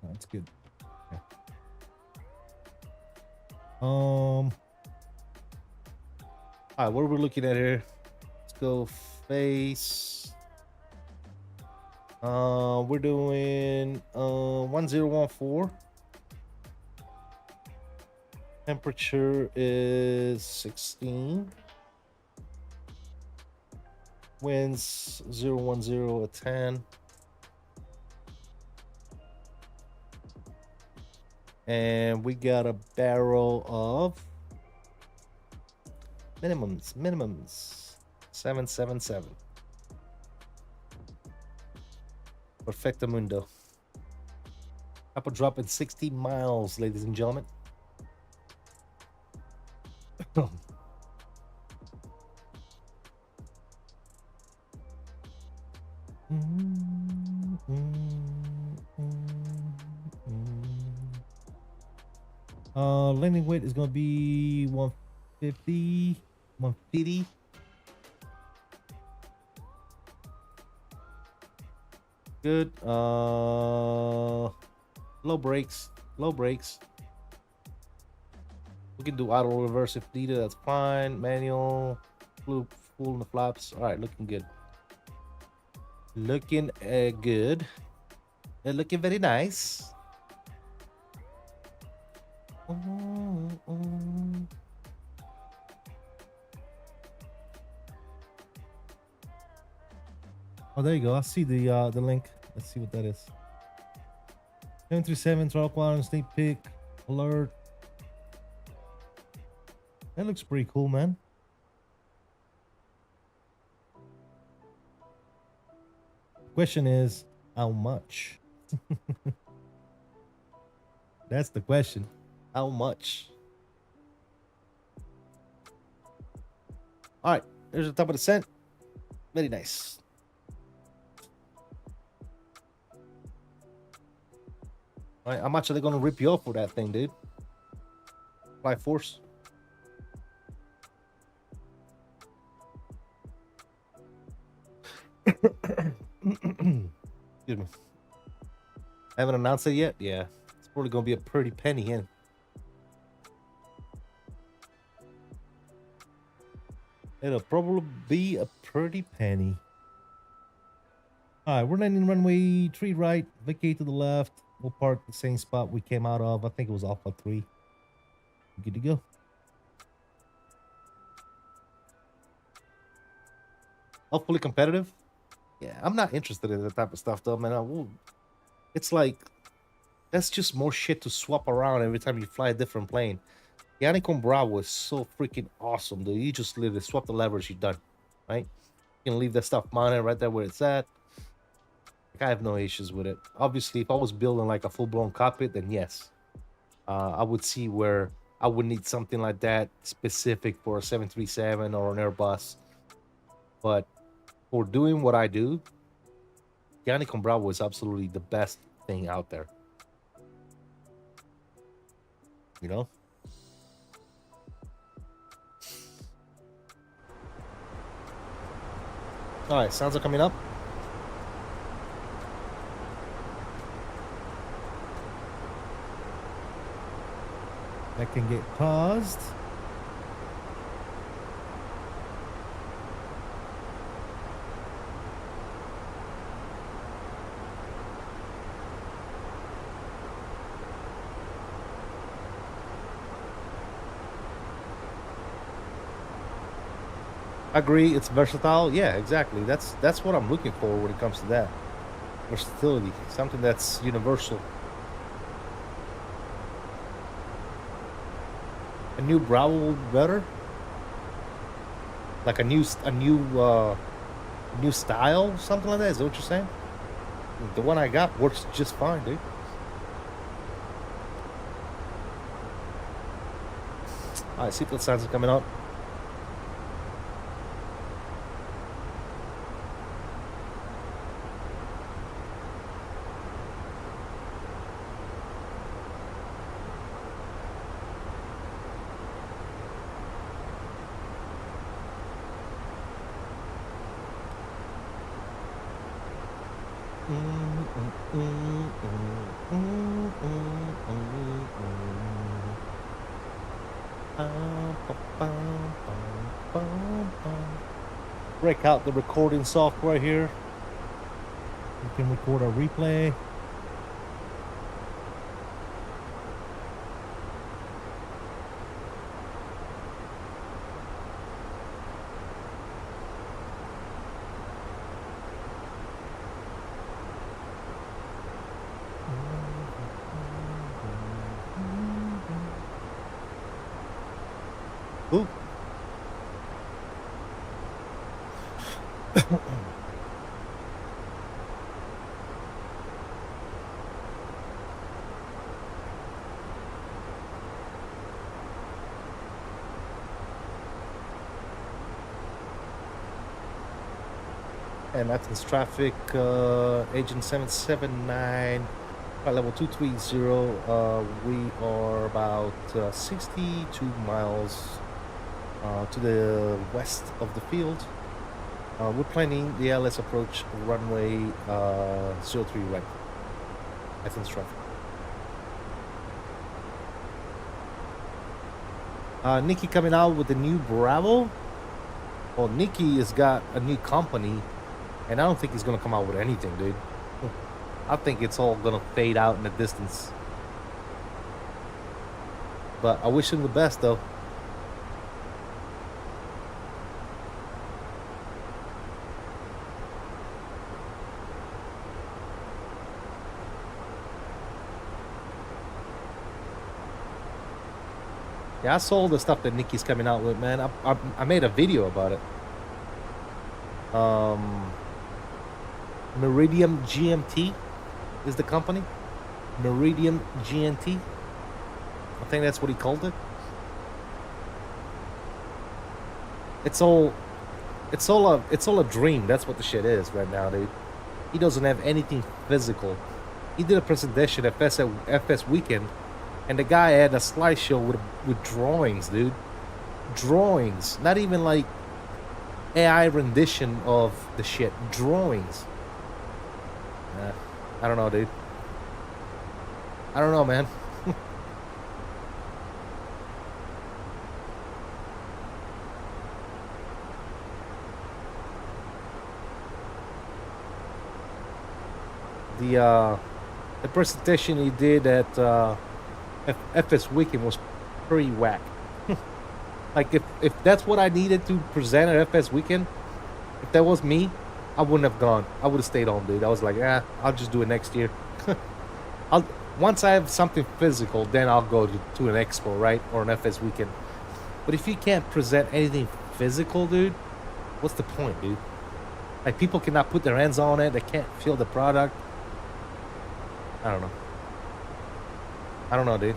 S1: That's good. Okay. All right, what are we looking at here? Let's go face. We're doing 1014. Temperature is 16. Winds 010 at 10. And we got a barrel of minimums 777. Perfecto mundo. Up a drop in 60 miles, ladies and gentlemen. Landing weight is going to be 150. Good. Low brakes. We can do auto reverse if needed. That's fine. Manual. Full in the flaps. All right, looking good. Looking good. Looking very nice. Oh, there you go. I see the link. Let's see what that is. 737 throttle quantum sneak peek alert. That looks pretty cool, man. Question is, how much? That's the question. How much? All right, there's the top of the scent. Very nice. All right, how much are they gonna rip you off for that thing, dude? Fly Force. Excuse me. Haven't announced it yet? Yeah. It's probably gonna be a pretty penny in. It'll probably be a pretty penny. Alright, we're landing runway 3 right, vacate to the left. We'll park the same spot we came out of. I think it was Alpha 3. Good to go. Hopefully competitive. Yeah, I'm not interested in that type of stuff though, man. It's like, that's just more shit to swap around every time you fly a different plane. The Anicon Bravo is so freaking awesome, dude. You just literally swap the levers, you're done, right? You can leave that stuff mounted right there where it's at. Like, I have no issues with it. Obviously, if I was building like a full-blown cockpit, then yes. I would see where I would need something like that specific for a 737 or an Airbus. But for doing what I do, the Anicon Bravo is absolutely the best thing out there. You know? All right, sounds are coming up. That can get paused. I agree, it's versatile. Yeah, exactly. That's what I'm looking for when it comes to that. Versatility, something that's universal. A new Bravo will be better. Like a new style, something like that. Is that what you're saying? The one I got works just fine, dude. All right, seatbelt signs are coming up. Break out the recording software here. You can record a replay. Ooh. And Athens traffic, Aegean 779, flight level 230. We are about 62 miles to the west of the field. We're planning the LS approach runway 03 right. Athens traffic. Nikki coming out with the new Bravo. Well, Nikki has got a new company, and I don't think he's gonna come out with anything, dude. I think it's all gonna fade out in the distance. But I wish him the best, though. Yeah, I saw the stuff that Nikki's coming out with, man. I made a video about it. Meridium GMT is the company. Meridium GMT. I think that's what he called it. It's all a dream. That's what the shit is right now, dude. He doesn't have anything physical. He did a presentation at FS Weekend, and the guy had a slideshow with drawings, dude. Drawings. Not even like AI rendition of the shit. Drawings. I don't know, dude. I don't know, man. The presentation he did at FS Weekend was pretty whack. Like if that's what I needed to present at FS Weekend, if that was me, I wouldn't have gone. I would have stayed home, dude. I was like, I'll just do it next year. Once I have something physical, then I'll go to an expo, right? Or an FS Weekend. But if you can't present anything physical, dude, what's the point, dude? Like, people cannot put their hands on it. They can't feel the product. I don't know. I don't know, dude.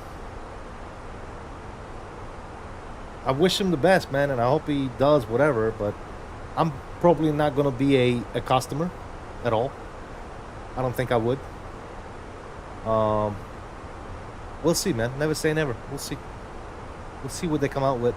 S1: I wish him the best, man, and I hope he does whatever, but I'm probably not going to be a customer at all. I don't think I would. We'll see, man. Never say never. We'll see. We'll see what they come out with.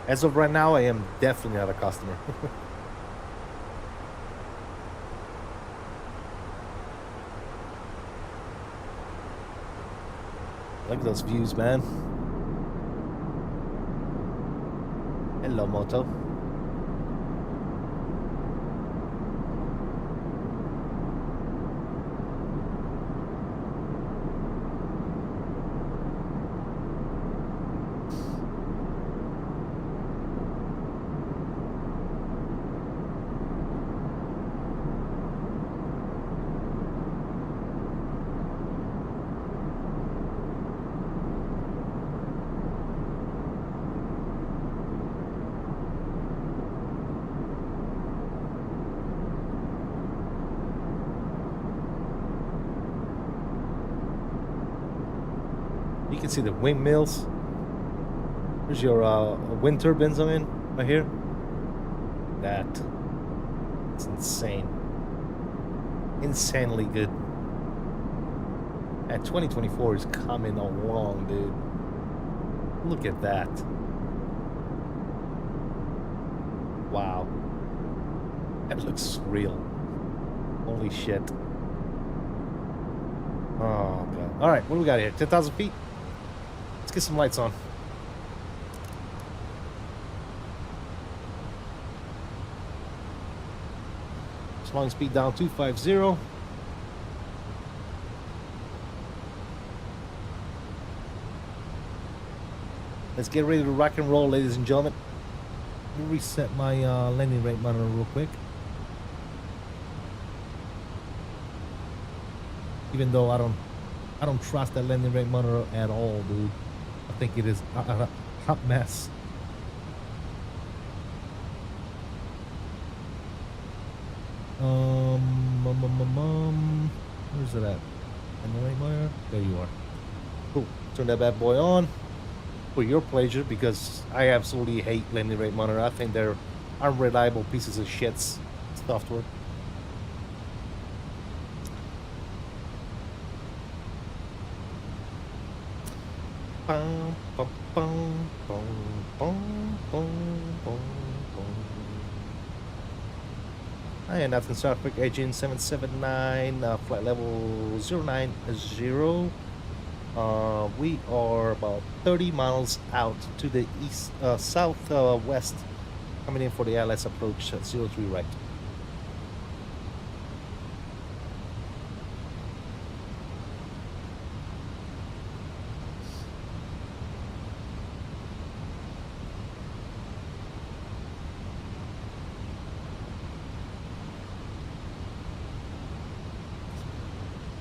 S1: As of right now, I am definitely not a customer. Look at those views, man. Hello, Moto. You can see the windmills. There's your wind turbines, I mean, right here. It's insane. Insanely good. And 2024 is coming along, dude. Look at that. Wow. That looks real. Holy shit. Oh, God. All right, what do we got here? 10,000 feet? Let's get some lights on. Slowing speed down 250. Let's get ready to rock and roll, ladies and gentlemen. Let me reset my landing rate monitor real quick. Even though I don't trust that landing rate monitor at all, dude. I think it is a hot mess. Where's it at? Landing rate monitor? There you are. Cool. Turn that bad boy on. For your pleasure, because I absolutely hate landing rate monitor. I think they're unreliable pieces of shits software. Bum, bum, bum, bum, bum, bum, bum, bum. I am Athens traffic, Aegean 779, flight level 090. We are about 30 miles out to the east, southwest, coming in for the ILS approach at 03 right.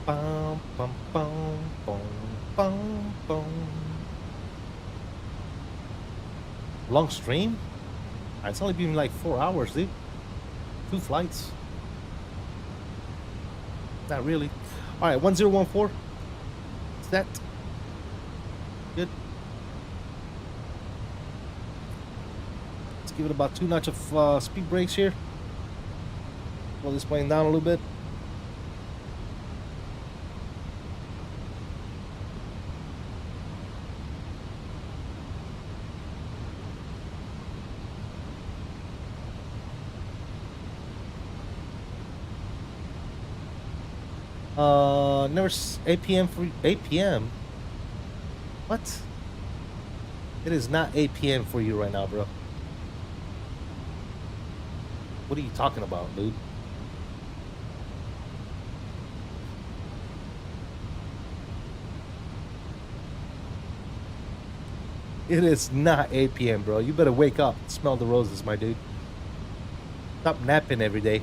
S1: Bum, bum, bum, bum. Bum, bum. Long stream? It's only been like 4 hours, dude. 2 flights. Not really. Alright, 1014. Set. Good. Let's give it about 2 notches of speed brakes here. Slow this plane down a little bit. Never 8 p.m. for 8 p.m. What? It is not 8 p.m. for you right now, bro. What are you talking about, dude? It is not 8 p.m., bro. You better wake up. Smell the roses, my dude. Stop napping every day.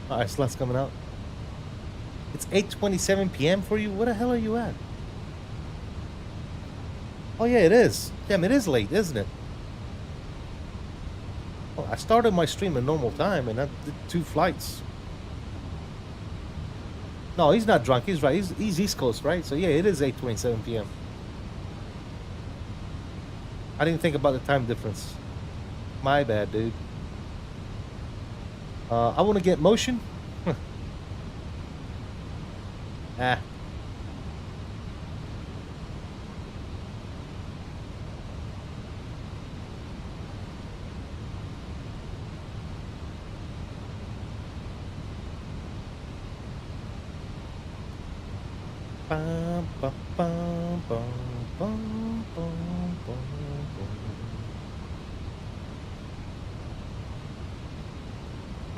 S1: Alright, slots coming out. It's 8:27 p.m. for you? Where the hell are you at? Oh yeah, it is. Damn, it is late, isn't it? Well, I started my stream at normal time and I did 2 flights. No, he's not drunk. He's right. He's East Coast, right? So yeah, it is 8:27 p.m. I didn't think about the time difference. My bad, dude. I want to get motion. Ah. Bum, bum, bum, bum, bum, bum, bum.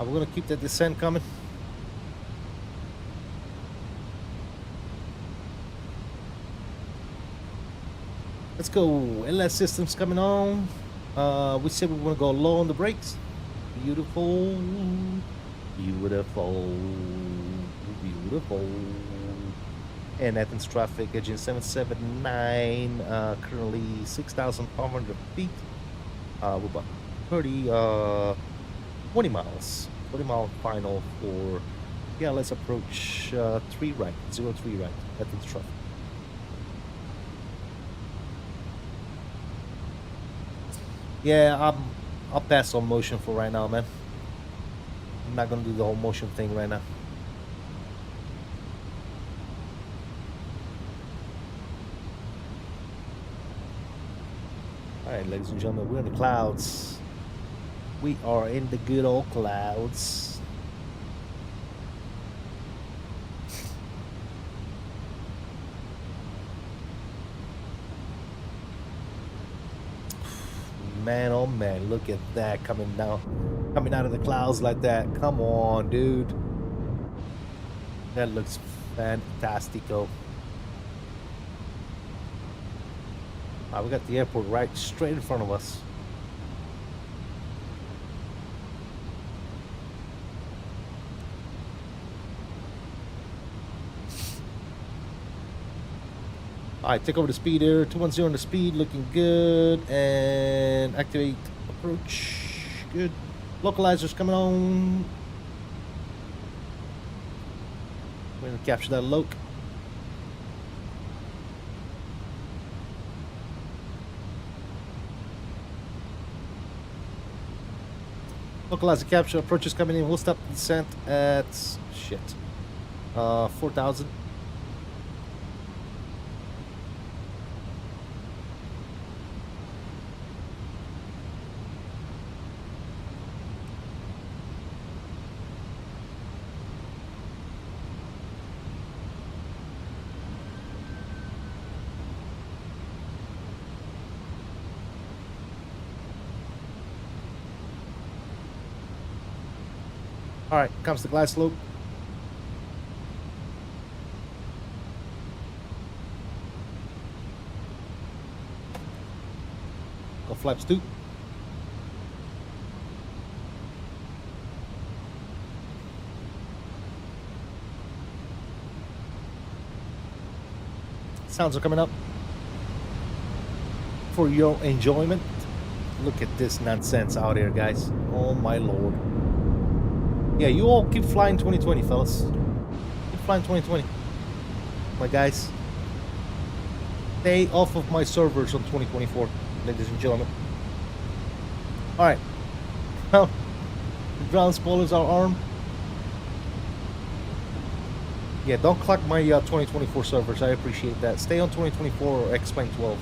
S1: We're gonna keep that descent coming. Let's go. LS systems coming on. We said we want to go low on the brakes. Beautiful, beautiful, beautiful. And Athens traffic, Aegean 779, currently 6,500 feet. We're about 20 miles. 20 mile final for, yeah, let's approach 3 right, 03 right, Athens traffic. Yeah, I'll pass on motion for right now, man. I'm not gonna do the whole motion thing right now. All right, ladies and gentlemen, we're in the clouds. We are in the good old clouds. Man, oh man, look at that coming down, coming out of the clouds like that. Come on, dude. That looks fantastico. We got the airport right straight in front of us. All right, take over the speed there. 210 on the speed, looking good. And activate approach. Good. Localizers coming on. We're gonna capture that loc. Localizer capture, approaches coming in. We'll stop the descent at 4,000. All right, comes the glide slope. Go flaps 2. Sounds are coming up for your enjoyment. Look at this nonsense out here, guys. Oh my lord. Yeah, you all keep flying 2020, fellas. Keep flying 2020. My guys. Stay off of my servers on 2024, ladies and gentlemen. Alright. Now, the ground spoilers are armed. Yeah, don't clock my 2024 servers. I appreciate that. Stay on 2024 or X-Plane 12.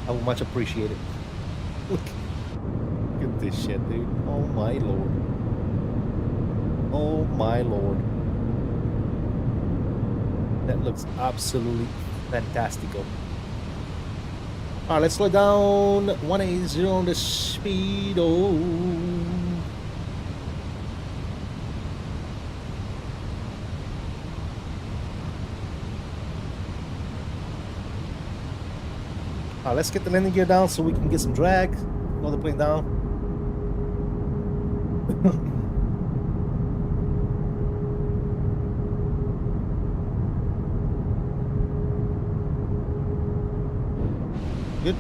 S1: I would much appreciate it. Look at this shit, dude. Oh my lord. Oh my lord. That looks absolutely fantastical. Alright, let's slow down. 180 on the speed. Oh. Alright, let's get the landing gear down so we can get some drag. Slow the plane down. Good.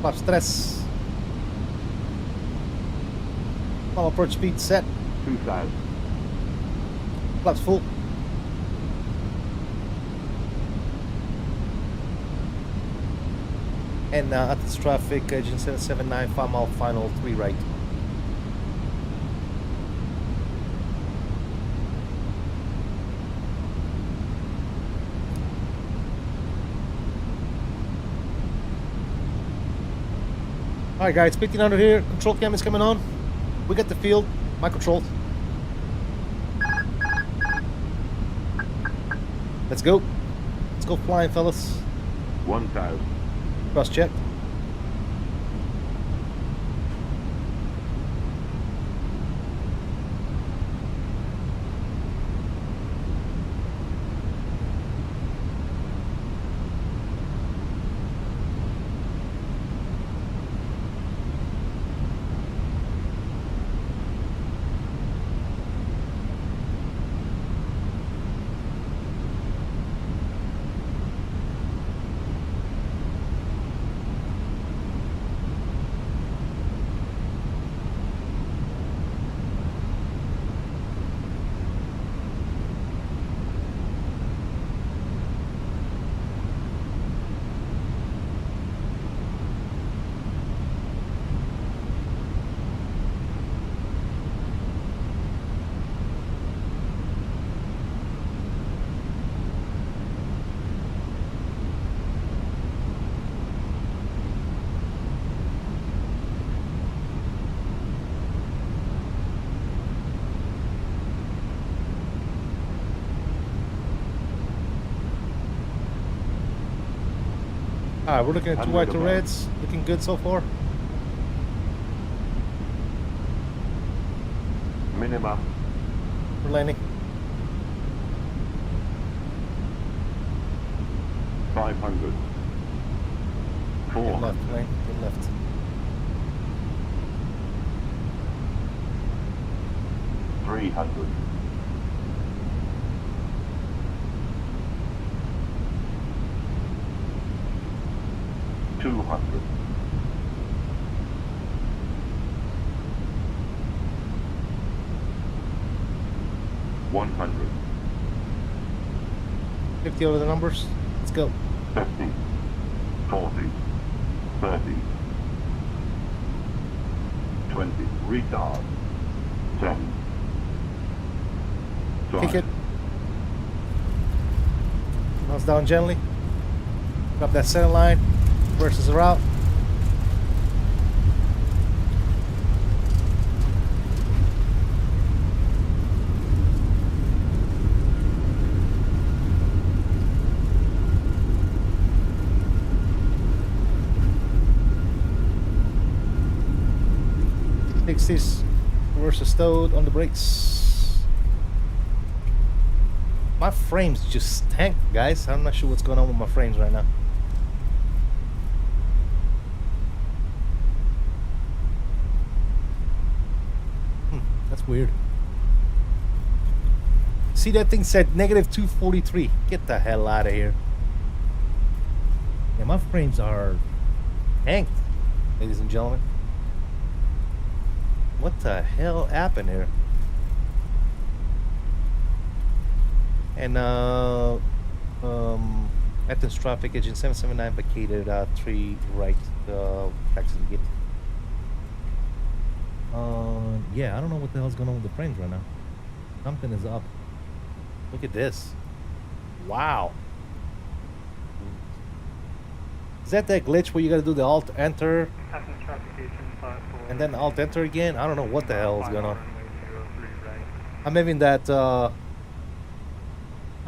S1: Flap stress. Final approach speed set.
S6: 2,000.
S1: Flaps full. And Athens traffic, Aegean 779, 5 mile final, 3 right. Alright guys, 1500 here, control cam is coming on. We got the field, my control. Let's go. Let's go flying, fellas.
S6: 1,000.
S1: Cross check. Alright, we're looking at 2 white to reds. Looking good so far.
S6: Minimum.
S1: We're landing.
S6: 500.
S1: Get
S6: 400.
S1: left, plane. Get left.
S6: 300. 200. 100.
S1: 50 over the numbers. Let's go.
S6: 50. 40. 30. 20. Retard. 10.
S1: Kick it. Nose down gently. Grab that center line. Versus the route. Fix this. Versus stowed on the brakes. My frames just tank, guys. I'm not sure what's going on with my frames right now. That's weird. See, that thing said negative 243. Get the hell out of here. Yeah, my frames are tanked, ladies and gentlemen. What the hell happened here? And Athens traffic agent 779 vacated 3 right taxi to get. Yeah, I don't know what the hell's going on with the frames right now. Something is up. Look at this. Wow. Is that glitch where you gotta do the alt enter
S4: Athens traffic agent 54.
S1: and then alt enter again? I don't know what the hell is going on.
S4: Runway 03 right.
S1: I'm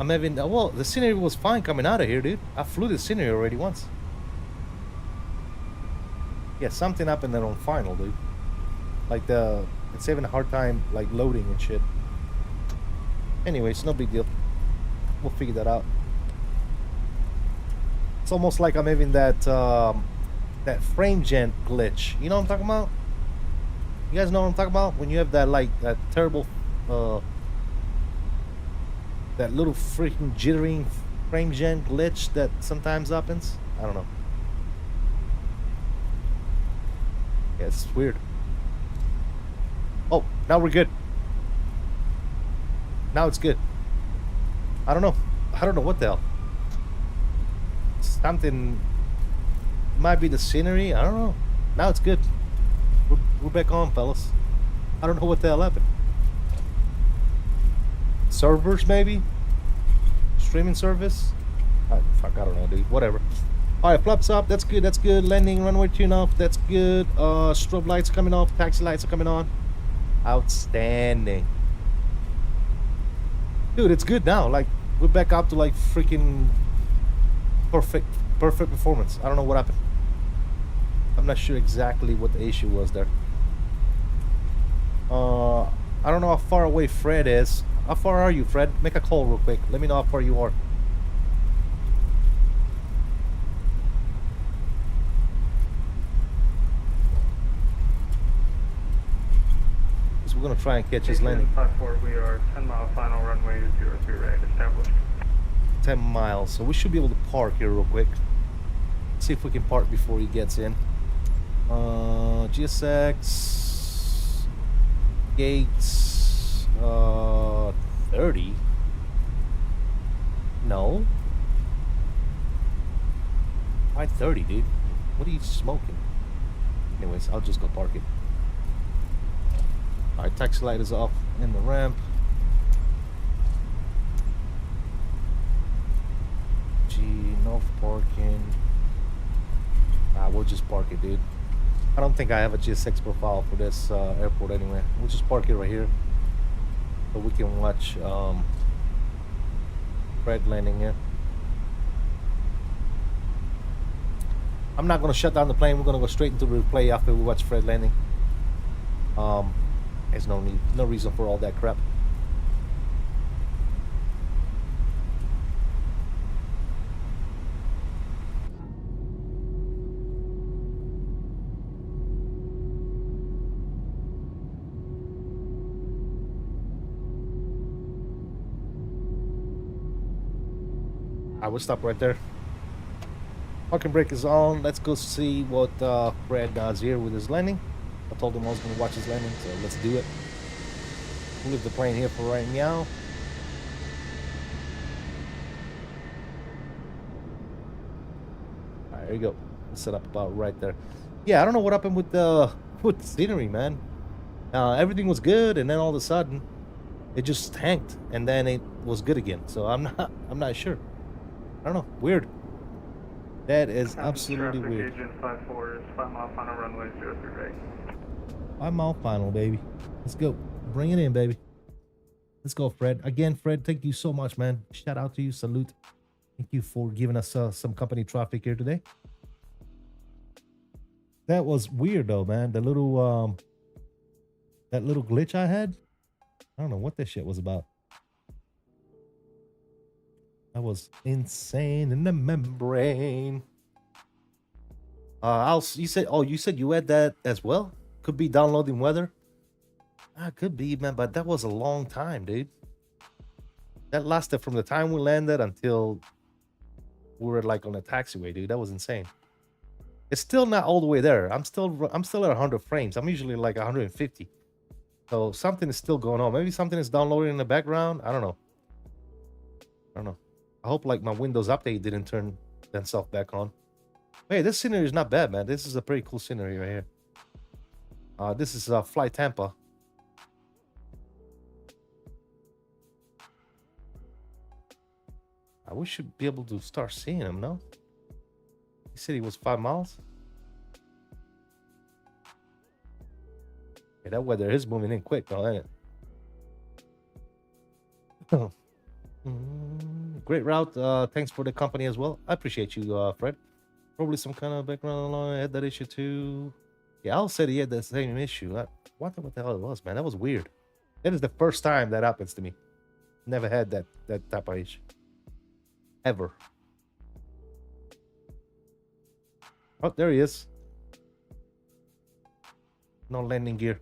S1: having that well, the scenery was fine coming out of here, dude. I flew the scenery already once. Yeah, something happened there on final, dude. Like it's having a hard time like loading and shit. Anyways, no big deal. We'll figure that out. It's almost like I'm having that that frame gen glitch. You know what I'm talking about? You guys know what I'm talking about? When you have that like that terrible that little freaking jittering frame gen glitch that sometimes happens. I don't know. Yeah, it's weird. Oh, now we're good. Now it's good. I don't know. I don't know what the hell. Something might be the scenery. I don't know. Now it's good. We're back on, fellas. I don't know what the hell happened. Servers, maybe? Streaming service? Fuck, I don't know, dude. Whatever. Alright, flaps up. That's good. That's good. Landing, runway tune off. That's good. Strobe lights coming off. Taxi lights are coming on. Outstanding. Dude, it's good now. Like, we're back up to like freaking perfect performance. I don't know what happened. I'm not sure exactly what the issue was there. I don't know how far away Fred is. How far are you, Fred? Make a call real quick. Let me know how far you are. So we're gonna try and catch his landing.
S4: 54, we are 10-mile final runway 03 right established.
S1: 10 miles, so we should be able to park here real quick. See if we can park before he gets in. GSX gates 30. No. Why 30, dude? What are you smoking? Anyways, I'll just go park it. Alright, taxi light is off in the ramp. No parking. We'll just park it, dude. I don't think I have a GSX profile for this airport anyway. We'll just park it right here so we can watch Fred landing here. I'm not gonna shut down the plane. We're gonna go straight into the replay after we watch Fred landing. There's no need, no reason for all that crap. I will stop right there. Parking brake is on. Let's go see what Fred does here with his landing. I told him I was going to watch his landing, so let's do it. We'll leave the plane here for right now. All right, here you go. Set up about right there. Yeah, I don't know what happened with the scenery, man. Everything was good, and then all of a sudden, it just tanked, and then it was good again. So I'm not sure. I don't know. Weird. That is absolutely weird.
S4: Agent 54 is 5 mile final runway 038.
S1: 5 mile final, baby. Let's go. Bring it in, baby. Let's go, Fred. Again, Fred, thank you so much, man. Shout out to you. Salute. Thank you for giving us some company traffic here today. That was weird, though, man. The little that little glitch I had. I don't know what that shit was about. That was insane in the membrane. You said you had that as well? Could be downloading weather. Could be, man, but that was a long time, dude. That lasted from the time we landed until we were like on a taxiway, dude. That was insane. It's still not all the way there. I'm still at 100 frames. I'm usually like 150. So something is still going on. Maybe something is downloading in the background. I don't know. I hope like my Windows update didn't turn itself back on. Hey, this scenery is not bad, man. This is a pretty cool scenery right here. This is Flight Tampa. We should be able to start seeing him, no? He said he was 5 miles. Yeah, that weather is moving in quick, though, ain't it? Great route. Thanks for the company as well. I appreciate you, Fred. Probably some kind of background alarm. I had that issue too. Yeah, Al said he had the same issue. I wonder what the hell it was, man. That was weird. That is the first time that happens to me. Never had that type of issue. Ever. Oh, there he is. No landing gear.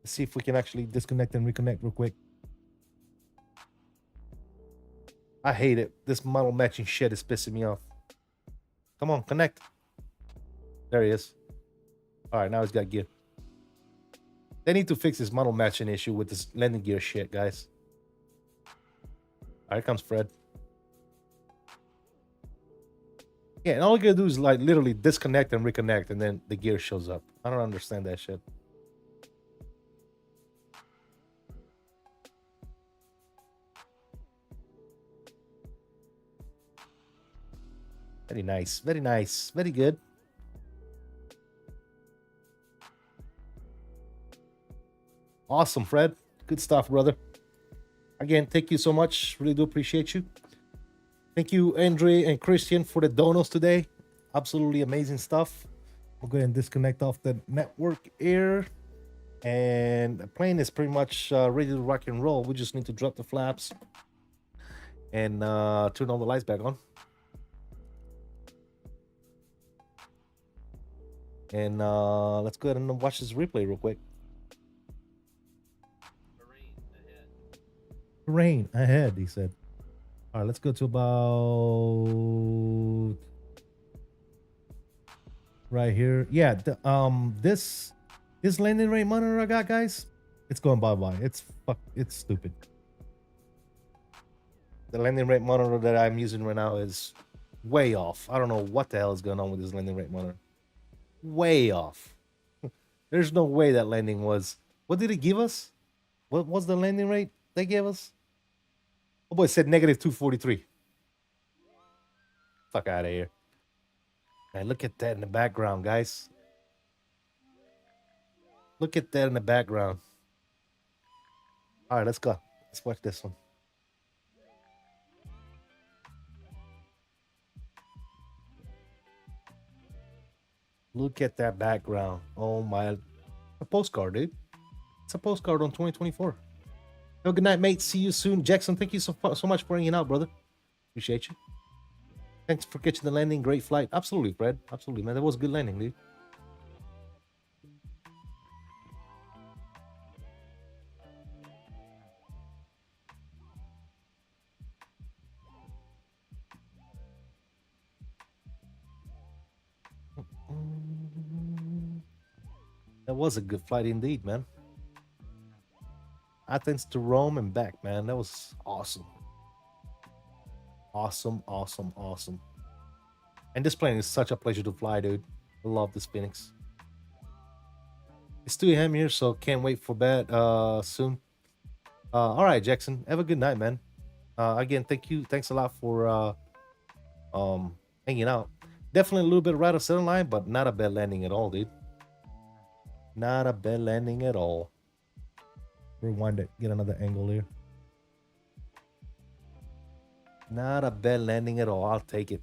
S1: Let's see if we can actually disconnect and reconnect real quick. I hate it. This model matching shit is pissing me off. Come on, connect. There he is. All right, now he's got gear. They need to fix this model matching issue with this landing gear shit, guys. All right, here comes Fred. Yeah, and all you gotta do is like literally disconnect and reconnect, and then the gear shows up. I don't understand that shit. Very nice, very nice, very good. Awesome, Fred. Good stuff, brother. Again, thank you so much. Really do appreciate you. Thank you, Andre and Christian, for the donos today. Absolutely amazing stuff. We'll go ahead and disconnect off the network here. And the plane is pretty much ready to rock and roll. We just need to drop the flaps and turn all the lights back on. And let's go ahead and watch this replay real quick. Rain ahead, he said. All right, let's go to about right here. Yeah, this landing rate monitor I got, guys, it's going bye-bye. It's stupid. The landing rate monitor that I'm using right now is way off. I don't know what the hell is going on with this landing rate monitor. Way off. There's no way that landing was. What did it give us? What was the landing rate they gave us? Oh boy, it said negative 243. Fuck out of here. Man, look at that in the background, guys. Look at that in the background. All right, let's go. Let's watch this one. Look at that background. Oh my, a postcard, dude. It's a postcard on 2024. Have a good night, mate. See you soon. Jackson, thank you so much for hanging out, brother. Appreciate you. Thanks for catching the landing. Great flight. Absolutely, Fred. Absolutely, man. That was a good landing, dude. That was a good flight indeed, man. Athens to Rome and back, man. That was awesome. Awesome, awesome, awesome. And this plane is such a pleasure to fly, dude. I love this Fenix. It's 2 a.m. here, so can't wait for bed soon. All right, Jackson. Have a good night, man. Again, thank you. Thanks a lot for hanging out. Definitely a little bit right of center line, but not a bad landing at all, dude. Not a bad landing at all. Rewind it. Get another angle here. Not a bad landing at all. I'll take it.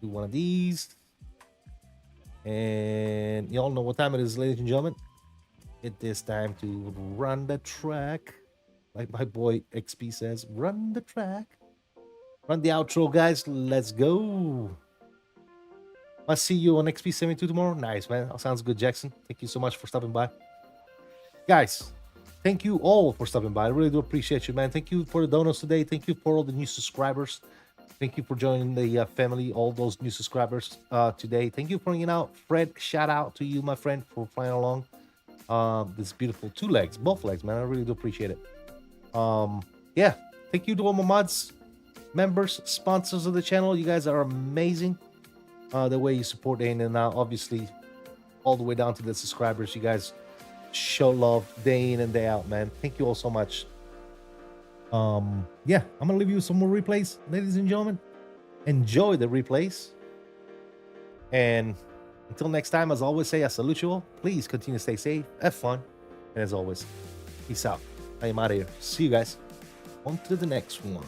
S1: Do one of these. And y'all know what time it is, ladies and gentlemen. It is time to run the track. Like my boy XP says, run the track. Run the outro, guys. Let's go. I'll see you on XP72 tomorrow. Nice, man. Sounds good, Jackson. Thank you so much for stopping by. Guys, thank you all for stopping by. I really do appreciate you, man. Thank you for the donuts today. Thank you for all the new subscribers. Thank you for joining the family, all those new subscribers today. Thank you for hanging out. Fred, shout out to you, my friend, for flying along. This beautiful 2 legs, both legs, man. I really do appreciate it. Yeah, thank you to all my mods, members, sponsors of the channel. You guys are amazing. The way you support day in and out, obviously, all the way down to the subscribers. You guys show love day in and day out, man. Thank you all so much. Yeah, I'm gonna leave you with some more replays, ladies and gentlemen. Enjoy the replays. And until next time, as I always say, I salute you all. Please continue to stay safe, have fun, and as always, peace out. I am out of here. See you guys on to the next one.